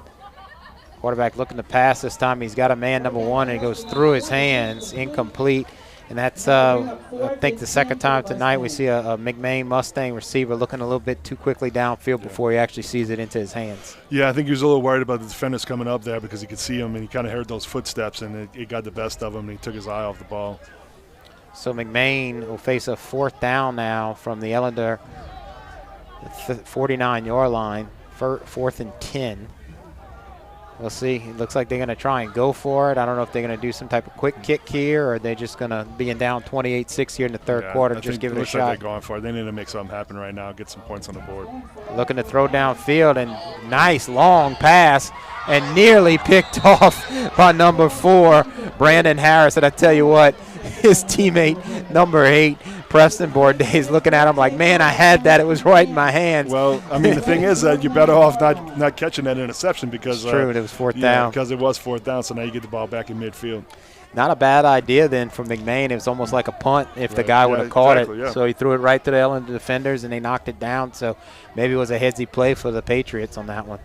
Quarterback looking to pass this time. He's got a man number 1, and he goes through his hands, incomplete. And that's, I think, the 2nd time tonight we see a McMain Mustang receiver looking a little bit too quickly downfield before he actually sees it into his hands. Yeah, I think he was a little worried about the defenders coming up there because he could see him, and he kind of heard those footsteps, and it got the best of him, and he took his eye off the ball. So McMain will face a 4th down now from the Ellender 49-yard line, 4th and 10. We'll see. It looks like they're going to try and go for it. I don't know if they're going to do some type of quick kick here, or they're just going to be in down 28-6 here in the 3rd quarter. Just give it a Like shot. they're going for it. They need to make something happen right now, get some points on the board. Looking to throw downfield, and nice long pass, and nearly picked off by number 4, Brandon Harris. And I tell you what, his teammate, number 8, Preston Bourdain, looking at him like, man, I had that. It was right in my hands. Well, I mean, the thing is that you're better off not catching that interception because it's true. It was 4th yeah, down. because it was 4th down, so now you get the ball back in midfield. Not a bad idea then from McMain. It was almost like a punt if the Right. guy would have caught exactly, it. yeah. So he threw it right to the Ellender defenders, and they knocked it down. So maybe it was a headsy play for the Patriots on that one.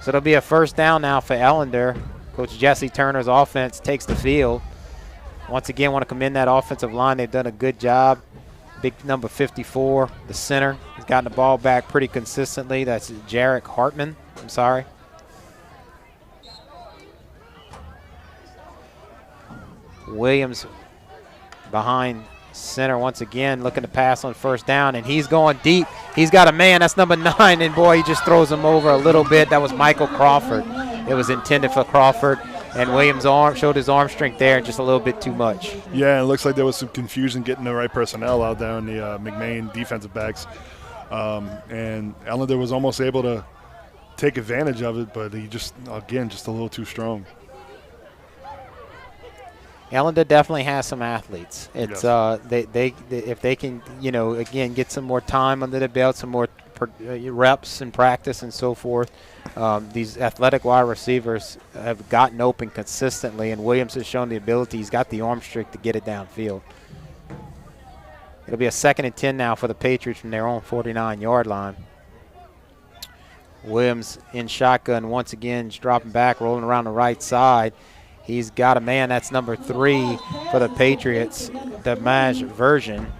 So it'll be a 1st down now for Ellender. Coach Jesse Turner's offense takes the field. Once again, want to commend that offensive line. They've done a good job. Big number 54, the center. He's gotten the ball back pretty consistently. That's Jarek Hartman. I'm sorry. Williams behind center once again, looking to pass on 1st down, and he's going deep. He's got a man. That's number 9, and boy, he just throws him over a little bit. That was Michael Crawford. It was intended for Crawford, and Williams' arm showed his arm strength there, just a little bit too much. Yeah, and it looks like there was some confusion getting the right personnel out there on the McMain defensive backs. And Ellender was almost able to take advantage of it, but he just, again, just a little too strong. Ellender definitely has some athletes. It's Yes. they if they can, you know, again get some more time under the belt, some more reps and practice and so forth. These athletic wide receivers have gotten open consistently, and Williams has shown the ability. He's got the arm strength to get it downfield. It'll be a 2nd and 10 now for the Patriots from their own 49-yard line. Williams in shotgun once again, just dropping back, rolling around the right side. He's got a man. That's number 3 for the Patriots, the Maj version.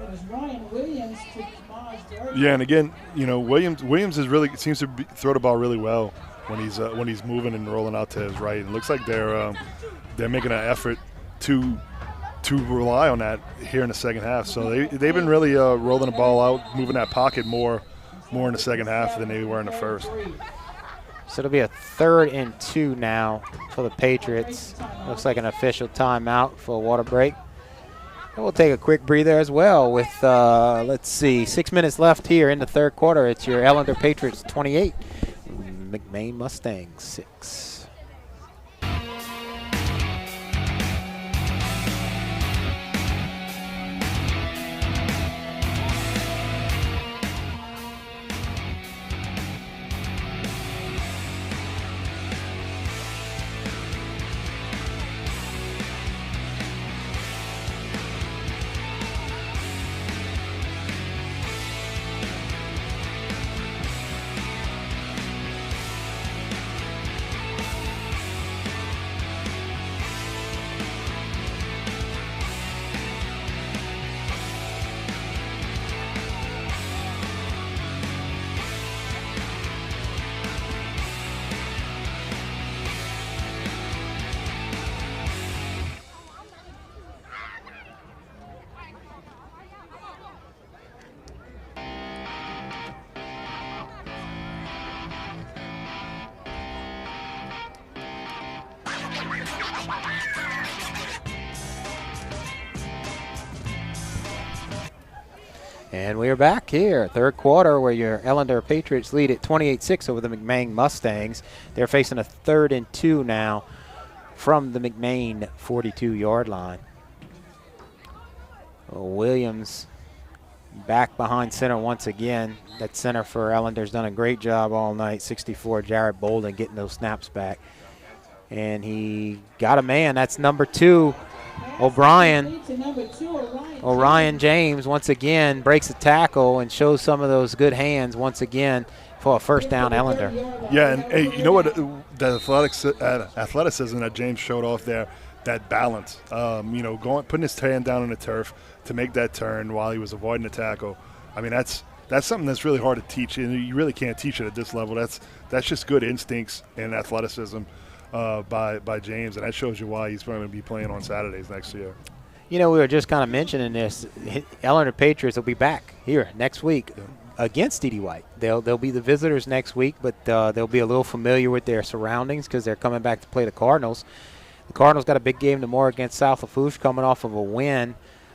It was Ryan Williams to Maj Durden. Yeah, and again, you know, Williams is really seems to throw the ball really well when he's moving and rolling out to his right. It looks like they're making an effort to rely on that here in the 2nd half. So they've been really rolling the ball out, moving that pocket more in the 2nd half than they were in the 1st. So it'll be a 3rd and 2 now for the Patriots. Looks like an official timeout for a water break. And we'll take a quick breather as well with, let's see, 6 minutes left here in the 3rd quarter. It's your Ellender Patriots 28, McMain Mustangs 6. And we are back here, 3rd quarter, where your Ellender Patriots lead at 28-6 over the McMain Mustangs. They're facing a 3rd and 2 now from the McMain 42-yard line. Williams back behind center once again. That center for Ellender's done a great job all night. 64, Jared Bolden, getting those snaps back. And he got a man. That's number 2, O'Brien. Orion James once again breaks a tackle and shows some of those good hands once again for a first down, Ellender. Yeah, and hey, you know what? The athleticism that James showed off there, that balance. Putting his hand down on the turf to make that turn while he was avoiding the tackle. I mean, that's something that's really hard to teach, and you really can't teach it at this level. That's just good instincts and athleticism by James, and that shows you why he's going to be playing on Saturdays next year. We were just kind of mentioning this. Ellender Patriots will be back here next week against D.D. White. They'll be the visitors next week, but they'll be a little familiar with their surroundings because they're coming back to play the Cardinals. The Cardinals got a big game tomorrow against South Lafourche, coming off of a win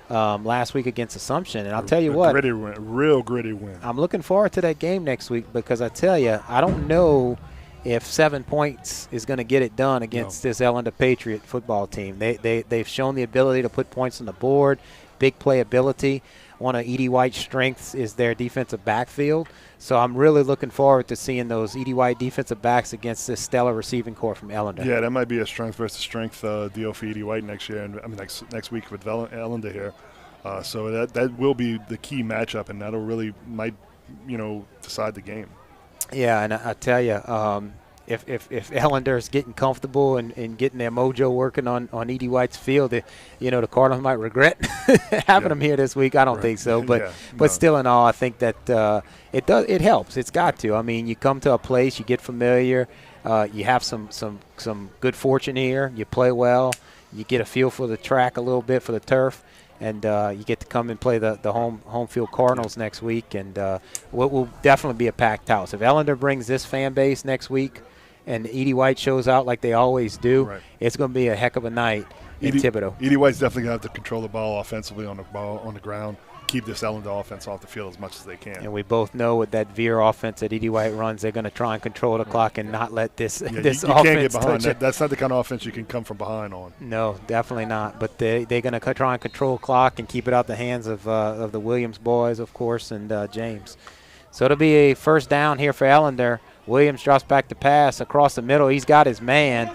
last week against Assumption. And I'll tell you what. Gritty win, real gritty win. I'm looking forward to that game next week because I tell you, I don't know if 7 points is going to get it done against this Ellender Patriot football team. They've shown the ability to put points on the board, big playability. One of E.D. White's strengths is their defensive backfield. So I'm really looking forward to seeing those E.D. White defensive backs against this stellar receiving corps from Ellender. Yeah, that might be a strength versus strength deal for E.D. White next year, and next week with Ellender here. So that will be the key matchup, and that'll really might decide the game. Yeah, and I tell you, if Ellender is getting comfortable and getting their mojo working on E.D. White's field, the Cardinals might regret having them here this week. I don't think so, but still in all, I think that it helps. It's got to. I mean, you come to a place, you get familiar, you have some good fortune here, you play well, you get a feel for the track a little bit, for the turf. And you get to come and play the home field Cardinals next week, and what will definitely be a packed house. If Ellender brings this fan base next week and E.D. White shows out like they always do, it's going to be a heck of a night in Thibodaux. E.D. White's definitely going to have to control the ball offensively on the ground, keep this Ellender offense off the field as much as they can. And we both know with that veer offense that E.D. White runs, they're going to try and control the clock and not let this offense can't get behind touch it. That's not the kind of offense you can come from behind on. No, definitely not. But they're going to try and control clock and keep it out the hands of the Williams boys, of course, and James. So it'll be a first down here for Ellender. Williams drops back to pass across the middle. He's got his man,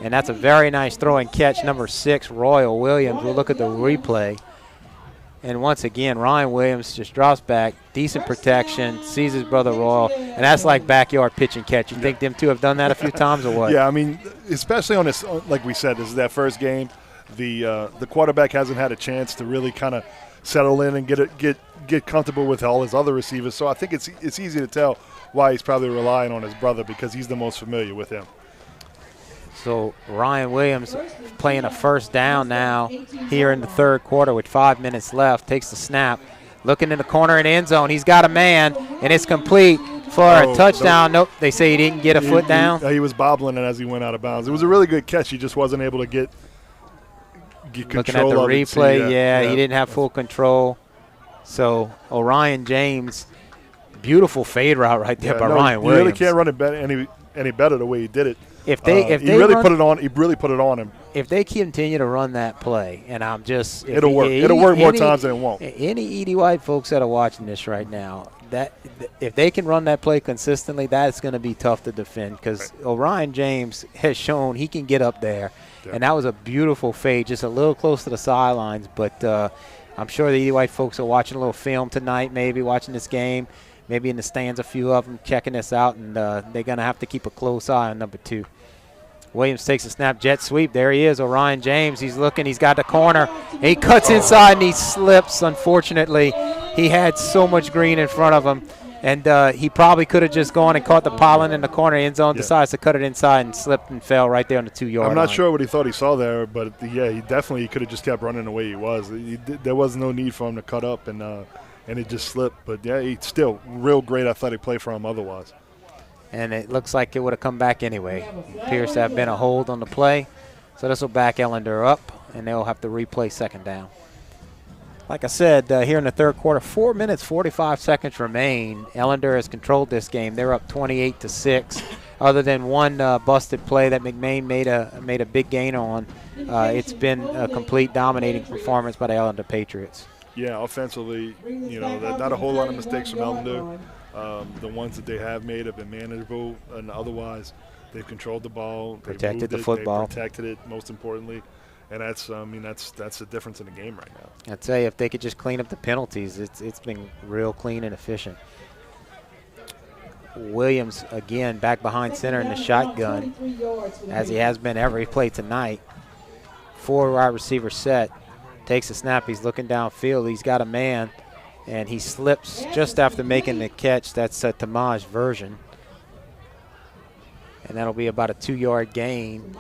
and that's a very nice throw and catch. Number 6, Royal Williams. We'll look at the replay. And once again, Ryan Williams just drops back, decent protection, sees his brother Royal, and that's like backyard pitch and catch. You think them two have done that a few times or what? Yeah, I mean, especially on this, like we said, this is that first game. The quarterback hasn't had a chance to really kind of settle in and get comfortable with all his other receivers. So I think it's easy to tell why he's probably relying on his brother, because he's the most familiar with him. So Ryan Williams playing a first down now here in the third quarter with 5 minutes left. Takes the snap, looking in the corner in the end zone. He's got a man, and it's complete for a touchdown. Nope, they say he didn't get a foot down. He was bobbling it as he went out of bounds. It was a really good catch. He just wasn't able to get control. Looking at the replay, he didn't have full control. So Orion James, beautiful fade route right there by Ryan Williams. You really can't run it any better the way he did it. If they put it on him. If they continue to run that play, and it'll work. It'll work more times than it won't. Any E.D. White folks that are watching this right now, that if they can run that play consistently, that's going to be tough to defend, because Orion James has shown he can get up there, and that was a beautiful fade, just a little close to the sidelines. But I'm sure the E.D. White folks are watching a little film tonight, maybe watching this game. Maybe in the stands, a few of them checking this out, and they're going to have to keep a close eye on number 2. Williams takes a snap, jet sweep. There he is, Orion James. He's looking. He's got the corner. He cuts inside, and he slips, unfortunately. He had so much green in front of him, and he probably could have just gone and caught the pollen in the corner end zone, decides to cut it inside and slipped and fell right there on the 2-yard line. I'm not sure what he thought he saw there, but, he definitely could have just kept running the way he was. There was no need for him to cut up, and it just slipped. But, he still real great athletic play for him otherwise. And it looks like it would have come back anyway. Appears to have been a hold on the play. So this will back Ellender up, and they'll have to replay second down. Like I said, here in the third quarter, 4 minutes, 45 seconds remain. Ellender has controlled this game. They're up 28-6. other than one busted play that McMain made a big gain on, it's been a complete dominating performance by the Ellender Patriots. Yeah, offensively, not a whole lot of mistakes from Ellender. The ones that they have made have been manageable, and otherwise they've controlled the ball, Protected the football. they protected it, most importantly, and that's the difference in the game right now. I'd say if they could just clean up the penalties, it's been real clean and efficient. Williams again back behind center in the shotgun, as he has been every play tonight. 4 wide receiver set, takes a snap. He's looking downfield. He's got a man, and he slips just after making the catch. That's a Tamaj version, and that'll be about a 2-yard gain.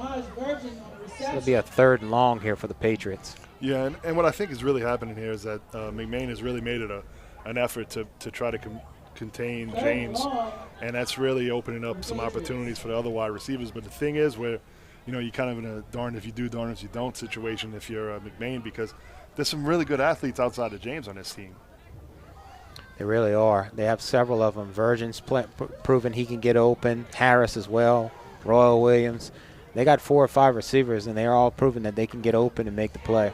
So it'll be a 3rd and long here for the Patriots. Yeah, and what I think is really happening here is that McMain has really made it an effort to try to contain James, and that's really opening up some opportunities for the other wide receivers. But the thing is, where you're kind of in a darn if you do, darn if you don't situation if you're McMain, because there's some really good athletes outside of James on this team. They really are. They have several of them. Virgin's proven he can get open. Harris as well. Royal Williams. They got 4 or 5 receivers, and they're all proven that they can get open and make the play.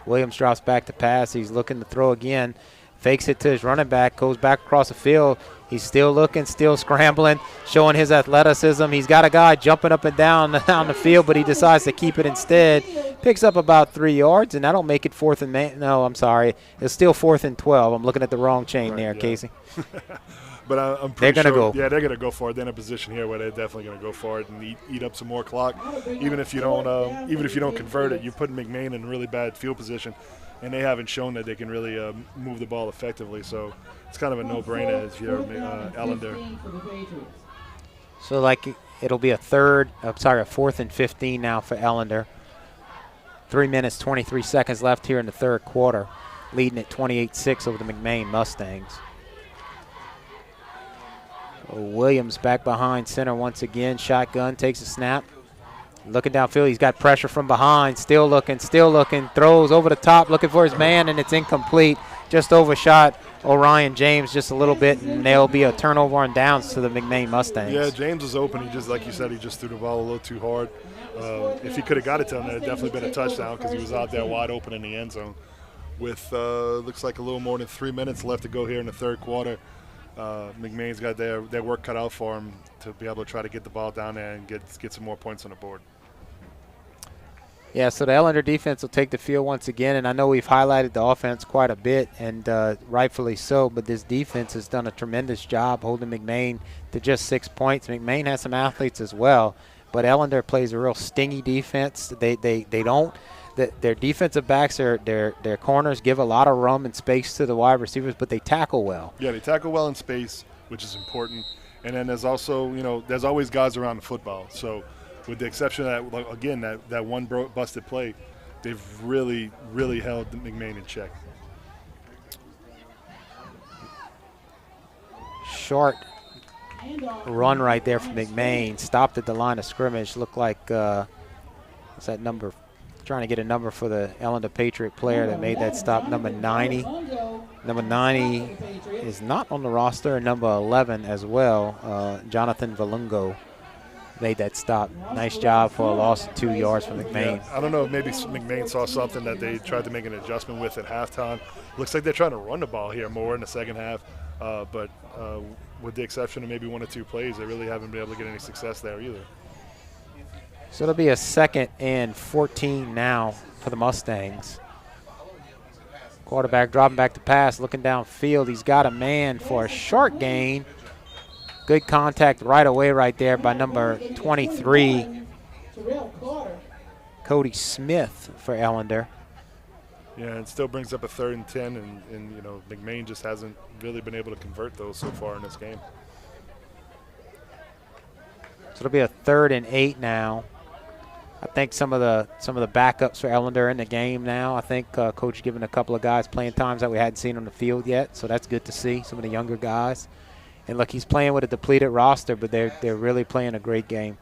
Williams drops back to pass. He's looking to throw again. Fakes it to his running back, goes back across the field. He's still looking, still scrambling, showing his athleticism. He's got a guy jumping up and down the field, but he decides to keep it instead. Picks up about 3 yards, and that'll make it 4th and no, I'm sorry. It's still 4th and 12. I'm looking at the wrong chain there, yeah. Casey. But I'm pretty they're sure, going to go. Yeah, they're going to go for it. They're in a position here where they're definitely going to go for it and eat up some more clock. Even if you don't convert it, you're putting McMain in a really bad field position, and they haven't shown that they can really move the ball effectively. So it's kind of a no-brainer if you're Ellender. So it'll be a 4th and 15 now for Ellender. 3 minutes, 23 seconds left here in the 3rd quarter, leading at 28-6 over the McMain Mustangs. Williams back behind center once again. Shotgun, takes a snap. Looking downfield, he's got pressure from behind. Still looking, throws over the top, looking for his man, and it's incomplete. Just overshot Orion James just a little bit, and there'll be a turnover on downs to the McMain Mustangs. Yeah, James was open. He just, like you said, he just threw the ball a little too hard. If he could have got it to him, it would definitely been a touchdown because he was out there wide open in the end zone. With looks like a little more than 3 minutes left to go here in the 3rd quarter. McMain's got their work cut out for him to be able to try to get the ball down there and get some more points on the board. Yeah, so the Ellender defense will take the field once again, and I know we've highlighted the offense quite a bit, and rightfully so, but this defense has done a tremendous job holding McMain to just 6 points. McMain has some athletes as well, but Ellender plays a real stingy defense. They don't. Their defensive backs, their corners give a lot of room and space to the wide receivers, but they tackle well. Yeah, they tackle well in space, which is important. And then there's also, there's always guys around the football. So with the exception of that, again, that one busted play, they've really, really held McMain in check. Short run right there from McMain. Stopped at the line of scrimmage. Looked like, what's that number? Trying to get a number for the Ellender Patriot player that made that stop, number 90. Number 90 is not on the roster, and number 11 as well. Jonathan Valungo made that stop. Nice job for a loss of 2 yards from McMain. Yeah, I don't know if maybe McMain saw something that they tried to make an adjustment with at halftime. Looks like they're trying to run the ball here more in the second half, but with the exception of maybe 1 or 2 plays, they really haven't been able to get any success there either. So it'll be a 2nd and 14 now for the Mustangs. Quarterback dropping back to pass, looking downfield. He's got a man for a short gain. Good contact right away right there by number 23, Cody Smith for Ellender. Yeah, it still brings up a 3rd and 10, and McMain just hasn't really been able to convert those so far in this game. So it'll be a 3rd and 8 now. I think some of the backups for Ellender in the game now. I think Coach giving a couple of guys playing times that we hadn't seen on the field yet, so that's good to see, some of the younger guys. And look, he's playing with a depleted roster, but they're really playing a great game.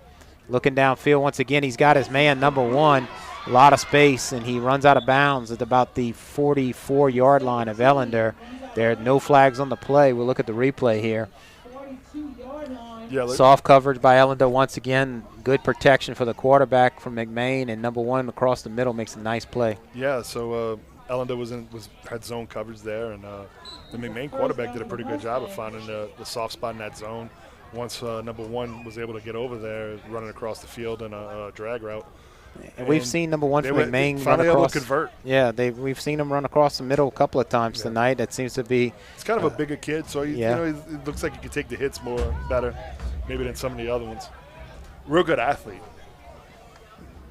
Looking downfield once again, he's got his man, number 1, a lot of space, and he runs out of bounds at about the 44-yard line of Ellender. There are no flags on the play. We'll look at the replay here. Yeah, Yeah, Soft coverage by Ellender once again. Good protection for the quarterback from McMain, and number 1 across the middle makes a nice play. Yeah, so Ellender had zone coverage there, and the McMain quarterback did a pretty good job of finding the soft spot in that zone. Once number 1 was able to get over there, running across the field in a drag route. And we've seen number 1 from McMain finally run able across. to convert. Yeah, we've seen him run across the middle a couple of times tonight. That seems to be. It's kind of a bigger kid, so it looks like he can take the hits better, maybe than some of the other ones. Real good athlete.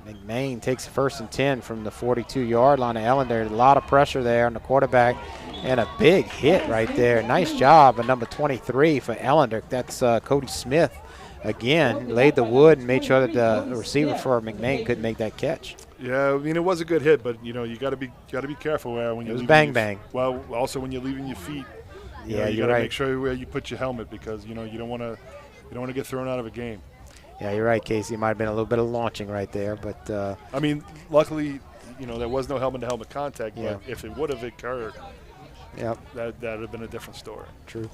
McMain takes 1st and 10 from the 42-yard line of Ellender. A lot of pressure there on the quarterback, and a big hit right there. Nice job of number 23 for Ellender. That's Cody Smith. Again, laid the wood and made sure that the receiver for McMain couldn't make that catch. Yeah, I mean, it was a good hit, but you got to be careful when you. It was bang. Well, also when you're leaving your feet. Yeah, you you're got to right. make sure where you put your helmet, because you don't want to get thrown out of a game. Yeah, you're right, Casey. It might have been a little bit of launching right there, but. I mean, luckily, there was no helmet-to-helmet contact. Yeah. But if it would have occurred, Yep. that would have been a different story. True.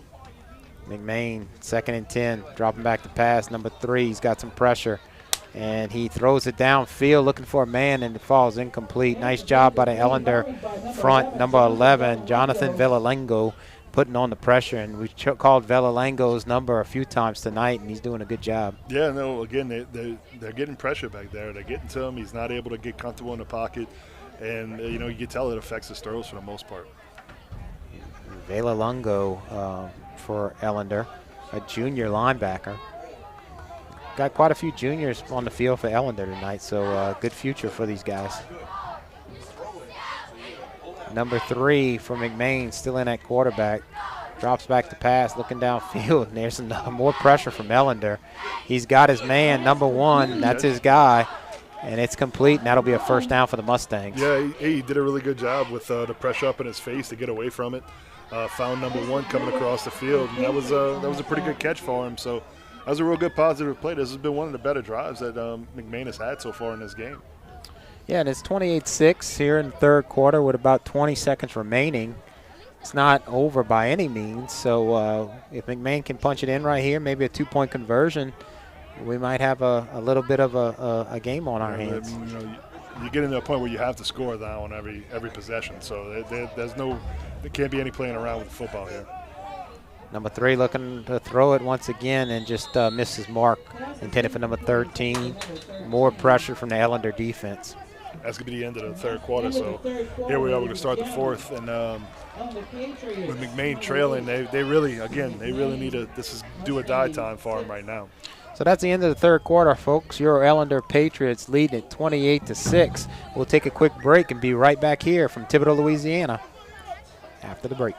McMain, 2nd and 10, dropping back to pass. Number 3, he's got some pressure, and he throws it downfield looking for a man, and it falls incomplete. Nice job by the Ellender front, number 11, Jonathan Villalengo, putting on the pressure, and we called Villalengo's number a few times tonight, and he's doing a good job. Yeah, no, again, they're getting pressure back there. They're getting to him. He's not able to get comfortable in the pocket, and, you can tell it affects his throws for the most part. Villalengo for Ellender, a junior linebacker. Got quite a few juniors on the field for Ellender tonight, so good future for these guys. Number 3 for McMain, still in at quarterback. Drops back to pass, looking downfield, and there's some more pressure from Ellender. He's got his man, number 1, that's his guy, and it's complete, and that'll be a 1st down for the Mustangs. Yeah, he did a really good job with the pressure up in his face to get away from it. Found number 1 coming across the field, and that was a pretty good catch for him. So that was a real good positive play. This has been one of the better drives that McMain has had so far in this game. Yeah, and it's 28-6 here in the 3rd quarter with about 20 seconds remaining. It's not over by any means, so if McMain can punch it in right here, maybe a 2-point conversion, we might have a little bit of a game on our hands. You get into a point where you have to score now on every possession, so there can't be any playing around with football here. Number 3 looking to throw it once again and just misses mark. Intended for number 13. More pressure from the Ellender defense. That's going to be the end of the 3rd quarter, so here we are. We're going to start the 4th, and with McMain trailing, they really need this is do-or-die time for them right now. So that's the end of the 3rd quarter, folks. Your Ellender Patriots lead at 28-6. We'll take a quick break and be right back here from Thibodaux, Louisiana after the break.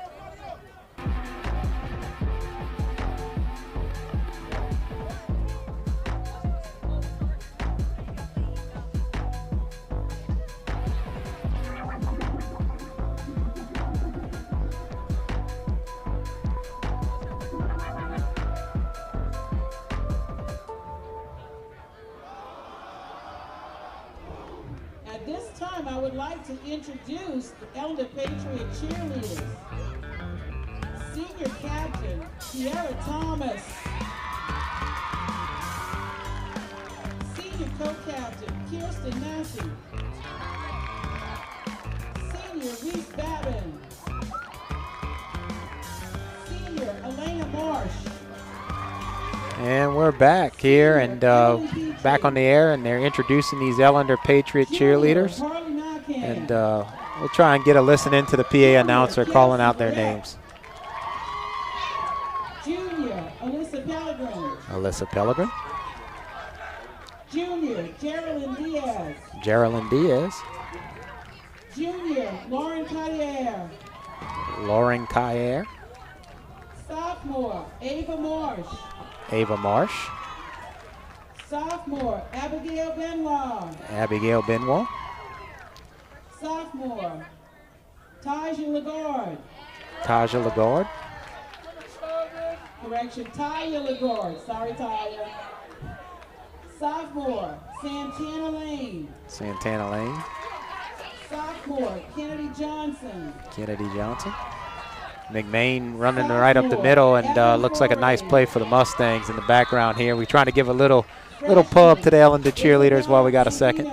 At this time, I would like to introduce the Ellender Patriot cheerleaders. Senior Captain Tiara Thomas. Senior Co-Captain Kirsten Massey. Senior Reese Babin. Senior Elena Marsh. And we're back here and back on the air, and they're introducing these Ellender Patriot cheerleaders. And we'll try and get a listen into the PA announcer calling out their names. Junior Alyssa Pellegrin. Alyssa Pellegrin. Junior Geraldine Diaz. Geraldine Diaz. Junior Lauren Carriere. Lauren Cayer. Sophomore Ava Marsh. Ava Marsh. Sophomore Abigail Benoit. Abigail Benoit. Sophomore Taja Lagarde. Taja Lagarde. Correction, Taya Lagarde. Sorry, Taya. Sophomore Santana Lane. Santana Lane. Sophomore Kennedy Johnson. Kennedy Johnson. McMain running right up the middle, and looks like a nice play for the Mustangs in the background here. We're trying to give a little pub to the Ellender cheerleaders while we got a second.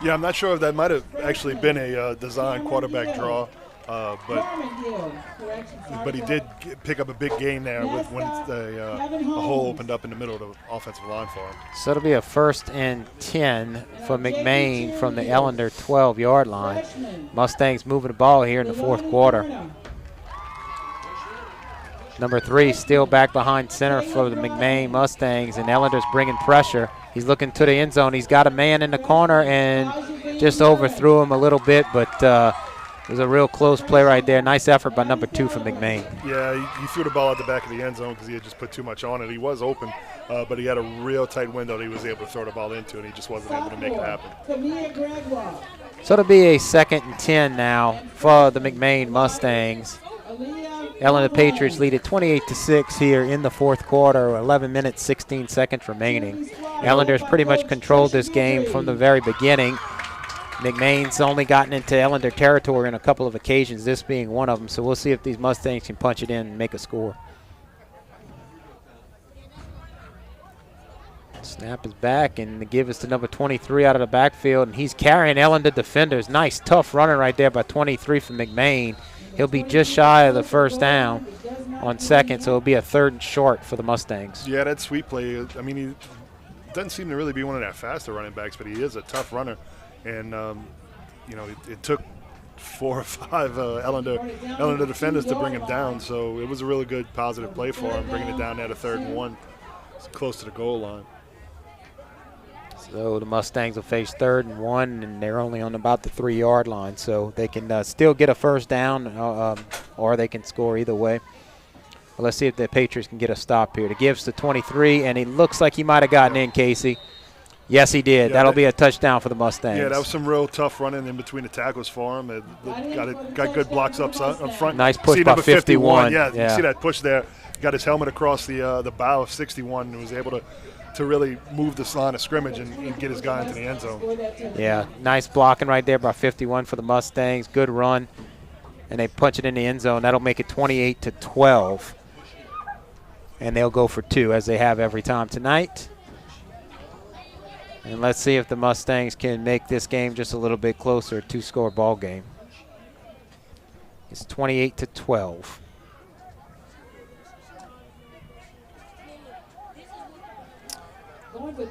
Yeah, I'm not sure if that might have actually been a design quarterback draw, but he did pick up a big gain there when a hole opened up in the middle of the offensive line for him. So it'll be a 1st and 10 for McMain from the Ellender 12-yard line. Mustangs moving the ball here in the 4th quarter. Number 3 still back behind center for the McMain Mustangs, and Ellender's bringing pressure. He's looking to the end zone. He's got a man in the corner and just overthrew him a little bit, but it was a real close play right there. Nice effort by number 2 from McMain. Yeah, he threw the ball at the back of the end zone because he had just put too much on it. He was open, but he had a real tight window that he was able to throw the ball into, and he just wasn't able to make it happen. So it'll be a 2nd and 10 now for the McMain Mustangs. Ellender Patriots lead it 28-6 here in the 4th quarter, 11 minutes, 16 seconds remaining. Ellender's pretty much controlled this game from the very beginning. McMain's only gotten into Ellender territory on a couple of occasions, this being one of them, so we'll see if these Mustangs can punch it in and make a score. Snap is back, and the give is to number 23 out of the backfield, and he's carrying Ellender defenders. Nice, tough running right there by 23 from McMain. He'll be just shy of the 1st down on 2nd, so it'll be a 3rd and short for the Mustangs. Yeah, that sweep play, I mean, he doesn't seem to really be one of that faster running backs, but he is a tough runner. And, it took 4 or 5 Ellender defenders to bring him down, so it was a really good positive play for him, bringing it down there to 3rd and 1. It's close to the goal line. So the Mustangs will face 3rd and 1, and they're only on about the 3-yard line, so they can still get a 1st down, or they can score either way. Well, let's see if the Patriots can get a stop here. The give's to 23, and he looks like he might have gotten in, Casey. Yes, he did. Yeah, that'll be a touchdown for the Mustangs. Yeah, that was some real tough running in between the tackles for him. Got good blocks up front. Nice push by 51. Yeah, you see that push there. Got his helmet across the bow of 61 and was able to really move this line of scrimmage and get his guy into the end zone. Yeah, nice blocking right there by 51 for the Mustangs. Good run, and they punch it in the end zone. That'll make it 28-12, and they'll go for 2 as they have every time tonight. And let's see if the Mustangs can make this game just a little bit closer, a 2-score ball game. It's 28-12.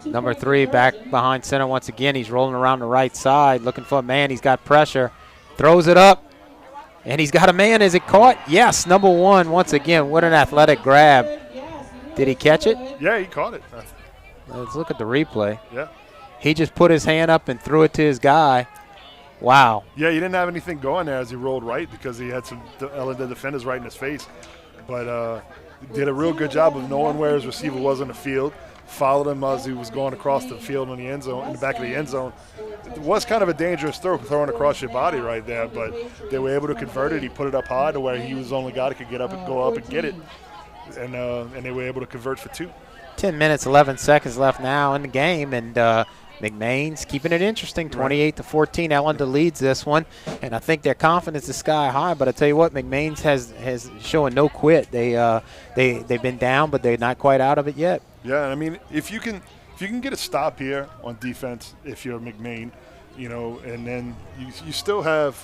Number 3 back behind center once again. He's rolling around the right side, looking for a man. He's got pressure, throws it up, and he's got a man. Is it caught? Yes, number 1 once again. What an athletic grab. Did he catch it? Yeah, he caught it. Let's look at the replay. Yeah. He just put his hand up and threw it to his guy. Wow. Yeah, he didn't have anything going there as he rolled right because he had some Ellender defenders right in his face. But did a real good job of knowing where his receiver was in the field, followed him as he was going across the field in the end zone, in the back of the end zone. It was kind of a dangerous throw throwing across your body right there, but they were able to convert it. He put it up high to where he was the only guy that could get up and go up and get it. And they were able to convert for 2. 10 minutes, 11 seconds left now in the game, and McMain's keeping it interesting, 28-14. Ellender leads this one, and I think their confidence is sky high. But I tell you what, McMain's has showing no quit. They've been down, but they're not quite out of it yet. Yeah, I mean, if you can get a stop here on defense, if you're McMain, and then you still have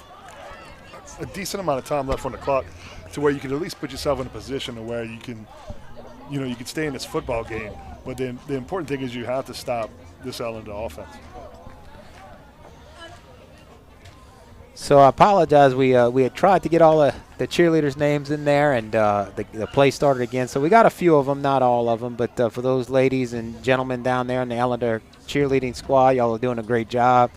a decent amount of time left on the clock, to where you can at least put yourself in a position to where you can stay in this football game. But the important thing is you have to stop this Ellender offense. So I apologize. We had tried to get all the cheerleaders' names in there, and the play started again. So we got a few of them, not all of them. But for those ladies and gentlemen down there in the Ellender cheerleading squad, y'all are doing a great job.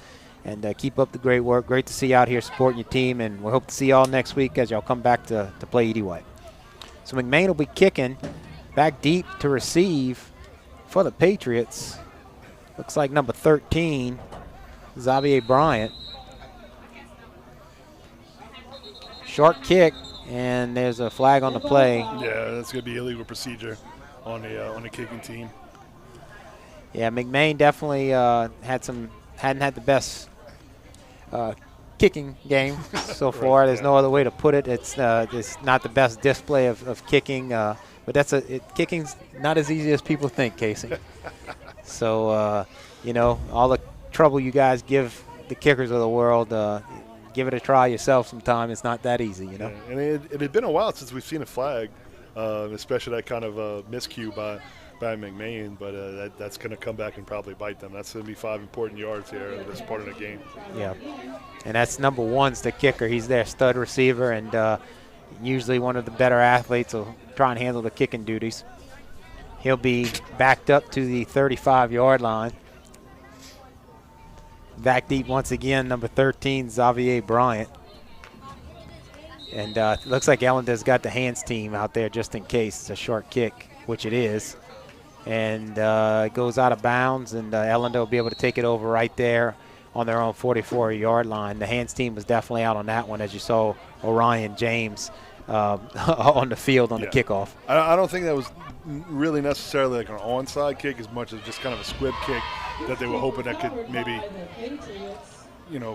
And keep up the great work. Great to see you out here supporting your team. And we hope to see y'all next week as y'all come back to play Edie White. So McMain will be kicking back deep to receive for the Patriots. Looks like number 13, Xavier Bryant. Short kick, and there's a flag on the play. Yeah, that's going to be illegal procedure on the kicking team. Yeah, McMain definitely hadn't had the best kicking game so far. There's no other way to put it. It's not the best display of kicking, but kicking's not as easy as people think, Casey. So, all the trouble you guys give the kickers of the world, give it a try yourself sometime. It's not that easy, Yeah, and it had been a while since we've seen a flag, especially that kind of miscue by McMain, but that's going to come back and probably bite them. That's going to be 5 important yards here in this part of the game. Yeah, and that's number 1's the kicker. He's their stud receiver, and usually one of the better athletes will try and handle the kicking duties. He'll be backed up to the 35-yard line. Back deep once again, number 13, Xavier Bryant. And it looks like Ellender's got the hands team out there just in case. It's a short kick, which it is. And it goes out of bounds, and Ellender will be able to take it over right there on their own 44-yard line. The hands team was definitely out on that one, as you saw Orion James on the field on the kickoff. I don't think that was really necessarily like an onside kick as much as just kind of a squib kick that they were hoping that could maybe,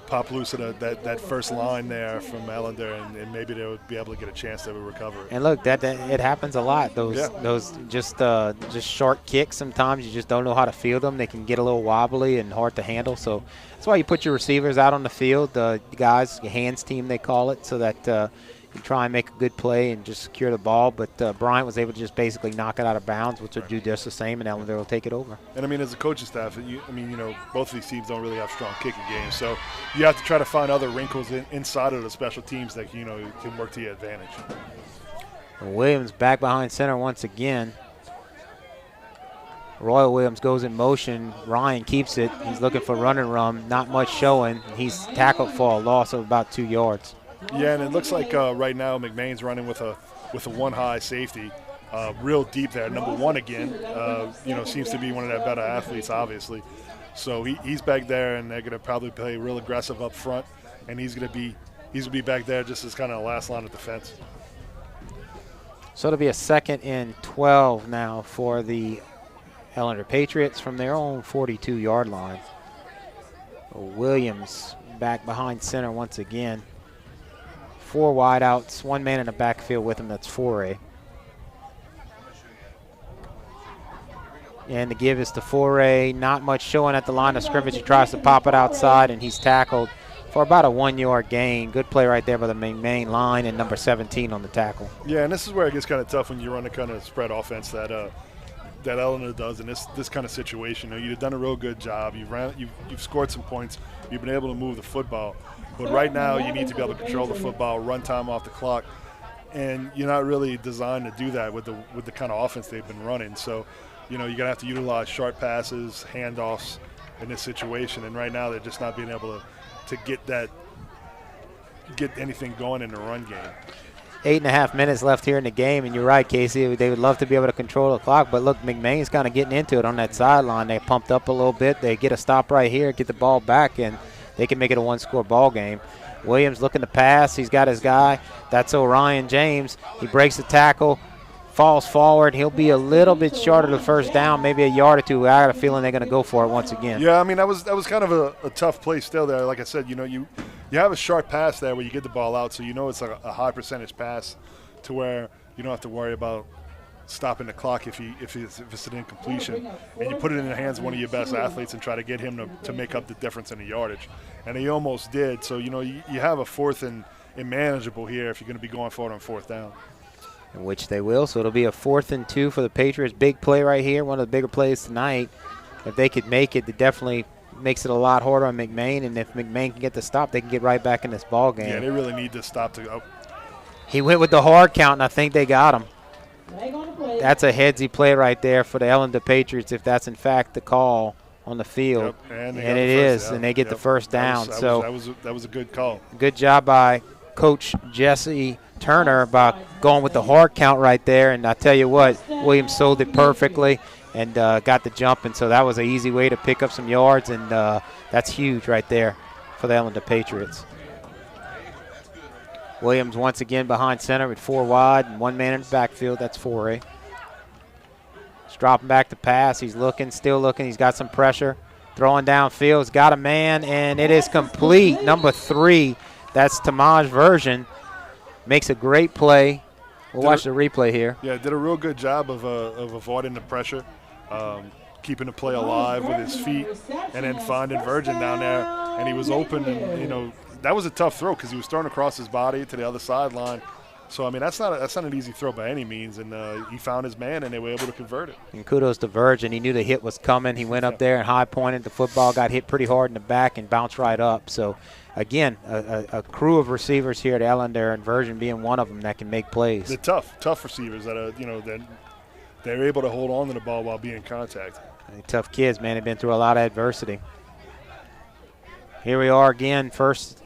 pop loose at that first line there from Ellender, and maybe they would be able to get a chance to recover it. And look, that it happens a lot. Those just short kicks. Sometimes you just don't know how to field them. They can get a little wobbly and hard to handle. So that's why you put your receivers out on the field, the guys, your hands team they call it, so that you try and make a good play and just secure the ball. But Bryant was able to just basically knock it out of bounds, which will do just the same, and Ellender will take it over. And, as a coaching staff, both of these teams don't really have strong kicking games. So you have to try to find other wrinkles inside of the special teams that, can work to your advantage. Williams back behind center once again. Royal Williams goes in motion. Ryan keeps it. He's looking for run and run. Not much showing. He's tackled for a loss of about 2 yards. Yeah, and it looks like right now McMain's running with a one high safety, real deep there. Number 1 again, seems to be one of their better athletes, obviously. So he's back there, and they're going to probably play real aggressive up front, and he's going to be back there just as kind of the last line of defense. So it'll be a 2nd and 12 now for the Ellender Patriots from their own 42-yard line. Williams back behind center once again. 4 wideouts, 1 man in the backfield with him. That's Foray. And the give is to Foray. Not much showing at the line of scrimmage. He tries to pop it outside, and he's tackled for about a 1-yard gain. Good play right there by the main line, and number 17 on the tackle. Yeah, and this is where it gets kind of tough when you run the kind of spread offense that Eleanor does in this kind of situation. You've done a real good job. You've scored some points. You've been able to move the football. But right now you need to be able to control the football, run time off the clock, and you're not really designed to do that with the kind of offense they've been running. So, you're going to have to utilize short passes, handoffs in this situation. And right now they're just not being able to get anything going in the run game. 8.5 minutes left here in the game, and you're right, Casey. They would love to be able to control the clock, but look, McMain's kind of getting into it on that sideline. They pumped up a little bit. They get a stop right here, get the ball back, and they can make it a 1-score ball game. Williams looking to pass. He's got his guy. That's Orion James. He breaks the tackle, falls forward. He'll be a little bit short of the first down, maybe a yard or two. I got a feeling they're going to go for it once again. Yeah, that was kind of a tough play still there. Like I said, you have a short pass there where you get the ball out, so it's a high percentage pass to where you don't have to worry about stopping the clock if it's an incompletion, and you put it in the hands of one of your best athletes and try to get him to make up the difference in the yardage. And he almost did. So, you have a 4th and manageable here if you're going to be going for it on 4th down. In which they will. So it'll be a 4th and 2 for the Patriots. Big play right here, one of the bigger plays tonight. If they could make it, it definitely makes it a lot harder on McMain. And if McMain can get the stop, they can get right back in this ball game. Yeah, they really need this stop to go. He went with the hard count, and I think they got him. That's a headsy play right there for the Ellender Patriots if that's in fact the call on the field. Yep. And it is, and they get the first down. That was a good call. Good job by Coach Jesse Turner by going with the hard count right there. And I tell you what, Williams sold it perfectly and got the jump. And so that was an easy way to pick up some yards, and that's huge right there for the Ellender Patriots. Williams once again behind center with 4 wide and 1 man in the backfield. That's Foray. He's dropping back to pass. He's looking, still looking. He's got some pressure. Throwing downfield, has got a man, and it is complete. Number 3, that's Tamaj Version, makes a great play. We'll watch the replay here. Yeah, did a real good job of avoiding the pressure, keeping the play alive with his feet, and then finding Virgin down there, and he was open. And that was a tough throw because he was throwing across his body to the other sideline. So I mean, that's not an easy throw by any means, and he found his man, and they were able to convert it. And kudos to Virgin. He knew the hit was coming. He went up there and high pointed the football, got hit pretty hard in the back, and bounced right up. So again, a crew of receivers here at Ellender, and Virgin being one of them that can make plays. They're tough receivers that they're able to hold on to the ball while being in contact. Tough kids, man. They've been through a lot of adversity. Here we are again.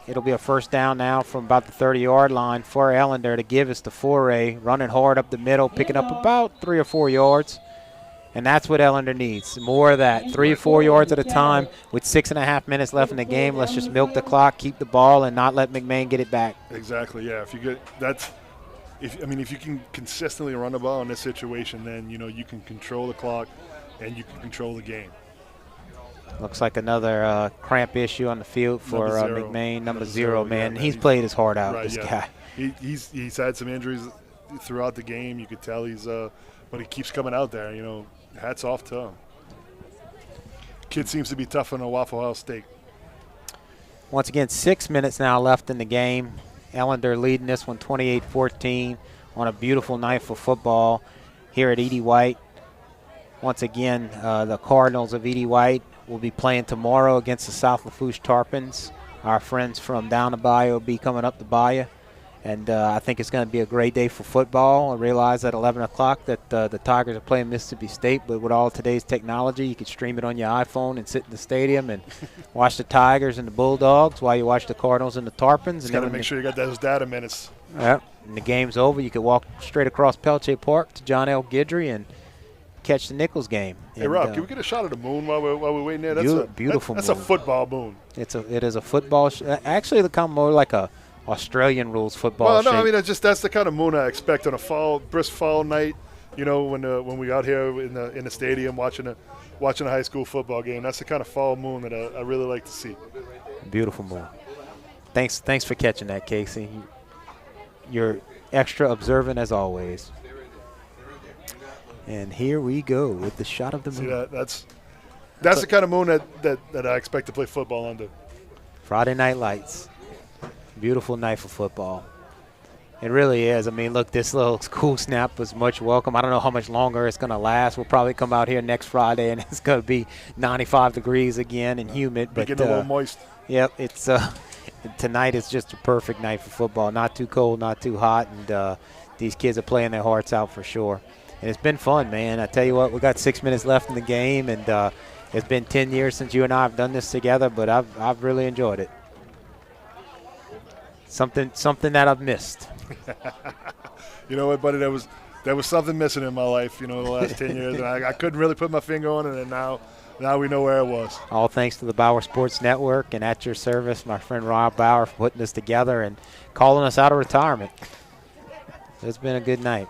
It'll be a first down now from about the 30-yard line for Ellender to give us the foray, running hard up the middle, picking up about 3 or 4 yards. And that's what Ellender needs, more of that, 3 or 4 yards at a time. With 6.5 minutes left in the game, let's just milk the clock, keep the ball, and not let McMain get it back. Exactly, yeah. If you can consistently run the ball in this situation, then you can control the clock and you can control the game. Looks like another cramp issue on the field for McMain, number 0, man. Yeah, he's played his heart out, right, this guy. He's had some injuries throughout the game. You could tell but he keeps coming out there. Hats off to him. Kid seems to be tough on a Waffle House steak. Once again, 6 minutes now left in the game. Ellender leading this one 28-14 on a beautiful night for football here at Edie White. Once again, the Cardinals of Edie White will be playing tomorrow against the South Lafourche Tarpons. Our friends from down the bayou will be coming up the bayou. And I think it's going to be a great day for football. I realize at 11 o'clock that the Tigers are playing Mississippi State, but with all today's technology, you can stream it on your iPhone and sit in the stadium and watch the Tigers and the Bulldogs while you watch the Cardinals and the Tarpons. Just got to make sure you got those data minutes. Yeah, and the game's over. You can walk straight across Peltier Park to John L. Guidry and catch the Nichols game. Hey, Rob, can we get a shot of the moon while we're waiting there? That's beautiful That's moon. a football moon. It is a football. Actually, they come more like a Australian rules football. Well, no, shape. I mean that's the kind of moon I expect on a brisk fall night. When we out here in the stadium watching a high school football game. That's the kind of fall moon that I really like to see. Beautiful moon. Thanks for catching that, Casey. You're extra observant as always. And here we go with the shot of the moon. See that's the kind of moon that I expect to play football under. Friday Night Lights. Beautiful night for football. It really is. I mean, look, this little cool snap was much welcome. I don't know how much longer it's going to last. We'll probably come out here next Friday, and it's going to be 95 degrees again and humid. But getting a little moist. Yep, it's tonight is just a perfect night for football. Not too cold, not too hot, and these kids are playing their hearts out for sure. And it's been fun, man. I tell you what, we got 6 minutes left in the game, and it's been 10 years since you and I have done this together, but I've really enjoyed it. Something that I've missed. You know what, buddy? There was something missing in my life, the last 10 years, and I couldn't really put my finger on it, and now we know where it was. All thanks to the Bauer Sports Network, and at your service, my friend Rob Bauer, for putting this together and calling us out of retirement. It's been a good night.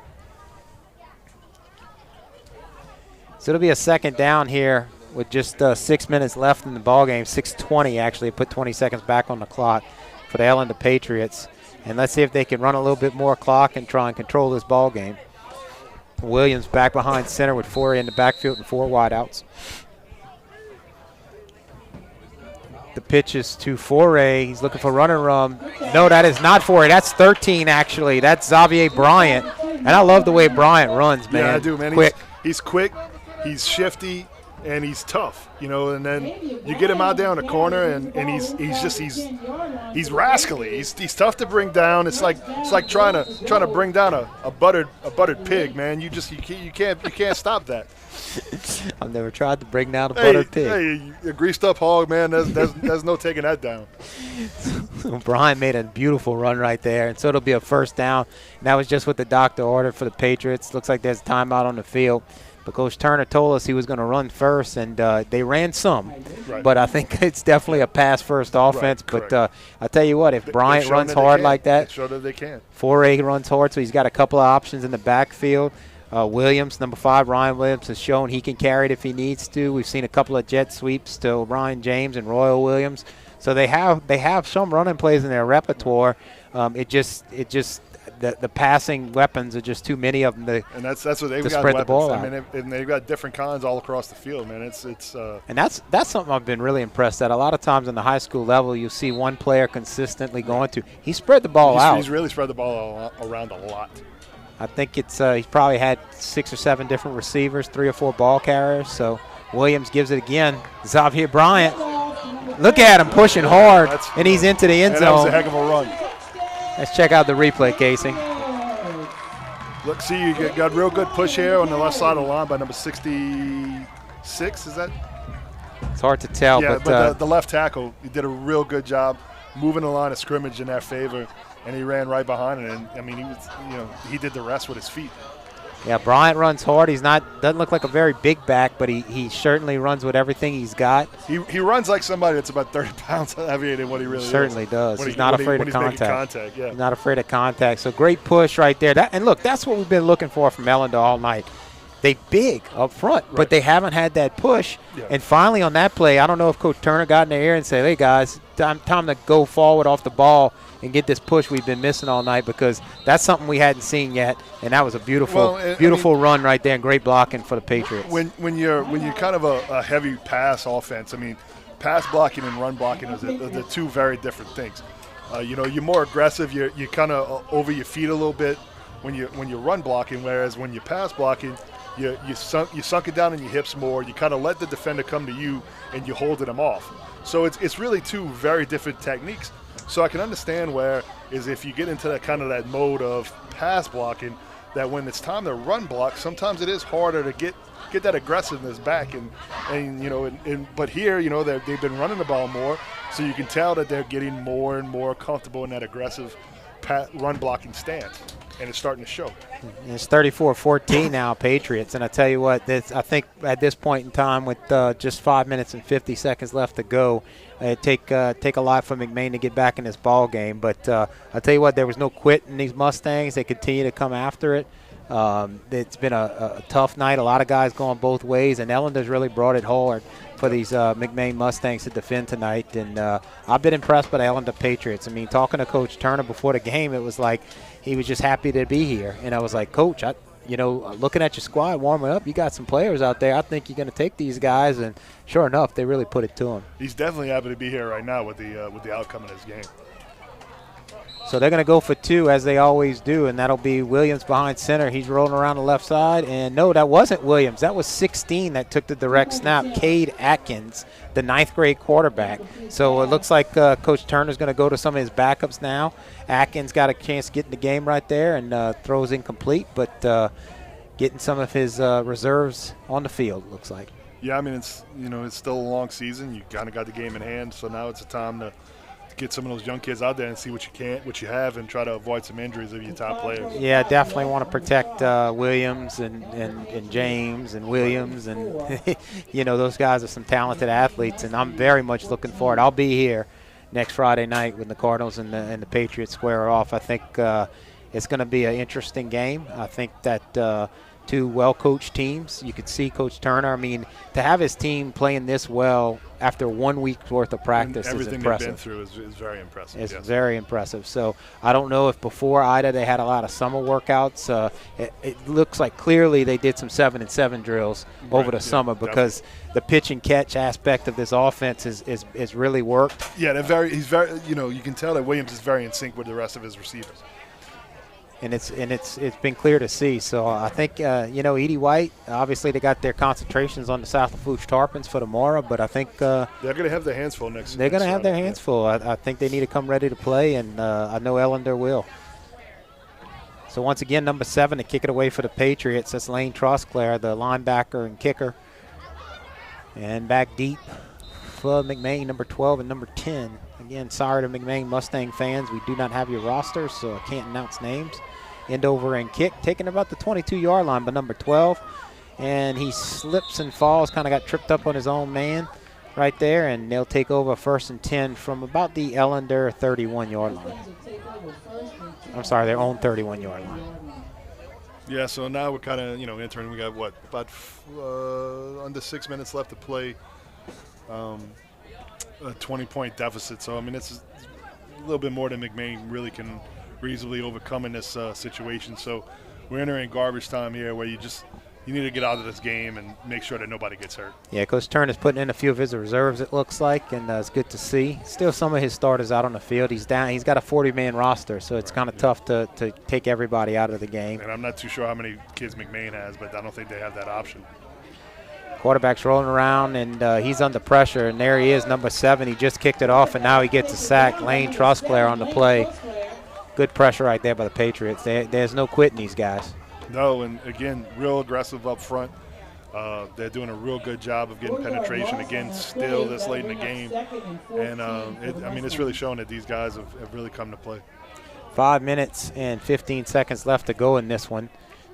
So it'll be a second down here with just 6 minutes left in the ballgame. 6:20 actually, put 20 seconds back on the clock for the Ellender Patriots. And let's see if they can run a little bit more clock and try and control this ball game. Williams back behind center with 4 in the backfield and 4 wideouts. The pitch is to Foray. He's looking for run and run. No, that is not Foray. That's 13 actually. That's Xavier Bryant. And I love the way Bryant runs, man. Yeah, I do, man. Quick. He's quick. He's shifty. And he's tough, and then you get him out there on the corner, and he's rascally. He's tough to bring down. It's like trying to bring down a buttered pig, man. You can't stop that. I've never tried to bring down a buttered pig. Hey, a greased up hog, man. There's no taking that down. So Brian made a beautiful run right there, and so it'll be a first down. And that was just what the doctor ordered for the Patriots. Looks like there's a timeout on the field. But Coach Turner told us he was going to run first, and they ran some. Right. But I think it's definitely a pass-first offense. Right, but I tell you what, if Bryant runs hard like that, show that they can. Foray runs hard, so he's got a couple of options in the backfield. Williams, number 5, Ryan Williams, has shown he can carry it if he needs to. We've seen a couple of jet sweeps to Ryan James and Royal Williams. So they have some running plays in their repertoire. The passing weapons are just too many of them and that's what they've got spread weapons. the ball I mean, and they've got different kinds all across the field, man. And that's something I've been really impressed at. A lot of times in the high school level, you see one player consistently going to. He spread the ball out. He's really spread the ball around a lot. I think he's probably had 6 or 7 different receivers, 3 or 4 ball carriers. So Williams gives it again. Xavier Bryant, look at him pushing hard, and he's into the end zone. That was a heck of a run. Let's check out the replay, Casey. Look, see, you got real good push here on the left side of the line by number 66, is that? It's hard to tell. Yeah, but the left tackle, he did a real good job moving the line of scrimmage in their favor, and he ran right behind it. And, I mean, he did the rest with his feet. Yeah, Bryant runs hard. Doesn't look like a very big back, but he certainly runs with everything he's got. He runs like somebody that's about 30 pounds heavier than what he really certainly does. He's not afraid of contact. Yeah. He's not afraid of contact. So great push right there. And look, that's what we've been looking for from Ellender all night. They big up front, but they haven't had that push. Yeah. And finally on that play, I don't know if Coach Turner got in their ear and said, hey, guys, time to go forward off the ball and get this push we've been missing all night, because that's something we hadn't seen yet, and that was a beautiful run right there and great blocking for the Patriots. When you're kind of a heavy pass offense, I mean, pass blocking and run blocking are the two very different things. You're more aggressive. You kind of over your feet a little bit when you're run blocking, whereas when you're pass blocking, you sunk it down in your hips more. You kind of let the defender come to you, and you holding them off. So it's really two very different techniques. So I can understand if you get into that kind of that mode of pass blocking, that when it's time to run block, sometimes it is harder to get that aggressiveness back. But here, they've been running the ball more, so you can tell that they're getting more and more comfortable in that aggressive run blocking stance, and it's starting to show. It's 34-14 now, Patriots, and I tell you what, I think at this point in time, with just 5 minutes and 50 seconds left to go, it'd take a lot for McMain to get back in this ball game. But I tell you what, there was no quit in these Mustangs. They continue to come after it. It's been a tough night. A lot of guys going both ways, and Ellender's really brought it hard for these McMain Mustangs to defend tonight. And I've been impressed by the Ellender Patriots. I mean, talking to Coach Turner before the game, it was like he was just happy to be here. And I was like, Coach, looking at your squad, warming up, you got some players out there. I think you're going to take these guys. And sure enough, they really put it to him. He's definitely happy to be here right now with the outcome of this game. So they're going to go for 2, as they always do, and that'll be Williams behind center. He's rolling around the left side. And, no, that wasn't Williams. That was 16 that took the direct snap, Cade Atkins, the 9th grade quarterback. So it looks like Coach Turner's going to go to some of his backups now. Atkins got a chance to get in the game right there and throws incomplete, but getting some of his reserves on the field, looks like. Yeah, I mean, it's still a long season. You kind of got the game in hand, so now it's a time to get some of those young kids out there and see what you have, and try to avoid some injuries of your top players. Yeah, definitely want to protect Williams and James and Williams, and those guys are some talented athletes, and I'm very much looking forward. I'll be here next Friday night when the Cardinals and the Patriots square off. I think it's going to be an interesting game. I think that two well-coached teams. You could see Coach Turner. I mean, to have his team playing this well after 1 week's worth of practice is impressive. Everything they've been through is very impressive. It's very impressive. So I don't know if before Ida they had a lot of summer workouts. It looks like clearly they did some 7-and-7 drills over the summer, because the pitch and catch aspect of this offense is really worked. Yeah, he's very. You can tell that Williams is very in sync with the rest of his receivers. And it's been clear to see. So I think Edie White, obviously they got their concentrations on the South Lafourche Tarpons for tomorrow, but I think they're going to have their hands full next. They're going to have their hands full. I think they need to come ready to play, and I know Ellender will. So once again, number 7 to kick it away for the Patriots. That's Lane Trosclair, the linebacker and kicker. And back deep for McMain, number 12 and number 10. Again, sorry to McMain Mustang fans, we do not have your rosters, so I can't announce names. End over and kick, taking about the 22-yard line by number 12. And he slips and falls, kind of got tripped up on his own man right there, and they'll take over 1st and 10 from about the Ellender 31-yard line. I'm sorry, their own 31-yard line. Yeah, so now we're kind of, entering. We got, about under 6 minutes left to play, a 20-point deficit. So, I mean, it's a little bit more than McMain really can reasonably overcome in this situation. So we're entering garbage time here where you need to get out of this game and make sure that nobody gets hurt. Yeah, Coach Turner's putting in a few of his reserves, it looks like, and it's good to see. Still some of his starters out on the field. He's down. He's got a 40-man roster, so it's kind of tough to take everybody out of the game. And I'm not too sure how many kids McMain has, but I don't think they have that option. Quarterback's rolling around, and he's under pressure, and there he is, number 7. He just kicked it off, and now he gets a sack. Lane Trusclair on the play. Good pressure right there by the Patriots. There's no quitting these guys. No, and again, real aggressive up front. They're doing a real good job of getting penetration, again, still this late in the game. And, it's really showing that these guys have really come to play. 5 minutes and 15 seconds left to go in this one.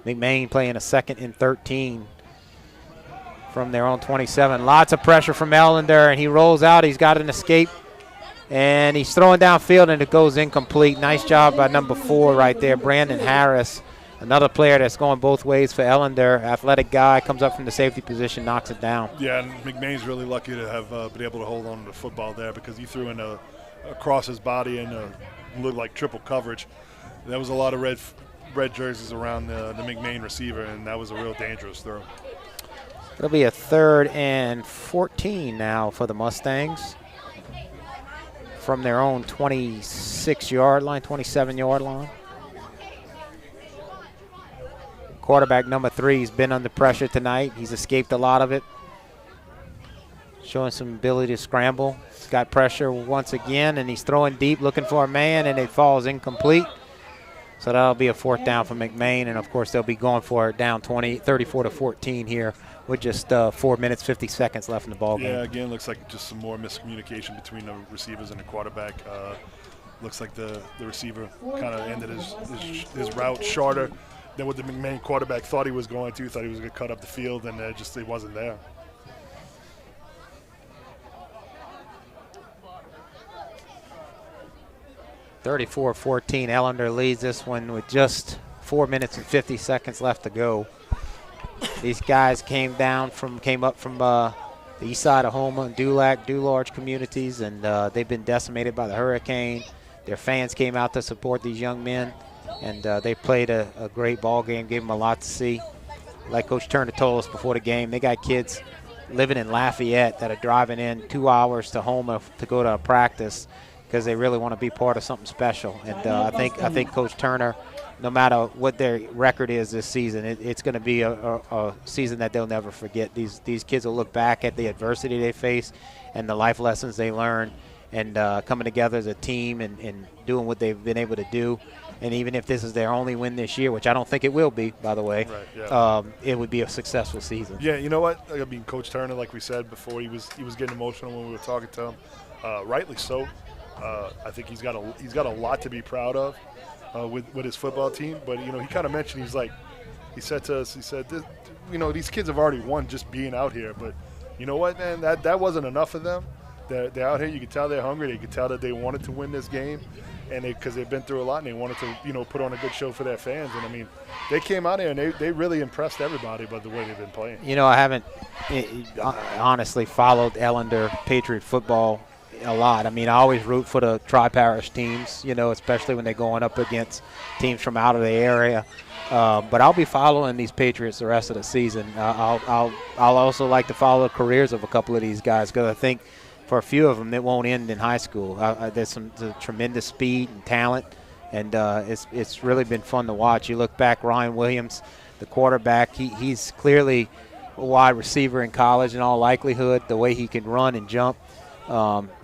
McMain playing a 2nd and 13 from their own 27. Lots of pressure from Ellender, and he rolls out. He's got an escape, and he's throwing downfield, and it goes incomplete. Nice job by number 4 right there, Brandon Harris. Another player that's going both ways for Ellender. Athletic guy, comes up from the safety position, knocks it down. Yeah, and McMain's really lucky to have been able to hold on to the football there because he threw in across his body and looked like triple coverage. There was a lot of red jerseys around the McMain receiver, and that was a real dangerous throw. It'll be a 3rd and 14 now for the Mustangs from their own 26-yard line, 27-yard line. Quarterback number 3 has been under pressure tonight. He's escaped a lot of it, showing some ability to scramble. He's got pressure once again, and he's throwing deep, looking for a man, and it falls incomplete. So that'll be a 4th down for McMain, and, of course, they'll be going for it down 34-14 here with just 4 minutes, 50 seconds left in the ballgame. Yeah, again, looks like just some more miscommunication between the receivers and the quarterback. Looks like the receiver kind of ended his route shorter than what the McMain quarterback thought he was going to. Thought he was going to cut up the field, and it wasn't there. (34-14). Ellender leads this one with just 4 minutes and 50 seconds left to go. These guys came up from the east side of Houma and Dulac, Dularge communities, and they've been decimated by the hurricane. Their fans came out to support these young men, and they played a great ball game, gave them a lot to see. Like Coach Turner told us before the game, they got kids living in Lafayette that are driving in 2 hours to Houma to go to a practice because they really want to be part of something special. And I think Coach Turner, no matter what their record is this season, it's going to be a season that they'll never forget. These kids will look back at the adversity they face and the life lessons they learned, and coming together as a team and doing what they've been able to do. And even if this is their only win this year, which I don't think it will be, by the way, right, yeah. It would be a successful season. Yeah, you know what? I mean, Coach Turner, like we said before, he was getting emotional when we were talking to him. Rightly so. I think he's got a lot to be proud of with his football team. But he kind of mentioned he said to us, these kids have already won just being out here. But you know what, man? That wasn't enough of them. They're out here. You can tell they're hungry. You can tell that they wanted to win this game, and because they've been through a lot, and they wanted to put on a good show for their fans. And I mean, they came out here and they really impressed everybody by the way they've been playing. I haven't honestly followed Ellender Patriot football a lot. I mean, I always root for the tri-parish teams, especially when they're going up against teams from out of the area. But I'll be following these Patriots the rest of the season. I'll also like to follow the careers of a couple of these guys because I think for a few of them it won't end in high school. There's some tremendous speed and talent, and it's really been fun to watch. You look back, Ryan Williams, the quarterback, he's clearly a wide receiver in college in all likelihood, the way he can run and jump.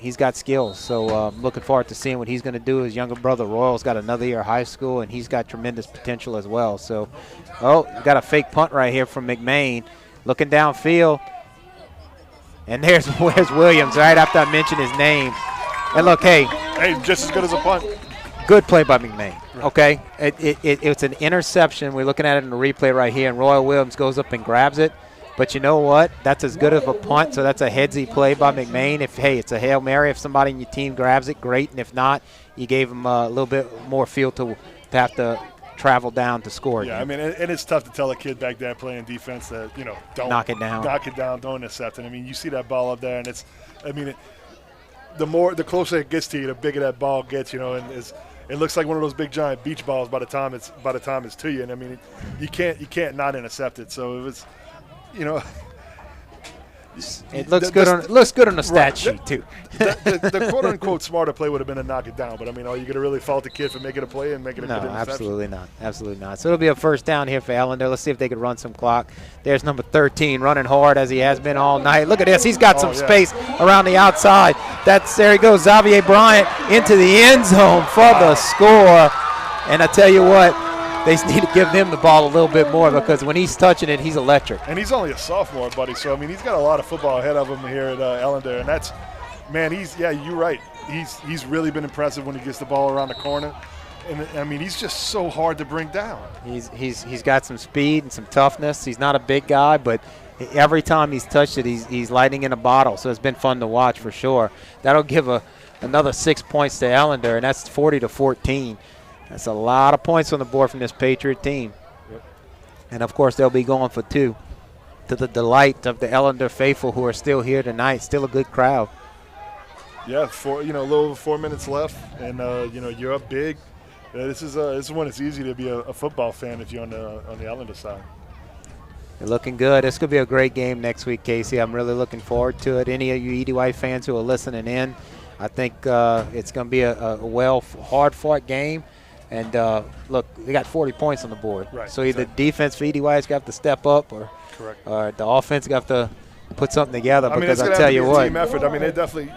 He's got skills, so I'm looking forward to seeing what he's going to do. His younger brother Royal's got another year of high school, and he's got tremendous potential as well. So, got a fake punt right here from McMain, looking downfield, and where's Williams right after I mentioned his name. And look, hey, just as good as a punt. Good play by McMain. Okay, it's an interception. We're looking at it in the replay right here, and Royal Williams goes up and grabs it. But you know what? That's as good of a punt, so that's a headsy play by McMain. It's a Hail Mary. If somebody in your team grabs it, great. And if not, you gave them a little bit more field to have to travel down to score. Yeah, I mean, and it's tough to tell a kid back there playing defense that, don't knock it down, don't intercept it. I mean, you see that ball up there, and the closer it gets to you, the bigger that ball gets, and it looks like one of those big giant beach balls by the time it's to you. And I mean, you can't not intercept it. So it was, it looks good on the stat sheet too. The quote unquote smarter play would have been to knock it down. But I mean, are you going to really fault the kid for making a play and making a good interception? Absolutely not. So it'll be a first down here for Ellender. Let's see if they can run some clock. There's number 13 running hard as he has been all night. Look at this. He's got some space around the outside. There he goes. Xavier Bryant into the end zone for the score. And I tell you what, they need to give him the ball a little bit more, because when he's touching it, he's electric. And he's only a sophomore, buddy. So, I mean, he's got a lot of football ahead of him here at Ellender. And that's, man, you're right. He's really been impressive when he gets the ball around the corner. And, I mean, he's just so hard to bring down. He's got some speed and some toughness. He's not a big guy, but every time he's touched it, he's lighting in a bottle. So it's been fun to watch for sure. That'll give another 6 points to Ellender, and that's 40-14. That's a lot of points on the board from this Patriot team. Yep. And, of course, they'll be going for 2 to the delight of the Ellender faithful who are still here tonight. Still a good crowd. Yeah, a little over 4 minutes left, and, you're up big. This is when it's easy to be a football fan if you're on the Ellender side. They're looking good. This could be a great game next week, Casey. I'm really looking forward to it. Any of you EDY fans who are listening in, I think it's going to be a hard-fought game. And, look, they got 40 points on the board. Right, so either defense for EDY has got to step up or the offense got to put something together. Because I tell you what, team effort. I mean, they definitely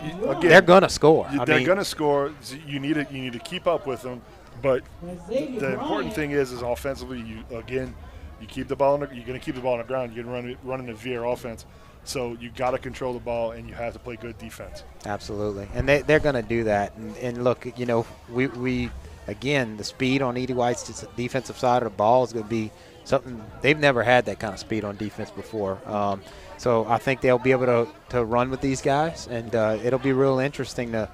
they're going to score. They're going to score. You need to keep up with them. But the important thing is offensively, you keep the ball. You're going to keep the ball on the ground. You're running a veer offense. So you got to control the ball, and you have to play good defense. Absolutely, and they're going to do that. And look, we. Again, the speed on EDY's defensive side of the ball is going to be something they've never had that kind of speed on defense before. So I think they'll be able to run with these guys, and it'll be real interesting to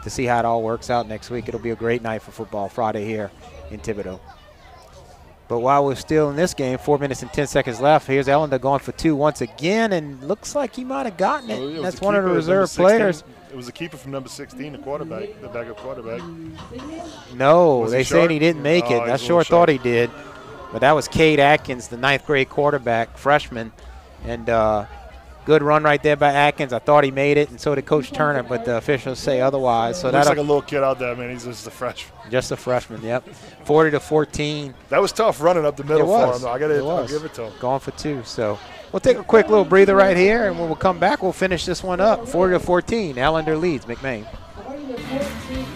see how it all works out next week. It'll be a great night for football Friday here in Thibodaux. But while we're still in this game, 4 minutes and 10 seconds left, here's Ellender going for 2 once again, and looks like he might have gotten it. That's one of the reserve players. It was a keeper from number 16, the quarterback, the backup quarterback. No, they saying he didn't make it. I sure thought he did. But that was Cade Atkins, the 9th grade quarterback, freshman. And good run right there by Atkins. I thought he made it, and so did Coach Turner, but the officials say otherwise. So looks like a little kid out there, man. He's just a freshman. Just a freshman, yep. 40-14. That was tough running up the middle for him. I'll give it to him. Going for 2, so. We'll take a quick little breather right here, and when we'll come back, we'll finish this one up. 40-14, Ellender leads McMain. 40-14.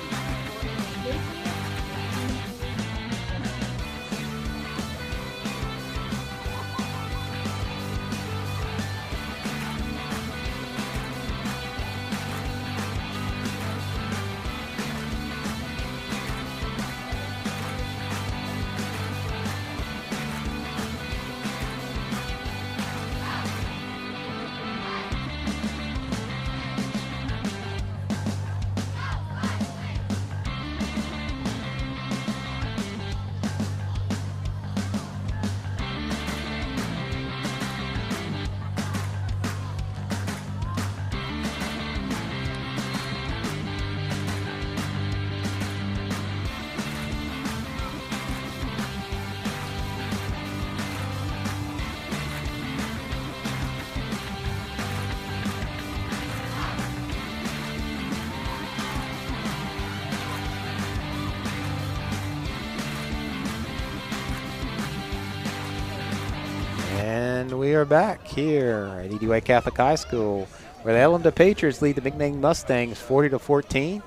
And we are back here at EDY Catholic High School, where the Ellender Patriots lead the McMain Mustangs 40-14.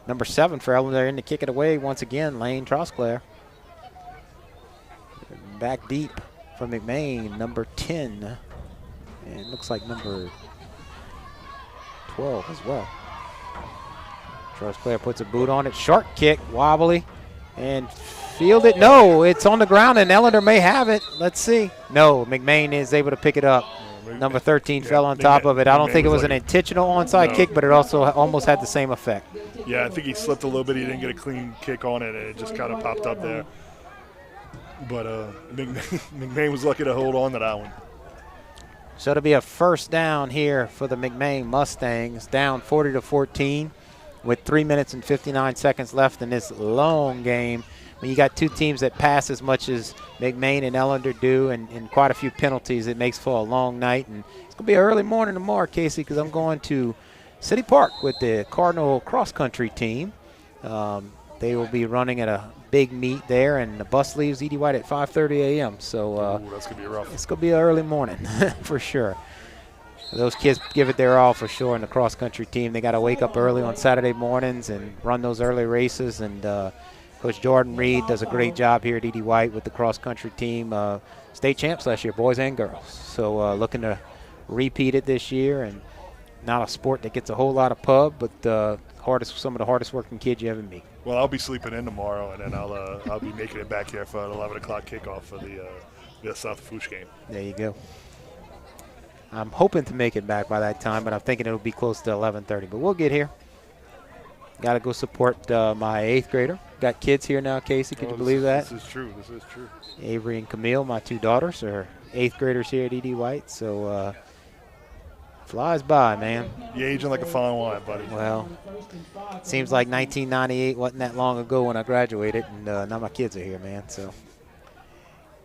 Number 7 for Ellender in to kick it away once again, Lane Trosclair. Back deep from McMain, number 10. And looks like number 12 as well. Trosclair puts a boot on it. Short kick, wobbly, and field it. No, it's on the ground, and Ellender may have it. Let's see. No, McMain is able to pick it up. Number 13 fell on top of it. I don't think it was an intentional onside kick, but it also almost had the same effect. Yeah, I think he slipped a little bit. He didn't get a clean kick on it, and it just kind of popped up there. But McMain was lucky to hold on to that one. So it'll be a first down here for the McMain Mustangs, down 40-14 with 3 minutes and 59 seconds left in this long game. When you got two teams that pass as much as McMain and Ellender do and quite a few penalties, it makes for a long night. And it's going to be an early morning tomorrow, Casey, because I'm going to City Park with the Cardinal cross-country team. They will be running at a big meet there, and the bus leaves E.D. White at 5:30 a.m. So That's going to be rough. It's going to be an early morning for sure. Those kids give it their all for sure in the cross-country team. They got to wake up early on Saturday mornings and run those early races. And Coach Jordan Reed does a great job here at E.D. White with the cross-country team. State champs last year, boys and girls. So looking to repeat it this year, and not a sport that gets a whole lot of pub, but some of the hardest working kids you ever meet. Well, I'll be sleeping in tomorrow, and then I'll be making it back here for an 11 o'clock kickoff for the South Fouche game. There you go. I'm hoping to make it back by that time, but I'm thinking it'll be close to 11:30. But we'll get here. Got to go support my 8th grader. Got kids here now, Casey. Can you believe that? This is true. This is true. Avery and Camille, my 2 daughters, are 8th graders here at E.D. White. So flies by, man. You're aging like a fine wine, buddy. Well, it seems like 1998 wasn't that long ago when I graduated, and now my kids are here, man. So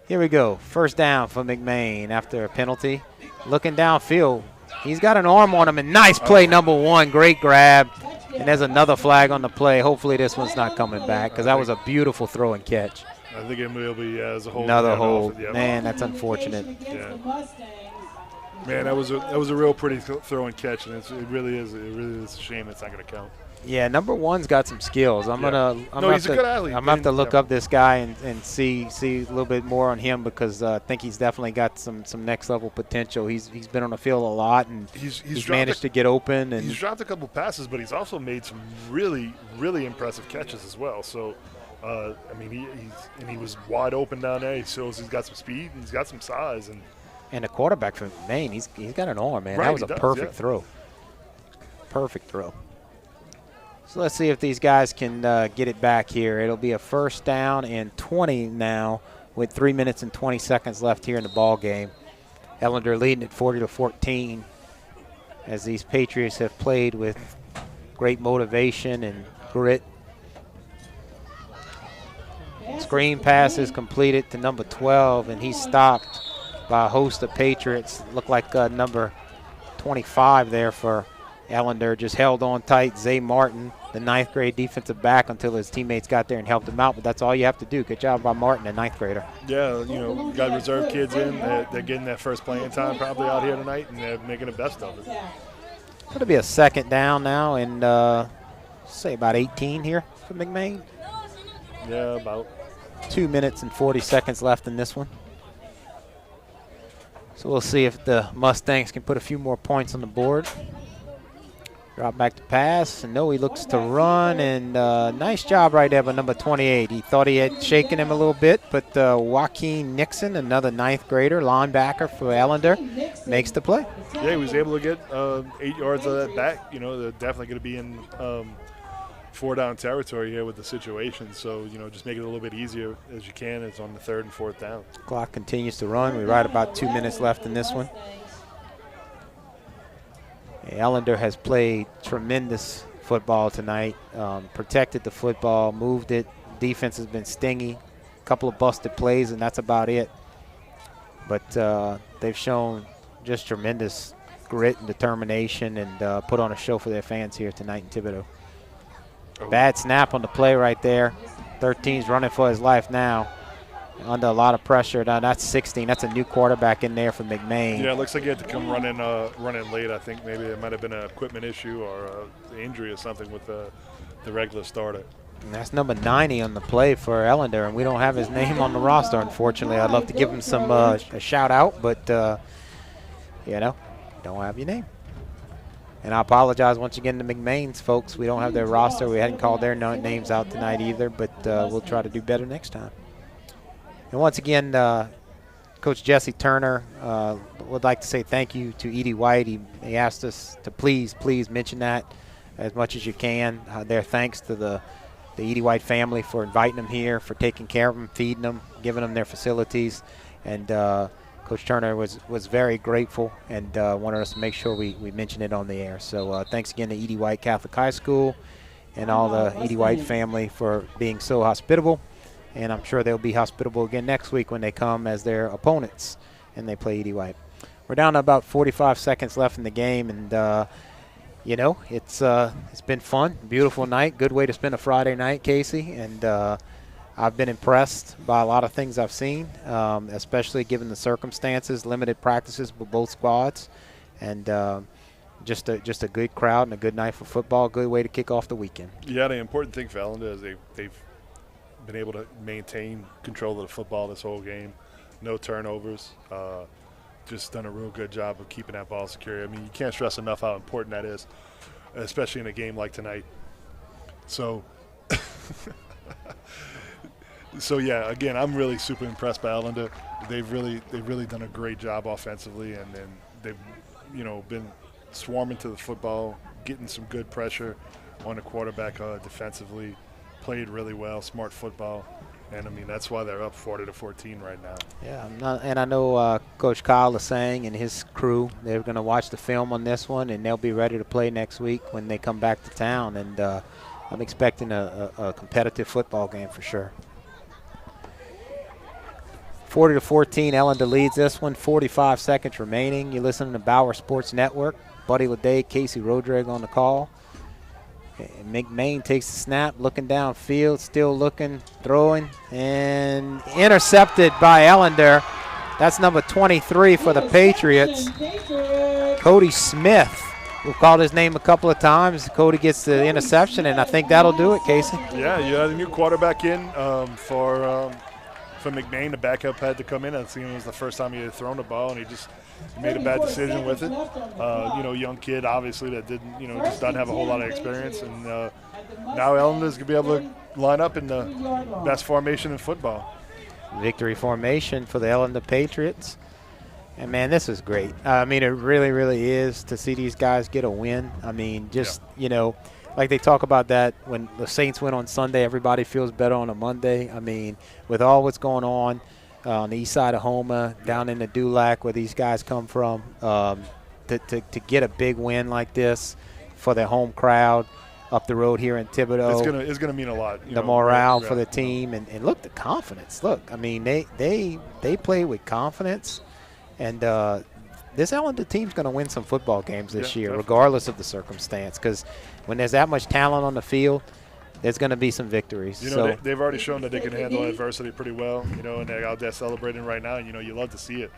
here we go. First down for McMain after a penalty. Looking downfield. He's got an arm on him, and nice play, number 1. Great grab. And there's another flag on the play. Hopefully this one's not coming back, because that was a beautiful throw and catch. I think it will be as a hold. Another hold. Man, that's unfortunate. Yeah. Man, that was a real pretty throw and catch, and it really is a shame it's not going to count. Yeah, number 1's got some skills. He's a good athlete. I'm going to have to look up this guy and see a little bit more on him, because I think he's definitely got some next level potential. He's been on the field a lot, and he's managed to get open. And he's dropped a couple passes, but he's also made some really, really impressive catches as well. So, I mean, he was wide open down there. He shows he's got some speed and he's got some size. And the quarterback from Maine, he's got an arm, man. Right, that was a perfect throw. Perfect throw. So let's see if these guys can get it back here. It'll be a first down and 20 now with 3 minutes and 20 seconds left here in the ball game. Ellender leading at 40-14 as these Patriots have played with great motivation and grit. Screen pass is completed to number 12, and he's stopped by a host of Patriots. Looked like number 25 there for Ellender, just held on tight. Zay Martin, the 9th grade defensive back, until his teammates got there and helped him out. But that's all you have to do. Good job by Martin, the 9th grader. Yeah, you got reserve kids in. They're getting that first playing time probably out here tonight, and they're making the best of it. Going to be a second down now, and say about 18 here for McMain. Yeah, about 2 minutes and 40 seconds left in this one. So we'll see if the Mustangs can put a few more points on the board. Drop back to pass, and he looks to run, and nice job right there by number 28. He thought he had shaken him a little bit, but Joaquin Nixon, another 9th grader, linebacker for Ellender, makes the play. Yeah, he was able to get 8 yards of that back. They're definitely going to be in 4-down territory here with the situation. So, just make it a little bit easier as you can. It's on the 3rd and 4th down. Clock continues to run. We're right about 2 minutes left in this one. Ellender has played tremendous football tonight, protected the football, moved it. Defense has been stingy, a couple of busted plays, and that's about it. But they've shown just tremendous grit and determination, and put on a show for their fans here tonight in Thibodaux. Bad snap on the play right there. 13's running for his life now, under a lot of pressure. Now that's 16. That's a new quarterback in there for McMain. Yeah, it looks like he had to come running late. I think maybe it might have been an equipment issue or an injury or something with the regular starter. And that's number 90 on the play for Ellender, and we don't have his name on the roster, unfortunately. I'd love to give him some a shout out, but don't have your name. And I apologize once again to McMain's folks. We don't have their roster. We hadn't called their names out tonight either, but we'll try to do better next time. And once again, Coach Jesse Turner would like to say thank you to E.D. White. He asked us to please mention that as much as you can. Their thanks to the the Edie White family for inviting them here, for taking care of them, feeding them, giving them their facilities. And Coach Turner was very grateful and wanted us to make sure we mention it on the air. So thanks again to Edie White Catholic High School and all the Edie White family for being so hospitable. And I'm sure they'll be hospitable again next week when they come as their opponents and they play Edie White. We're down to about 45 seconds left in the game, and you know, it's been fun, beautiful night, good way to spend a Friday night, Casey. And I've been impressed by a lot of things I've seen, especially given the circumstances, limited practices with both squads, and just a good crowd and a good night for football, good way to kick off the weekend. Yeah, the important thing for Ellender is they've been able to maintain control of the football this whole game, no turnovers. Just done a real good job of keeping that ball secure. I mean, you can't stress enough how important that is, especially in a game like tonight. So, yeah, again, I'm really super impressed by Ellender. They've really done a great job offensively, and then they've, you know, been swarming to the football, getting some good pressure on the quarterback defensively. Played really well, smart football. And, I mean, that's why they're up 40-14 right now. Yeah, and I know Coach Kyle is saying and his crew, they're going to watch the film on this one, and they'll be ready to play next week when they come back to town. And I'm expecting a competitive football game for sure. 40-14, Ellender leads this one, 45 seconds remaining. You're listening to Bauer Sports Network. Buddy Leday, Casey Rodrigue on the call. McMain takes the snap, looking downfield, still looking, throwing, and intercepted by Ellender. That's number 23 for the Patriots. Cody Smith. We've called his name a couple of times. Cody gets the interception, and I think that'll do it, Casey. Yeah, you had a new quarterback in for McMain. The backup had to come in. I think it was the first time he had thrown the ball, and he just made a bad decision with it. You know, young kid, obviously, that didn't, you know, just doesn't have a whole lot of experience. And now Ellender's going to be able to line up in the best formation in football. Victory formation for the Ellender Patriots. And, man, this is great. I mean, it really, really is to see these guys get a win. I mean, just, you know, like they talk about that when the Saints win on Sunday, everybody feels better on a Monday. I mean, with all what's going on the east side of Houma, down in the Dulac where these guys come from, to get a big win like this for their home crowd up the road here in Thibodaux. It's gonna mean a lot. The morale for the team, and look, the confidence. Look, I mean, they play with confidence, and this Ellender team's going to win some football games this year, definitely, regardless of the circumstance, because when there's that much talent on the field, there's going to be some victories. You know, they've already shown that they can handle adversity pretty well, you know, and they're out there celebrating right now. You know, you love to see it.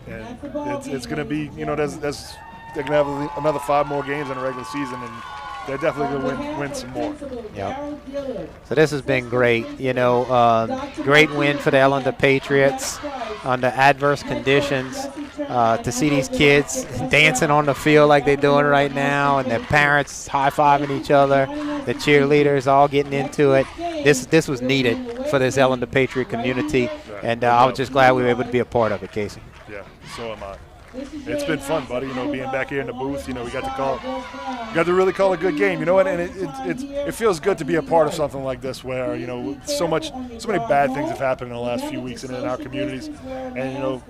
And it's going to be, you know, they're going to have another 5 more games in the regular season, and they're definitely going to win some more. Yeah. So this has been great. You know, great win for the Ellender Patriots under adverse conditions. To see these kids dancing on the field like they're doing right now, and their parents high-fiving each other, the cheerleaders all getting into it. This was needed for this Ellender Patriot community, and I was just glad we were able to be a part of it, Casey. Yeah, so am I. It's been fun, buddy. You know, being back here in the booth. You know, we got to really call a good game. You know what? And it feels good to be a part of something like this, where, you know, so many bad things have happened in the last few weeks in our communities. And, you know,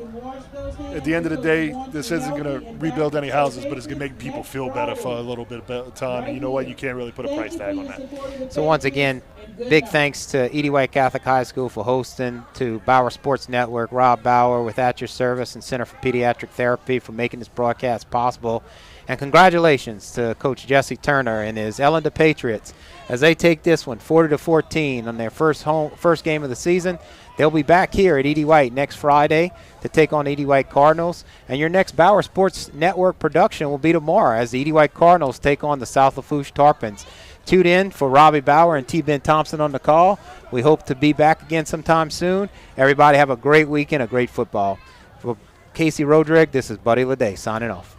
at the end of the day, this isn't going to rebuild any houses, but it's going to make people feel better for a little bit of time. And you know what? You can't really put a price tag on that. So once again, big thanks to Edie White Catholic High School for hosting, to Bauer Sports Network, Rob Bauer with At Your Service and Center for Pediatric Therapy for making this broadcast possible. And congratulations to Coach Jesse Turner and his Ellender Patriots as they take this one 40-14 on their first game of the season. They'll be back here at Edie White next Friday to take on Edie White Cardinals. And your next Bauer Sports Network production will be tomorrow as the Edie White Cardinals take on the South Lafourche Tarpons. Tune in for Robbie Bauer and T. Ben Thompson on the call. We hope to be back again sometime soon. Everybody have a great weekend, a great football. For Casey Rodrigue, this is Buddy Leday signing off.